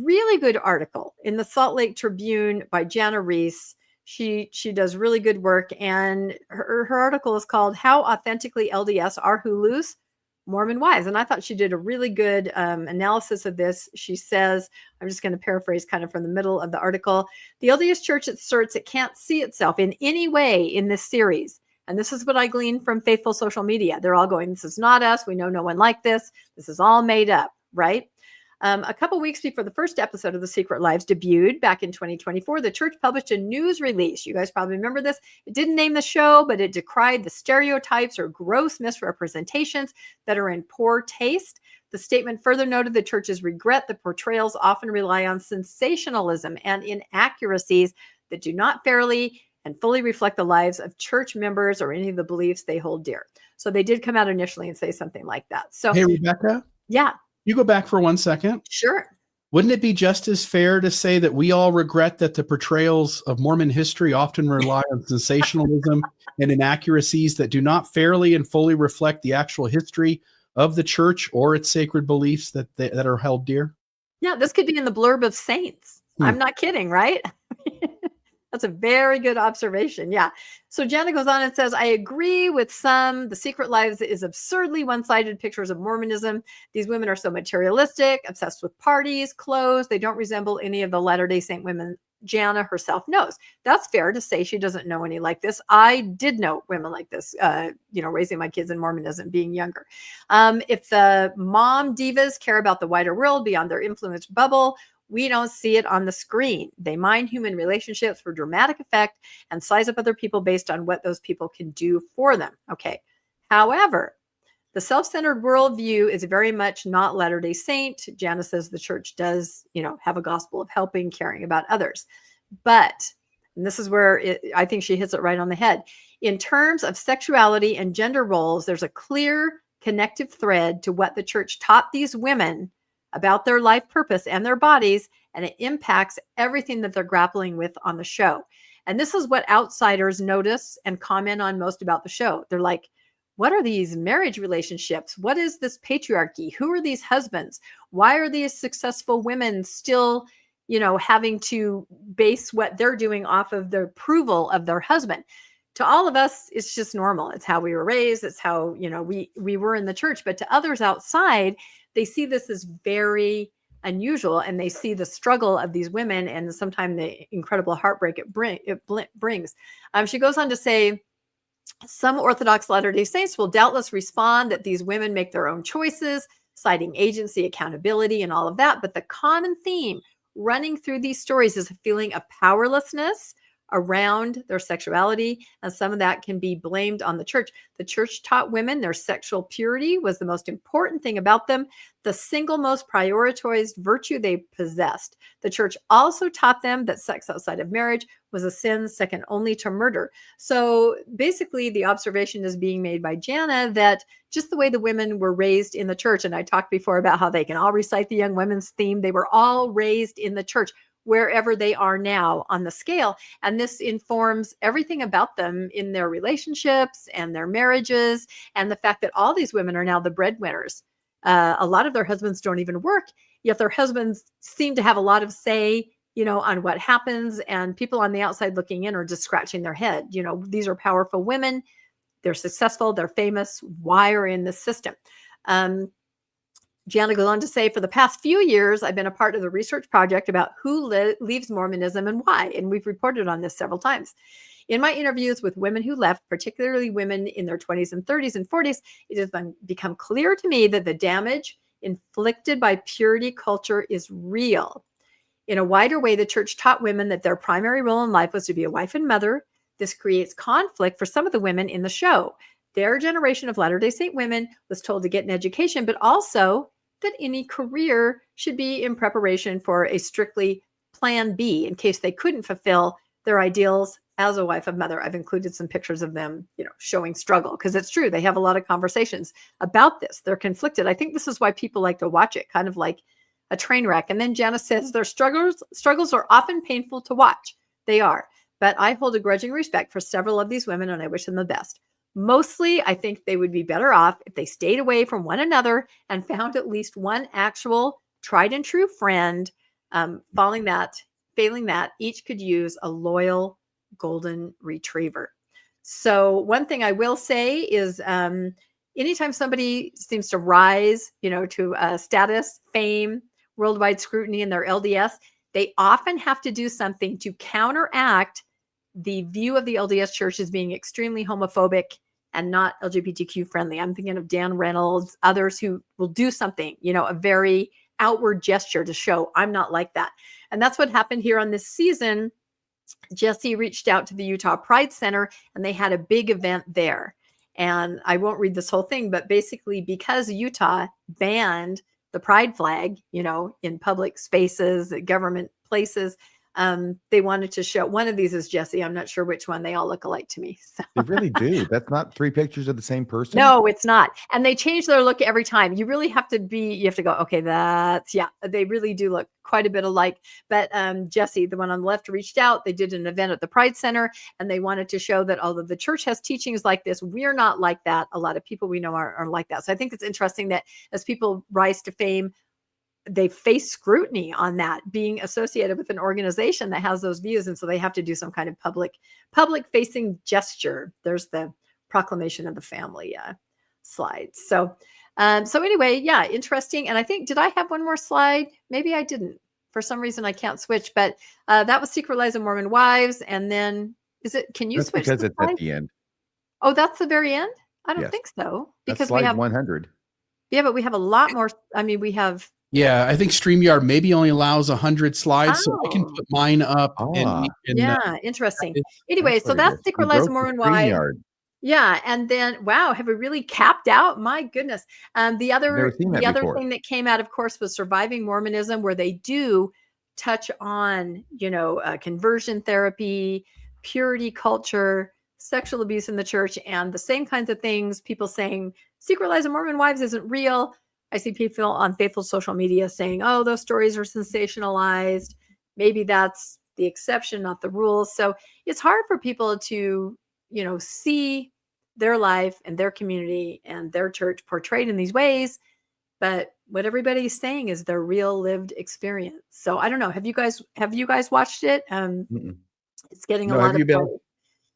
really good article in the Salt Lake Tribune by Jana Reese. She does really good work, and her article is called "How Authentically LDS Are Who Lose Mormon Wives." And I thought she did a really good analysis of this. She says, I'm just going to paraphrase kind of from the middle of the article, the LDS Church asserts it can't see itself in any way in this series. And this is what I gleaned from faithful social media. They're all going, this is not us. We know no one like this. This is all made up, right? A couple weeks before the first episode of The Secret Lives debuted back in 2024, the church published a news release. You guys probably remember this. It didn't name the show, but it decried the stereotypes or gross misrepresentations that are in poor taste. The statement further noted the church's regret that portrayals often rely on sensationalism and inaccuracies that do not fairly and fully reflect the lives of church members or any of the beliefs they hold dear. So they did come out initially and say something like that. So, hey, Rebecca. Yeah. You go back for 1 second. Sure. Wouldn't it be just as fair to say that we all regret that the portrayals of Mormon history often rely on sensationalism and inaccuracies that do not fairly and fully reflect the actual history of the church or its sacred beliefs that are held dear? Yeah, this could be in the blurb of Saints. I'm not kidding, right? That's a very good observation. Yeah. So Jana goes on and says, I agree with some. The Secret Lives is absurdly one-sided pictures of Mormonism. These women are so materialistic, obsessed with parties, clothes. They don't resemble any of the Latter-day Saint women Jana herself knows. That's fair to say. She doesn't know any like this. I did know women like this, raising my kids in Mormonism, being younger. If the mom divas care about the wider world beyond their influence bubble, we don't see it on the screen. They mine human relationships for dramatic effect and size up other people based on what those people can do for them. Okay. However, the self-centered worldview is very much not Latter-day Saint. Jana says the church does, have a gospel of helping, caring about others. But, and this is where I think she hits it right on the head. In terms of sexuality and gender roles, there's a clear connective thread to what the church taught these women about their life purpose and their bodies, and it impacts everything that they're grappling with on the show. And this is what outsiders notice and comment on most about the show. They're like, what are these marriage relationships? What is this patriarchy? Who are these husbands? Why are these successful women still, having to base what they're doing off of the approval of their husband? To all of us, it's just normal. It's how we were raised. It's how, we were in the church. But to others outside, they see this as very unusual, and they see the struggle of these women and sometimes the incredible heartbreak it brings. She goes on to say, some Orthodox Latter-day Saints will doubtless respond that these women make their own choices, citing agency, accountability, and all of that. But the common theme running through these stories is a feeling of powerlessness around their sexuality, and some of that can be blamed on the church. The church taught women their sexual purity was the most important thing about them, the single most prioritized virtue they possessed. The church also taught them that sex outside of marriage was a sin second only to murder. So basically, the observation is being made by Jana that just the way the women were raised in the church, and I talked before about how they can all recite the young women's theme, they were all raised in the church, wherever they are now on the scale. And this informs everything about them in their relationships and their marriages, and the fact that all these women are now the breadwinners. A lot of their husbands don't even work, yet their husbands seem to have a lot of say, on what happens, and people on the outside looking in are just scratching their head. These are powerful women. They're successful. They're famous. Why are in this system? Jana goes on to say, for the past few years, I've been a part of the research project about who leaves Mormonism and why. And we've reported on this several times. In my interviews with women who left, particularly women in their 20s and 30s and 40s, it has become clear to me that the damage inflicted by purity culture is real. In a wider way, the church taught women that their primary role in life was to be a wife and mother. This creates conflict for some of the women in the show. Their generation of Latter-day Saint women was told to get an education, but also that any career should be in preparation for a strictly plan B in case they couldn't fulfill their ideals as a wife and mother. I've included some pictures of them, showing struggle, because it's true. They have a lot of conversations about this. They're conflicted. I think this is why people like to watch it, kind of like a train wreck. And then Jana says their struggles are often painful to watch. They are. but I hold a grudging respect for several of these women and I wish them the best. Mostly, I think they would be better off if they stayed away from one another and found at least one actual tried and true friend. Failing that, each could use a loyal golden retriever. So one thing I will say is anytime somebody seems to rise, to status, fame, worldwide scrutiny in their LDS, they often have to do something to counteract the view of the LDS Church as being extremely homophobic and not LGBTQ friendly. I'm thinking of Dan Reynolds, others who will do something, a very outward gesture to show I'm not like that. And that's what happened here on this season. Jesse reached out to the Utah Pride Center and they had a big event there. And I won't read this whole thing, but basically because Utah banned the pride flag, in public spaces, government places, they wanted to show one of these is Jesse. I'm not sure which one. They all look alike to me. So. They really do. That's not 3 pictures of the same person. No, it's not. And they change their look every time. You really have to go, okay, they really do look quite a bit alike. But Jesse, the one on the left, reached out. They did an event at the Pride Center and they wanted to show that although the church has teachings like this, we're not like that. A lot of people we know are like that. So I think it's interesting that as people rise to fame, they face scrutiny on that being associated with an organization that has those views. And so they have to do some kind of public facing gesture. There's the proclamation of the family slide. So anyway, yeah, interesting. And I think, did I have one more slide? Maybe I didn't. For some reason, I can't switch, but that was Secret Lives of Mormon Wives. And then can you That's switch? because it's at the end. Oh, that's the very end? I don't Yes. think so. That's Because slide we have 100. Yeah, but we have a lot more. I mean, we have. Yeah, I think StreamYard maybe only allows 100 slides, so I can Oh. put mine up. Yeah, interesting. that Anyway, so that's Secret Lives of Mormon Wives. Yard. Yeah, and then wow, have we really capped out? My goodness. The other before. thing that came out, of course, was Surviving Mormonism, where they do touch on, conversion therapy, purity culture, sexual abuse in the church, and the same kinds of things. People saying Secret Lives of Mormon Wives isn't real. I see people on faithful social media saying, oh, those stories are sensationalized. Maybe that's the exception, not the rule. So it's hard for people to, see their life and their community and their church portrayed in these ways. But what everybody's saying is their real lived experience. So I don't know. Have you guys watched it? It's getting a lot of play.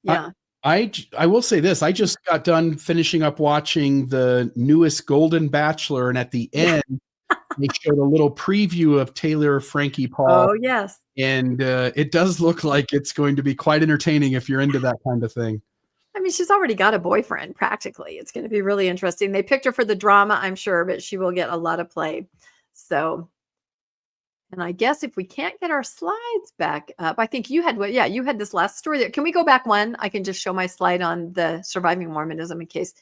Yeah. I will say this. I just got done finishing up watching the newest Golden Bachelor, and at the end, they showed a little preview of Taylor Frankie Paul. Oh, yes. And it does look like it's going to be quite entertaining if you're into that kind of thing. I mean, she's already got a boyfriend, practically. It's going to be really interesting. They picked her for the drama, I'm sure, but she will get a lot of play. So, and I guess if we can't get our slides back up, I think you had you had this last story there. Can we go back one? I can just show my slide on the Surviving Mormonism in case,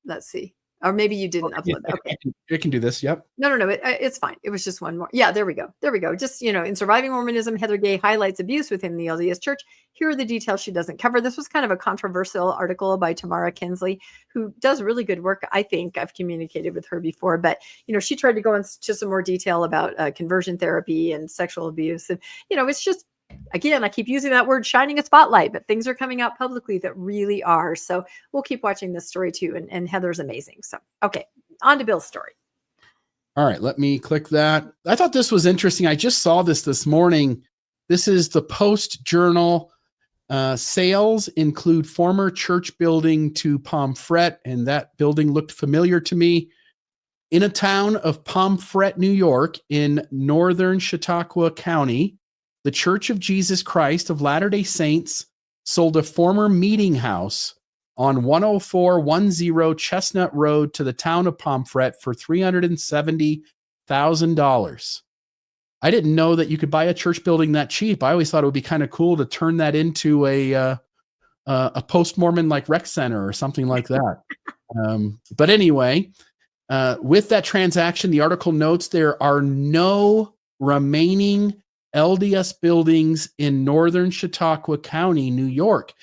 let's see. Or maybe you didn't upload that. Okay. It can do this. Yep. No. It's fine. It was just one more. Yeah, there we go. Just, in Surviving Mormonism, Heather Gay highlights abuse within the LDS Church. Here are the details she doesn't cover. This was kind of a controversial article by Tamara Kinsley, who does really good work. I think I've communicated with her before, but, she tried to go into some more detail about conversion therapy and sexual abuse. And, it's just, again, I keep using that word, shining a spotlight, but things are coming out publicly that really are. So we'll keep watching this story too. And Heather's amazing. So, okay, on to Bill's story. All right, let me click that. I thought this was interesting. I just saw this morning. This is the Post Journal. Sales include former church building to Pomfret, and that building looked familiar to me. In a town of Pomfret, New York, in northern Chautauqua County, the Church of Jesus Christ of Latter-day Saints sold a former meeting house on 10410 Chestnut Road to the town of Pomfret for $370,000. I didn't know that you could buy a church building that cheap. I always thought it would be kind of cool to turn that into a post-Mormon like rec center or something like that. But anyway, with that transaction, the article notes there are no remaining LDS buildings in northern Chautauqua County, New York.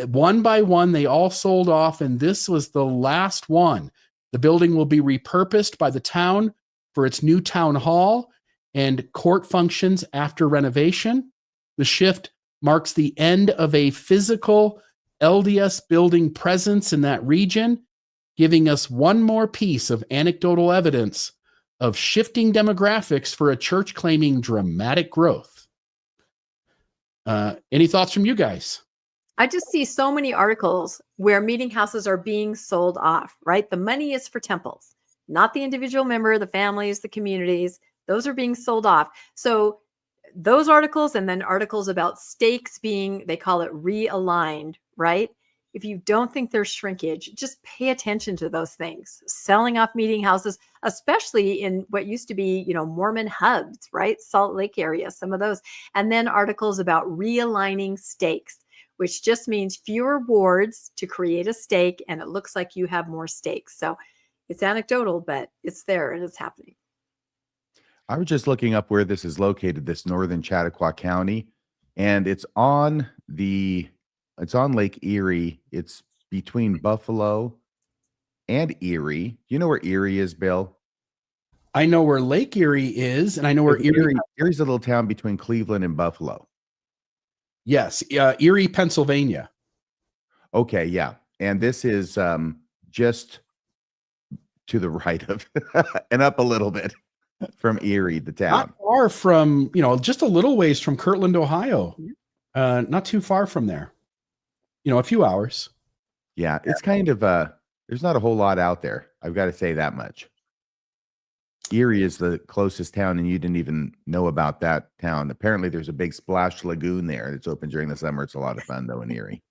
One by one, they all sold off, and this was the last one. The building will be repurposed by the town for its new town hall and court functions after renovation. The shift marks the end of a physical LDS building presence in that region, giving us one more piece of anecdotal evidence of shifting demographics for a church claiming dramatic growth. Any thoughts from you guys? I just see so many articles where meeting houses are being sold off, right? The money is for temples, not the individual member, the families, the communities. Those are being sold off. So those articles, and then articles about stakes being, they call it realigned, right? If you don't think there's shrinkage, just pay attention to those things. Selling off meeting houses, especially in what used to be, Mormon hubs, right? Salt Lake area, some of those. And then articles about realigning stakes, which just means fewer wards to create a stake, and it looks like you have more stakes. So it's anecdotal, but it's there and it's happening. I was just looking up where this is located, this northern Chautauqua County, and it's on Lake Erie. It's between Buffalo and Erie. You know where Erie is, Bill? I know where Lake Erie is, and I know where Erie's a little town between Cleveland and Buffalo. Yes, Erie, Pennsylvania. Okay, yeah. And this is just to the right of and up a little bit from Erie, the town. Not far from, just a little ways from Kirtland, Ohio. Not too far from there. A few hours. Yeah, it's kind of there's not a whole lot out there. I've got to say that much. Erie is the closest town, and you didn't even know about that town. Apparently, there's a big splash lagoon there that's open during the summer. It's a lot of fun, though, in Erie.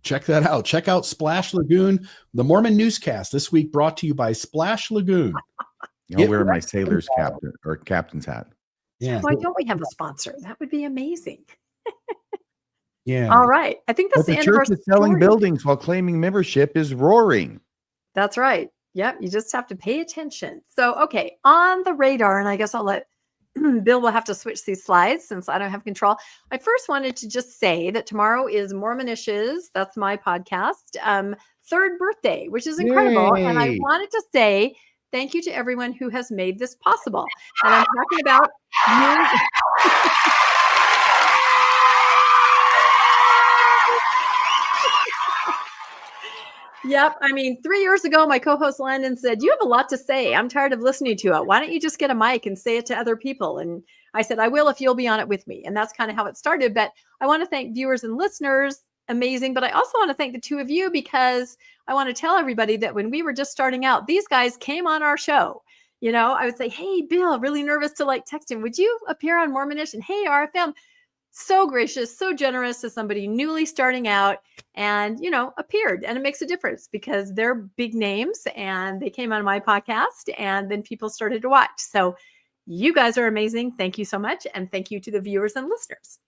Check that out. Check out Splash Lagoon, the Mormon newscast this week, brought to you by Splash Lagoon. I'll wear my sailor's captain's hat. Yeah. Why don't we have a sponsor? That would be amazing. Yeah. All right. I think that's But the end church of our is selling story. buildings while claiming membership is roaring. That's right. Yep. You just have to pay attention. So, okay. On the radar, and I guess I'll let Bill will have to switch these slides since I don't have control. I first wanted to just say that tomorrow is Mormonishes. That's my podcast. Third birthday, which is incredible. Yay. And I wanted to say thank you to everyone who has made this possible. And I'm talking about you. Yep. I mean, 3 years ago, my co-host Landon said, "You have a lot to say. I'm tired of listening to it. Why don't you just get a mic and say it to other people?" And I said, "I will if you'll be on it with me." And that's kind of how it started. But I want to thank viewers and listeners. Amazing. But I also want to thank the two of you, because I want to tell everybody that when we were just starting out, these guys came on our show. I would say, "Hey, Bill, really nervous to text him. Would you appear on Mormonish?" And hey, RFM. So gracious, so generous to somebody newly starting out, and appeared. And it makes a difference because they're big names and they came on my podcast, and then people started to watch. So you guys are amazing. Thank you so much. And thank you to the viewers and listeners.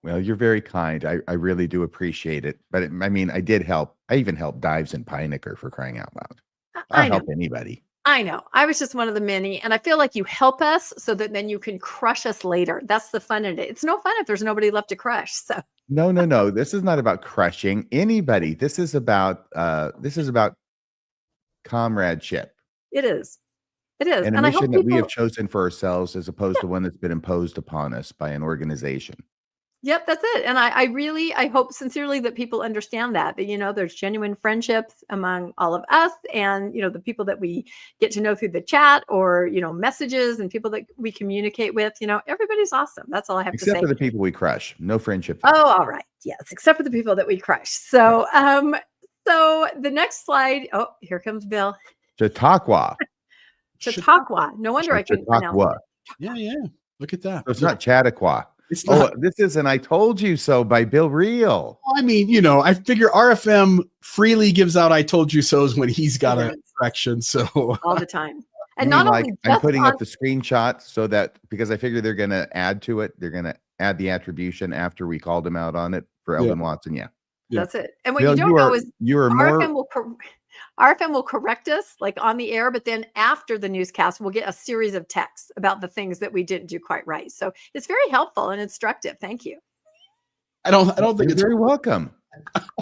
Well, you're very kind. I really do appreciate it. But I did help. I even helped Dives and Pinecker, for crying out loud. I'll help anybody. I know. I was just one of the many, and I feel like you help us so that then you can crush us later. That's the fun in it. It's no fun if there's nobody left to crush. So No. This is not about crushing anybody. This is about comradeship. It is. It is. And a I hope mission that we have chosen for ourselves, as opposed to one that's been imposed upon us by an organization. Yep, that's it. And I hope sincerely that people understand that there's genuine friendships among all of us, and, the people that we get to know through the chat or, messages, and people that we communicate with, everybody's awesome. That's all I have to say. Except for the people we crush. No friendship. Oh, all right. Yes. Except for the people that we crush. So, so the next slide. Oh, here comes Bill. Chautauqua. Chautauqua. No wonder I couldn't pronounce it. Yeah. Look at that. So it's not Chautauqua. It's not. This is an "I Told You So" by Bill Reel. I mean, I figure RFM freely gives out "I told you so's" when he's got a correction. So all the time. And not only I'm putting up the screenshot so that, because I figure they're going to add to it. They're going to add the attribution after we called him out on it for Eldon Watson. Yeah. That's it. And what Bill, you don't know is RFM will correct us on the air, but then after the newscast, we'll get a series of texts about the things that we didn't do quite right. So it's very helpful and instructive. Thank you. I don't think it's very welcome.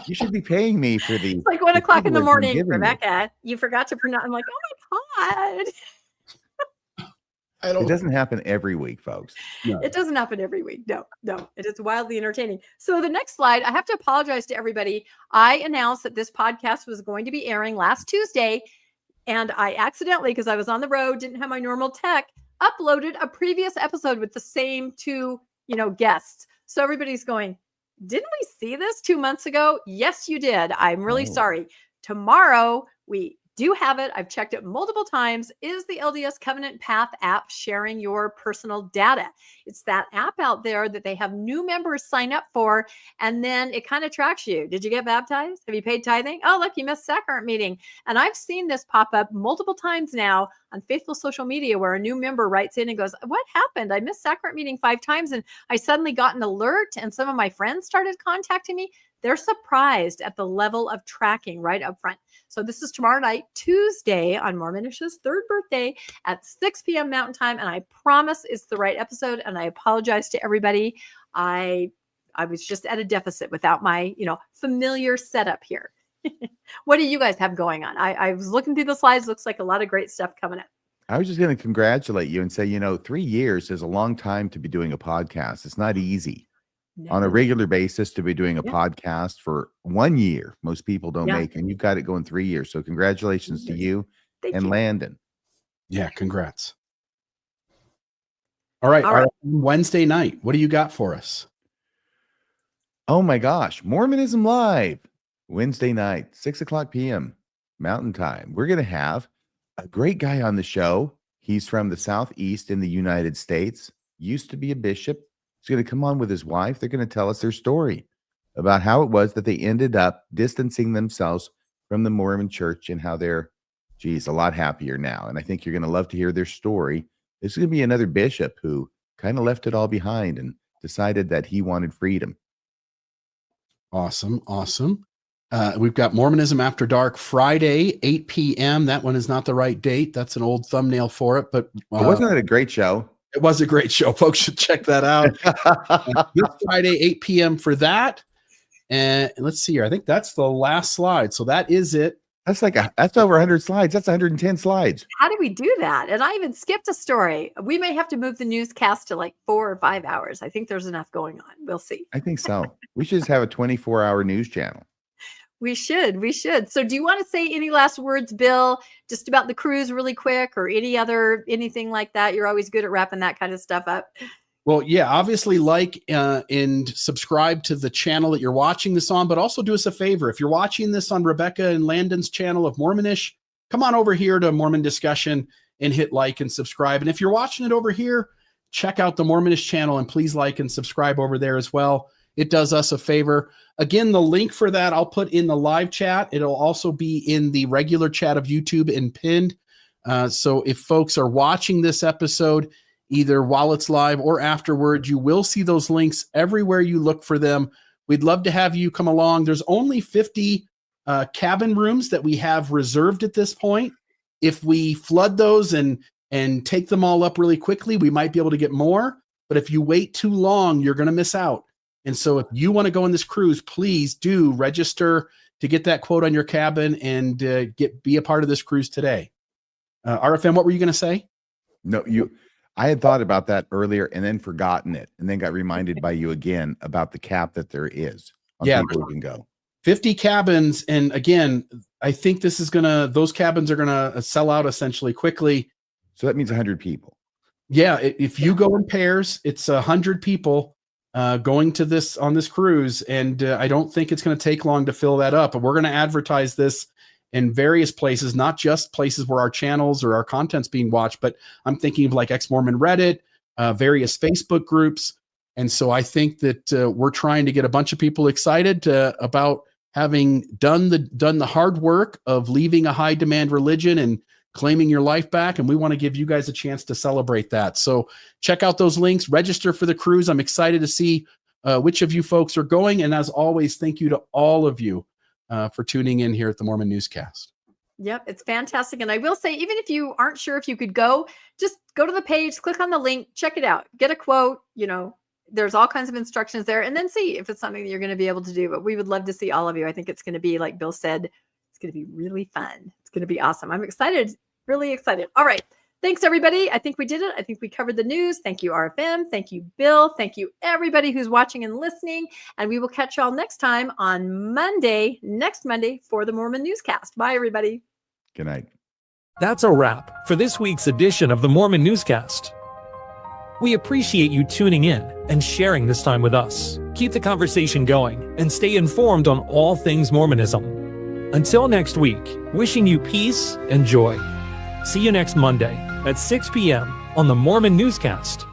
You should be paying me for these. It's like 1 o'clock in the morning, Rebecca. You forgot to pronounce. I'm like, oh my God. It doesn't happen every week, folks. No. It doesn't happen every week. No. It is wildly entertaining. So the next slide, I have to apologize to everybody. I announced that this podcast was going to be airing last Tuesday, and I accidentally, because I was on the road, didn't have my normal tech, uploaded a previous episode with the same two, guests. So everybody's going, didn't we see this 2 months ago? Yes, you did. I'm really sorry. Tomorrow, we do have it. I've checked it multiple times. Is the LDS Covenant Path app sharing your personal data? It's that app out there that they have new members sign up for, and then it kind of tracks you. Did you get baptized? Have you paid tithing? Oh, look, you missed sacrament meeting. And I've seen this pop up multiple times now on Faithful social media, where a new member writes in and goes, what happened? I missed sacrament meeting 5 times, and I suddenly got an alert, and some of my friends started contacting me. They're surprised at the level of tracking right up front. So this is tomorrow night, Tuesday, on Mormonish's 3rd birthday at 6 p.m. Mountain Time. And I promise it's the right episode. And I apologize to everybody. I was just at a deficit without my, familiar setup here. What do you guys have going on? I was looking through the slides. Looks like a lot of great stuff coming up. I was just going to congratulate you and say, 3 years is a long time to be doing a podcast. It's not easy. On a regular basis to be doing a podcast for 1 year. Most people don't make, and you've got it going 3 years. So congratulations to you and Landon. Yeah, congrats. All right. Wednesday night, what do you got for us? Oh my gosh. Mormonism Live. Wednesday night, 6:00 p.m. Mountain Time. We're going to have a great guy on the show. He's from the Southeast in the United States. Used to be a bishop. He's going to come on with his wife. They're going to tell us their story about how it was that they ended up distancing themselves from the Mormon church and how they're, a lot happier now. And I think you're going to love to hear their story. This is going to be another bishop who kind of left it all behind and decided that he wanted freedom. Awesome. We've got Mormonism After Dark Friday, 8 p.m. That one is not the right date. That's an old thumbnail for it. But wasn't it a great show? It was a great show. Folks should check that out. This Friday, 8 p.m. for that. And let's see here. I think that's the last slide. So that is it. That's that's over 100 slides. That's 110 slides. How do we do that? And I even skipped a story. We may have to move the newscast to like 4 or 5 hours. I think there's enough going on. We'll see. I think so. We should just have a 24-hour news channel. We should. So do you want to say any last words, Bill, just about the cruise really quick, or anything like that? You're always good at wrapping that kind of stuff up. Well, yeah, obviously and subscribe to the channel that you're watching this on, but also do us a favor. If you're watching this on Rebecca and Landon's channel of Mormonish, come on over here to Mormon Discussion and hit like and subscribe. And if you're watching it over here, check out the Mormonish channel and please like and subscribe over there as well. It does us a favor. Again, the link for that I'll put in the live chat. It'll also be in the regular chat of YouTube and pinned. So if folks are watching this episode, either while it's live or afterward, you will see those links everywhere you look for them. We'd love to have you come along. There's only 50 cabin rooms that we have reserved at this point. If we flood those and take them all up really quickly, we might be able to get more. But if you wait too long, you're going to miss out. And so if you want to go on this cruise, please do register to get that quote on your cabin and be a part of this cruise today. RFM, what were you going to say? No, I had thought about that earlier and then forgotten it, and then got reminded by you again about the cap that there is on people who can go. 50 cabins. And again, I think those cabins are going to sell out essentially quickly. So that means 100 people. Yeah. If you go in pairs, it's 100 people going to on this cruise. And I don't think it's going to take long to fill that up. But we're going to advertise this in various places, not just places where our channels or our content's being watched, but I'm thinking of like Ex-Mormon Reddit, various Facebook groups. And so I think that we're trying to get a bunch of people excited about having done the hard work of leaving a high demand religion and claiming your life back. And we want to give you guys a chance to celebrate that. So check out those links, register for the cruise. I'm excited to see which of you folks are going. And as always, thank you to all of you for tuning in here at the Mormon Newscast. Yep, it's fantastic. And I will say, even if you aren't sure if you could go, just go to the page, click on the link, check it out, get a quote, there's all kinds of instructions there, and then see if it's something that you're going to be able to do. But we would love to see all of you. I think it's going to be, like Bill said, it's going to be really fun. It's going to be awesome. I'm excited, really excited. All right. Thanks, everybody. I think we did it. I think we covered the news. Thank you, RFM. Thank you, Bill. Thank you, everybody who's watching and listening. And we will catch y'all next time on Monday, next Monday, for the Mormon Newscast. Bye, everybody. Good night. That's a wrap for this week's edition of the Mormon Newscast. We appreciate you tuning in and sharing this time with us. Keep the conversation going and stay informed on all things Mormonism. Until next week, wishing you peace and joy. See you next Monday at 6 p.m. on the Mormon Newscast.